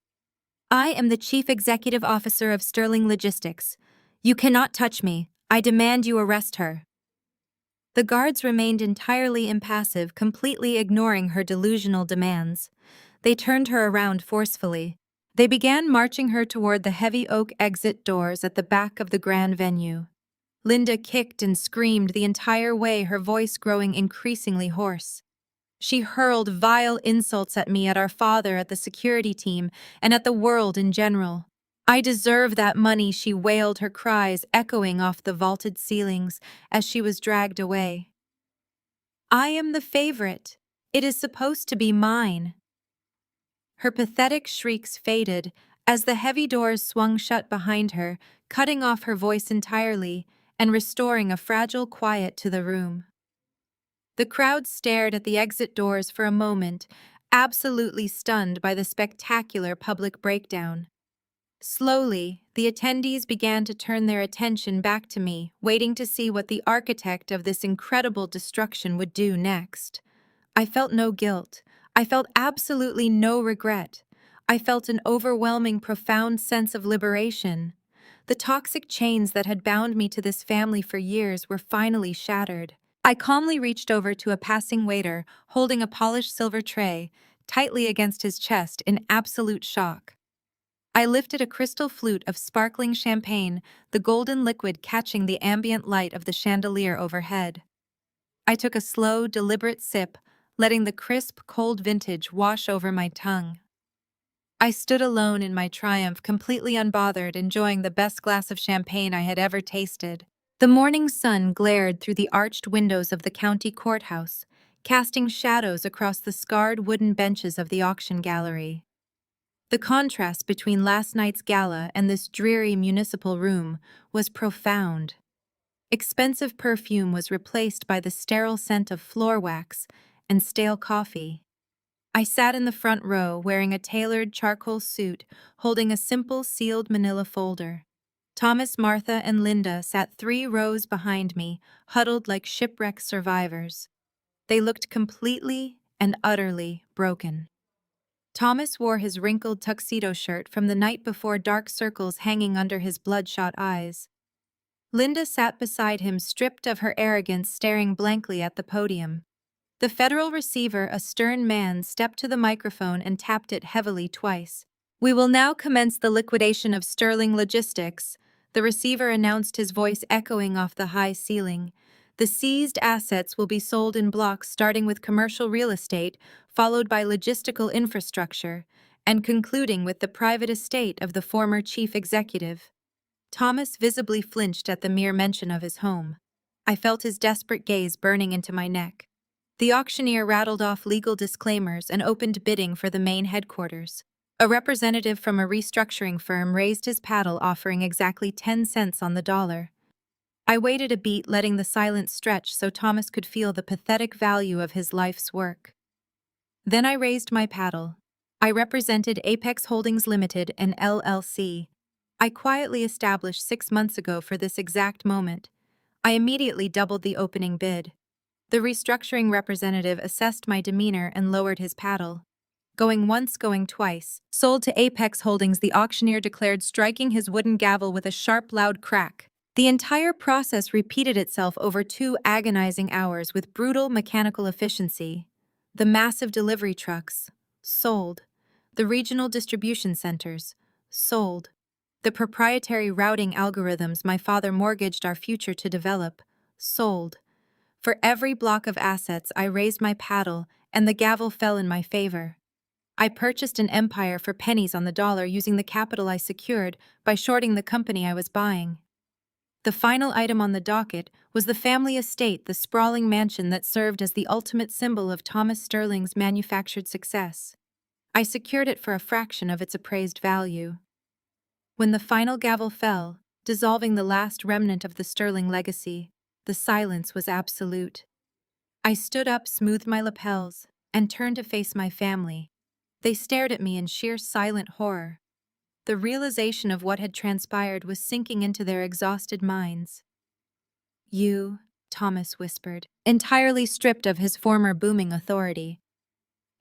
"I am the Chief Executive Officer of Sterling Logistics. You cannot touch me. I demand you arrest her." The guards remained entirely impassive, completely ignoring her delusional demands. They turned her around forcefully. They began marching her toward the heavy oak exit doors at the back of the grand venue. Linda kicked and screamed the entire way, her voice growing increasingly hoarse. She hurled vile insults at me, at our father, at the security team, and at the world in general. "I deserve that money," she wailed, her cries echoing off the vaulted ceilings as she was dragged away. "I am the favorite. It is supposed to be mine." Her pathetic shrieks faded as the heavy doors swung shut behind her, cutting off her voice entirely and restoring a fragile quiet to the room. The crowd stared at the exit doors for a moment, absolutely stunned by the spectacular public breakdown. Slowly, the attendees began to turn their attention back to me, waiting to see what the architect of this incredible destruction would do next. I felt no guilt. I felt absolutely no regret. I felt an overwhelming, profound sense of liberation. The toxic chains that had bound me to this family for years were finally shattered. I calmly reached over to a passing waiter, holding a polished silver tray, tightly against his chest in absolute shock. I lifted a crystal flute of sparkling champagne, the golden liquid catching the ambient light of the chandelier overhead. I took a slow, deliberate sip, letting the crisp, cold vintage wash over my tongue. I stood alone in my triumph, completely unbothered, enjoying the best glass of champagne I had ever tasted. The morning sun glared through the arched windows of the county courthouse, casting shadows across the scarred wooden benches of the auction gallery. The contrast between last night's gala and this dreary municipal room was profound. Expensive perfume was replaced by the sterile scent of floor wax and stale coffee. I sat in the front row, wearing a tailored charcoal suit, holding a simple sealed manila folder. Thomas, Martha, and Linda sat 3 rows behind me, huddled like shipwreck survivors. They looked completely and utterly broken. Thomas wore his wrinkled tuxedo shirt from the night before, dark circles hanging under his bloodshot eyes. Linda sat beside him, stripped of her arrogance, staring blankly at the podium. The federal receiver, a stern man, stepped to the microphone and tapped it heavily twice. We will now commence the liquidation of Sterling Logistics, the receiver announced, his voice echoing off the high ceiling. The seized assets will be sold in blocks, starting with commercial real estate, followed by logistical infrastructure, and concluding with the private estate of the former chief executive. Thomas visibly flinched at the mere mention of his home. I felt his desperate gaze burning into my neck. The auctioneer rattled off legal disclaimers and opened bidding for the main headquarters. A representative from a restructuring firm raised his paddle, offering exactly 10 cents on the dollar. I waited a beat, letting the silence stretch so Thomas could feel the pathetic value of his life's work. Then I raised my paddle. I represented Apex Holdings Limited, an LLC. I quietly established 6 months ago for this exact moment. I immediately doubled the opening bid. The restructuring representative assessed my demeanor and lowered his paddle. Going once, going twice. Sold to Apex Holdings, the auctioneer declared, striking his wooden gavel with a sharp, loud crack. The entire process repeated itself over 2 agonizing hours with brutal mechanical efficiency. The massive delivery trucks, sold. The regional distribution centers, sold. The proprietary routing algorithms my father mortgaged our future to develop, sold. For every block of assets, I raised my paddle, and the gavel fell in my favor. I purchased an empire for pennies on the dollar using the capital I secured by shorting the company I was buying. The final item on the docket was the family estate, the sprawling mansion that served as the ultimate symbol of Thomas Sterling's manufactured success. I secured it for a fraction of its appraised value. When the final gavel fell, dissolving the last remnant of the Sterling legacy, the silence was absolute. I stood up, smoothed my lapels, and turned to face my family. They stared at me in sheer silent horror. The realization of what had transpired was sinking into their exhausted minds. "You," Thomas whispered, entirely stripped of his former booming authority.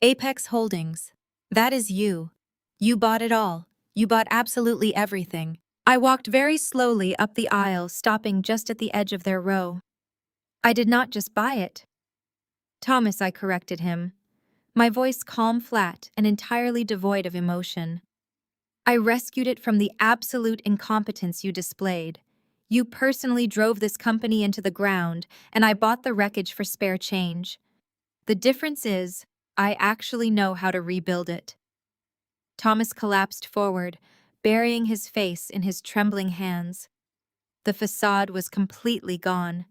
"Apex Holdings. That is you. You bought it all. You bought absolutely everything." I walked very slowly up the aisle, stopping just at the edge of their row. "I did not just buy it." "Thomas," I corrected him, my voice calm, flat, and entirely devoid of emotion. "I rescued it from the absolute incompetence you displayed. You personally drove this company into the ground, and I bought the wreckage for spare change. The difference is, I actually know how to rebuild it." Thomas collapsed forward, burying his face in his trembling hands. The facade was completely gone.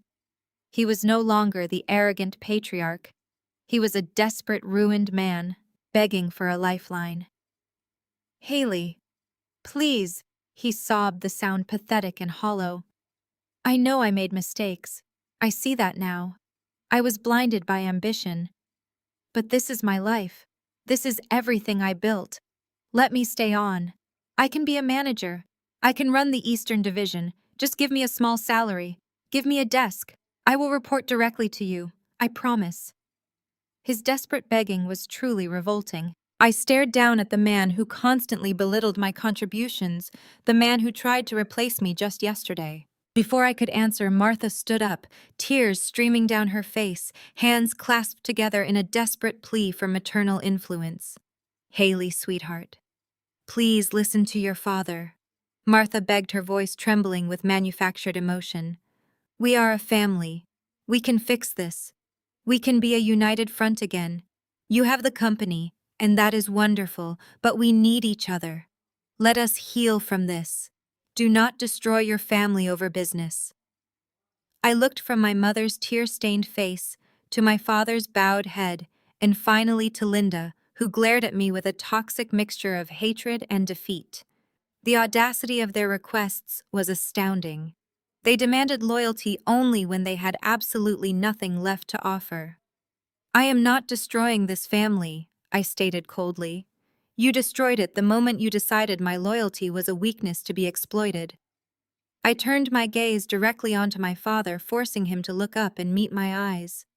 He was no longer the arrogant patriarch. He was a desperate, ruined man, begging for a lifeline. "Haley, please," he sobbed, the sound pathetic and hollow. "I know I made mistakes. I see that now. I was blinded by ambition. But this is my life. This is everything I built. Let me stay on. I can be a manager. I can run the Eastern Division. Just give me a small salary. Give me a desk. I will report directly to you. I promise." His desperate begging was truly revolting. I stared down at the man who constantly belittled my contributions, the man who tried to replace me just yesterday. Before I could answer, Martha stood up, tears streaming down her face, hands clasped together in a desperate plea for maternal influence. "Haley, sweetheart, please listen to your father," Martha begged, her voice trembling with manufactured emotion. "We are a family. We can fix this. We can be a united front again. You have the company, and that is wonderful, but we need each other. Let us heal from this. Do not destroy your family over business." I looked from my mother's tear-stained face to my father's bowed head, and finally to Linda, who glared at me with a toxic mixture of hatred and defeat. The audacity of their requests was astounding. They demanded loyalty only when they had absolutely nothing left to offer. "I am not destroying this family," I stated coldly. "You destroyed it the moment you decided my loyalty was a weakness to be exploited." I turned my gaze directly onto my father, forcing him to look up and meet my eyes.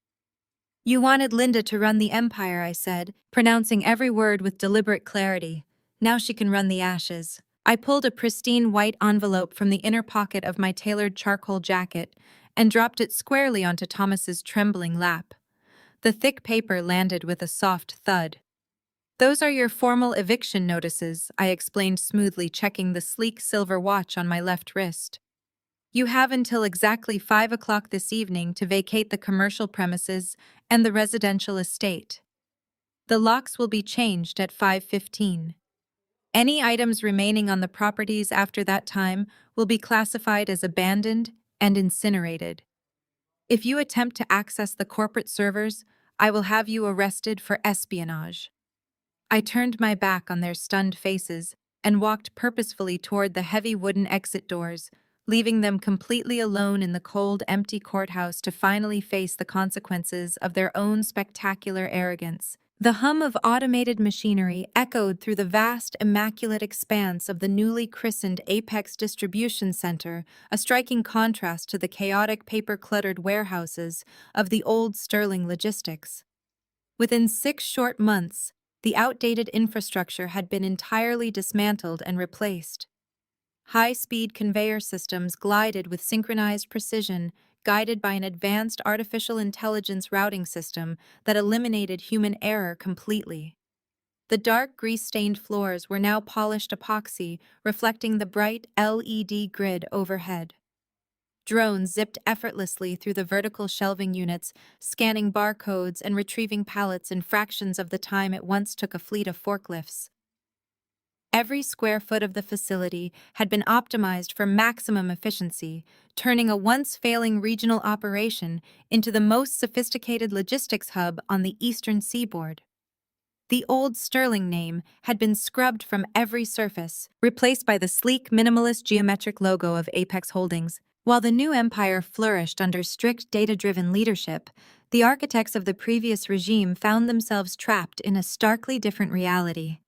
"You wanted Linda to run the empire," I said, pronouncing every word with deliberate clarity. "Now she can run the ashes." I pulled a pristine white envelope from the inner pocket of my tailored charcoal jacket and dropped it squarely onto Thomas's trembling lap. The thick paper landed with a soft thud. Those are your formal eviction notices, I explained smoothly, checking the sleek silver watch on my left wrist. You have until exactly 5 o'clock this evening to vacate the commercial premises and the residential estate. The locks will be changed at 5:15. Any items remaining on the properties after that time will be classified as abandoned and incinerated. If you attempt to access the corporate servers, I will have you arrested for espionage. I turned my back on their stunned faces and walked purposefully toward the heavy wooden exit doors, leaving them completely alone in the cold, empty courthouse to finally face the consequences of their own spectacular arrogance. The hum of automated machinery echoed through the vast, immaculate expanse of the newly christened Apex Distribution Center, a striking contrast to the chaotic, paper-cluttered warehouses of the old Sterling Logistics. Within 6 short months, the outdated infrastructure had been entirely dismantled and replaced. High-speed conveyor systems glided with synchronized precision, guided by an advanced artificial intelligence routing system that eliminated human error completely. The dark, grease-stained floors were now polished epoxy, reflecting the bright LED grid overhead. Drones zipped effortlessly through the vertical shelving units, scanning barcodes and retrieving pallets in fractions of the time it once took a fleet of forklifts. Every square foot of the facility had been optimized for maximum efficiency, turning a once-failing regional operation into the most sophisticated logistics hub on the eastern seaboard. The old Sterling name had been scrubbed from every surface, replaced by the sleek, minimalist geometric logo of Apex Holdings. While the new empire flourished under strict data-driven leadership, the architects of the previous regime found themselves trapped in a starkly different reality.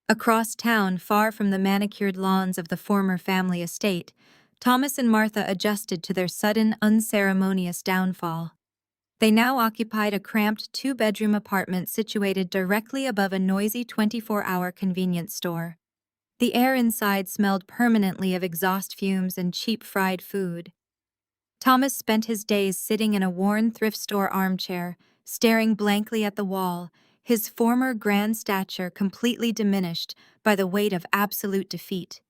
Across town, far from the manicured lawns of the former family estate, Thomas and Martha adjusted to their sudden, unceremonious downfall. They now occupied a cramped 2-bedroom apartment situated directly above a noisy 24-hour convenience store. The air inside smelled permanently of exhaust fumes and cheap fried food. Thomas spent his days sitting in a worn thrift store armchair, staring blankly at the wall, his former grand stature completely diminished by the weight of absolute defeat.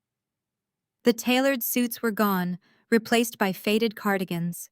The tailored suits were gone, replaced by faded cardigans.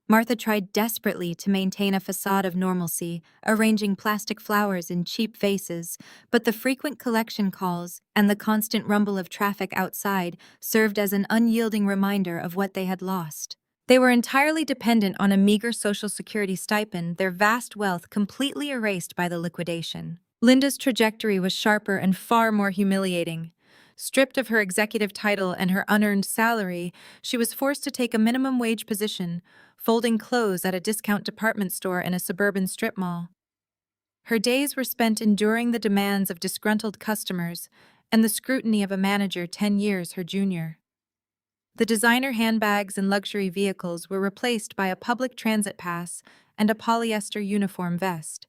Martha tried desperately to maintain a facade of normalcy, arranging plastic flowers in cheap vases, but the frequent collection calls and the constant rumble of traffic outside served as an unyielding reminder of what they had lost. They were entirely dependent on a meager Social Security stipend, their vast wealth completely erased by the liquidation. Linda's trajectory was sharper and far more humiliating. Stripped of her executive title and her unearned salary, she was forced to take a minimum wage position, folding clothes at a discount department store in a suburban strip mall. Her days were spent enduring the demands of disgruntled customers and the scrutiny of a manager 10 years her junior. The designer handbags and luxury vehicles were replaced by a public transit pass and a polyester uniform vest.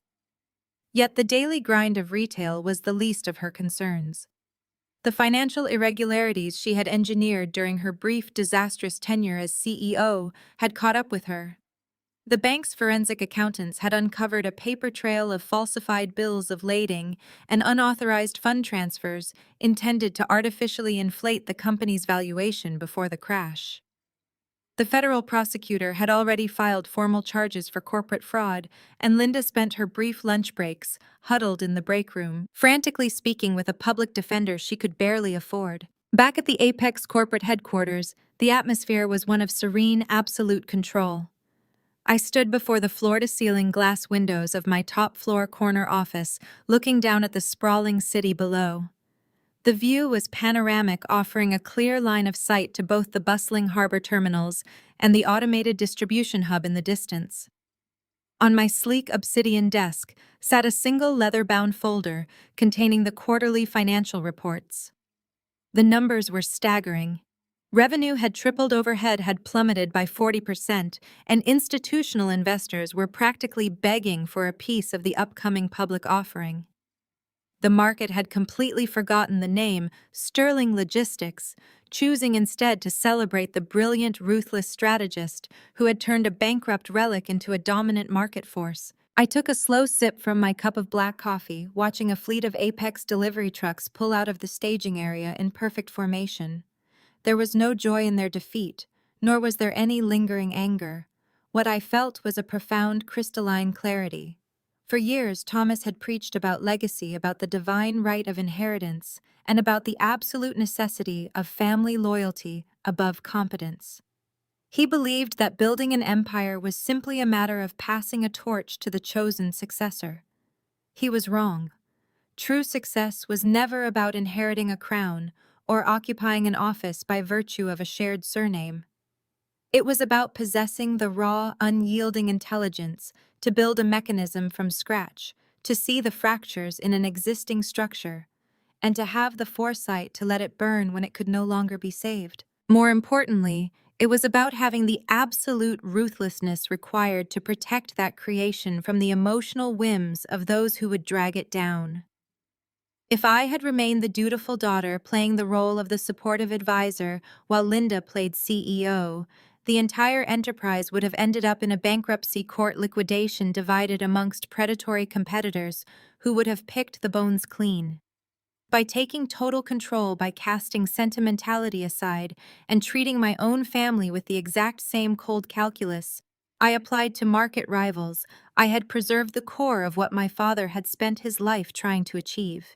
Yet the daily grind of retail was the least of her concerns. The financial irregularities she had engineered during her brief, disastrous tenure as CEO had caught up with her. The bank's forensic accountants had uncovered a paper trail of falsified bills of lading and unauthorized fund transfers intended to artificially inflate the company's valuation before the crash. The federal prosecutor had already filed formal charges for corporate fraud, and Linda spent her brief lunch breaks huddled in the break room, frantically speaking with a public defender she could barely afford. Back at the Apex corporate headquarters, the atmosphere was one of serene, absolute control. I stood before the floor-to-ceiling glass windows of my top-floor corner office, looking down at the sprawling city below. The view was panoramic, offering a clear line of sight to both the bustling harbor terminals and the automated distribution hub in the distance. On my sleek obsidian desk sat a single leather-bound folder containing the quarterly financial reports. The numbers were staggering. Revenue had tripled, overhead had plummeted by 40%, and institutional investors were practically begging for a piece of the upcoming public offering. The market had completely forgotten the name Sterling Logistics, choosing instead to celebrate the brilliant, ruthless strategist who had turned a bankrupt relic into a dominant market force. I took a slow sip from my cup of black coffee, watching a fleet of Apex delivery trucks pull out of the staging area in perfect formation. There was no joy in their defeat, nor was there any lingering anger. What I felt was a profound crystalline clarity. For years, Thomas had preached about legacy, about the divine right of inheritance, and about the absolute necessity of family loyalty above competence. He believed that building an empire was simply a matter of passing a torch to the chosen successor. He was wrong. True success was never about inheriting a crown or occupying an office by virtue of a shared surname. It was about possessing the raw, unyielding intelligence to build a mechanism from scratch, to see the fractures in an existing structure, and to have the foresight to let it burn when it could no longer be saved. More importantly, it was about having the absolute ruthlessness required to protect that creation from the emotional whims of those who would drag it down. If I had remained the dutiful daughter playing the role of the supportive advisor while Linda played CEO, the entire enterprise would have ended up in a bankruptcy court liquidation divided amongst predatory competitors who would have picked the bones clean. By taking total control, by casting sentimentality aside, and treating my own family with the exact same cold calculus I applied to market rivals, I had preserved the core of what my father had spent his life trying to achieve.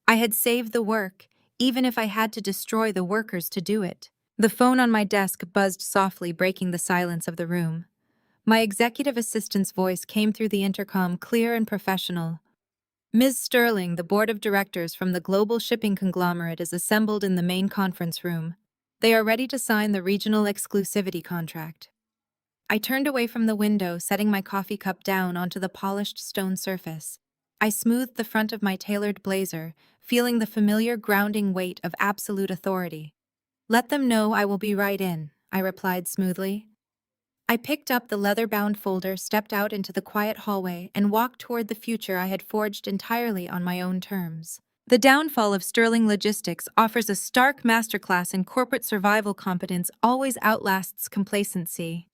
I had saved the work, even if I had to destroy the workers to do it. The phone on my desk buzzed softly, breaking the silence of the room. My executive assistant's voice came through the intercom, clear and professional. Ms. Sterling, the board of directors from the global shipping conglomerate, is assembled in the main conference room. They are ready to sign the regional exclusivity contract. I turned away from the window, setting my coffee cup down onto the polished stone surface. I smoothed the front of my tailored blazer, feeling the familiar grounding weight of absolute authority. "Let them know I will be right in," I replied smoothly. I picked up the leather-bound folder, stepped out into the quiet hallway, and walked toward the future I had forged entirely on my own terms. The downfall of Sterling Logistics offers a stark masterclass in corporate survival. Competence always outlasts complacency.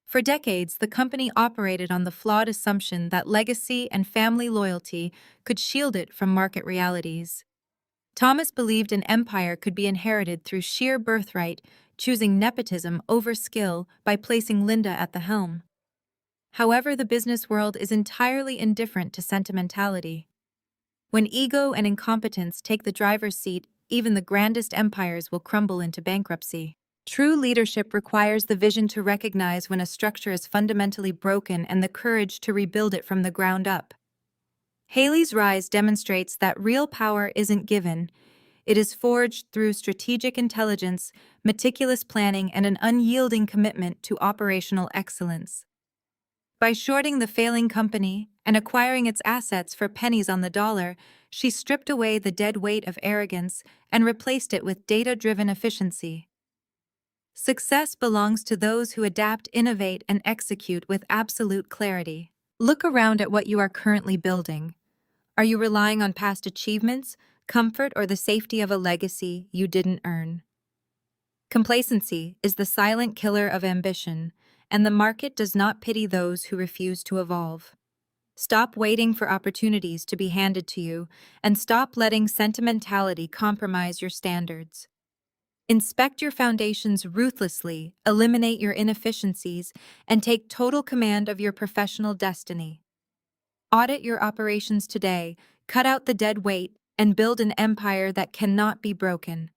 For decades, the company operated on the flawed assumption that legacy and family loyalty could shield it from market realities. Thomas believed an empire could be inherited through sheer birthright, choosing nepotism over skill by placing Linda at the helm. However, the business world is entirely indifferent to sentimentality. When ego and incompetence take the driver's seat, even the grandest empires will crumble into bankruptcy. True leadership requires the vision to recognize when a structure is fundamentally broken and the courage to rebuild it from the ground up. Haley's rise demonstrates that real power isn't given. It is forged through strategic intelligence, meticulous planning, and an unyielding commitment to operational excellence. By shorting the failing company and acquiring its assets for pennies on the dollar, she stripped away the dead weight of arrogance and replaced it with data-driven efficiency. Success belongs to those who adapt, innovate, and execute with absolute clarity. Look around at what you are currently building. Are you relying on past achievements, comfort, or the safety of a legacy you didn't earn? Complacency is the silent killer of ambition, and the market does not pity those who refuse to evolve. Stop waiting for opportunities to be handed to you, and stop letting sentimentality compromise your standards. Inspect your foundations ruthlessly, eliminate your inefficiencies, and take total command of your professional destiny. Audit your operations today, cut out the dead weight, and build an empire that cannot be broken.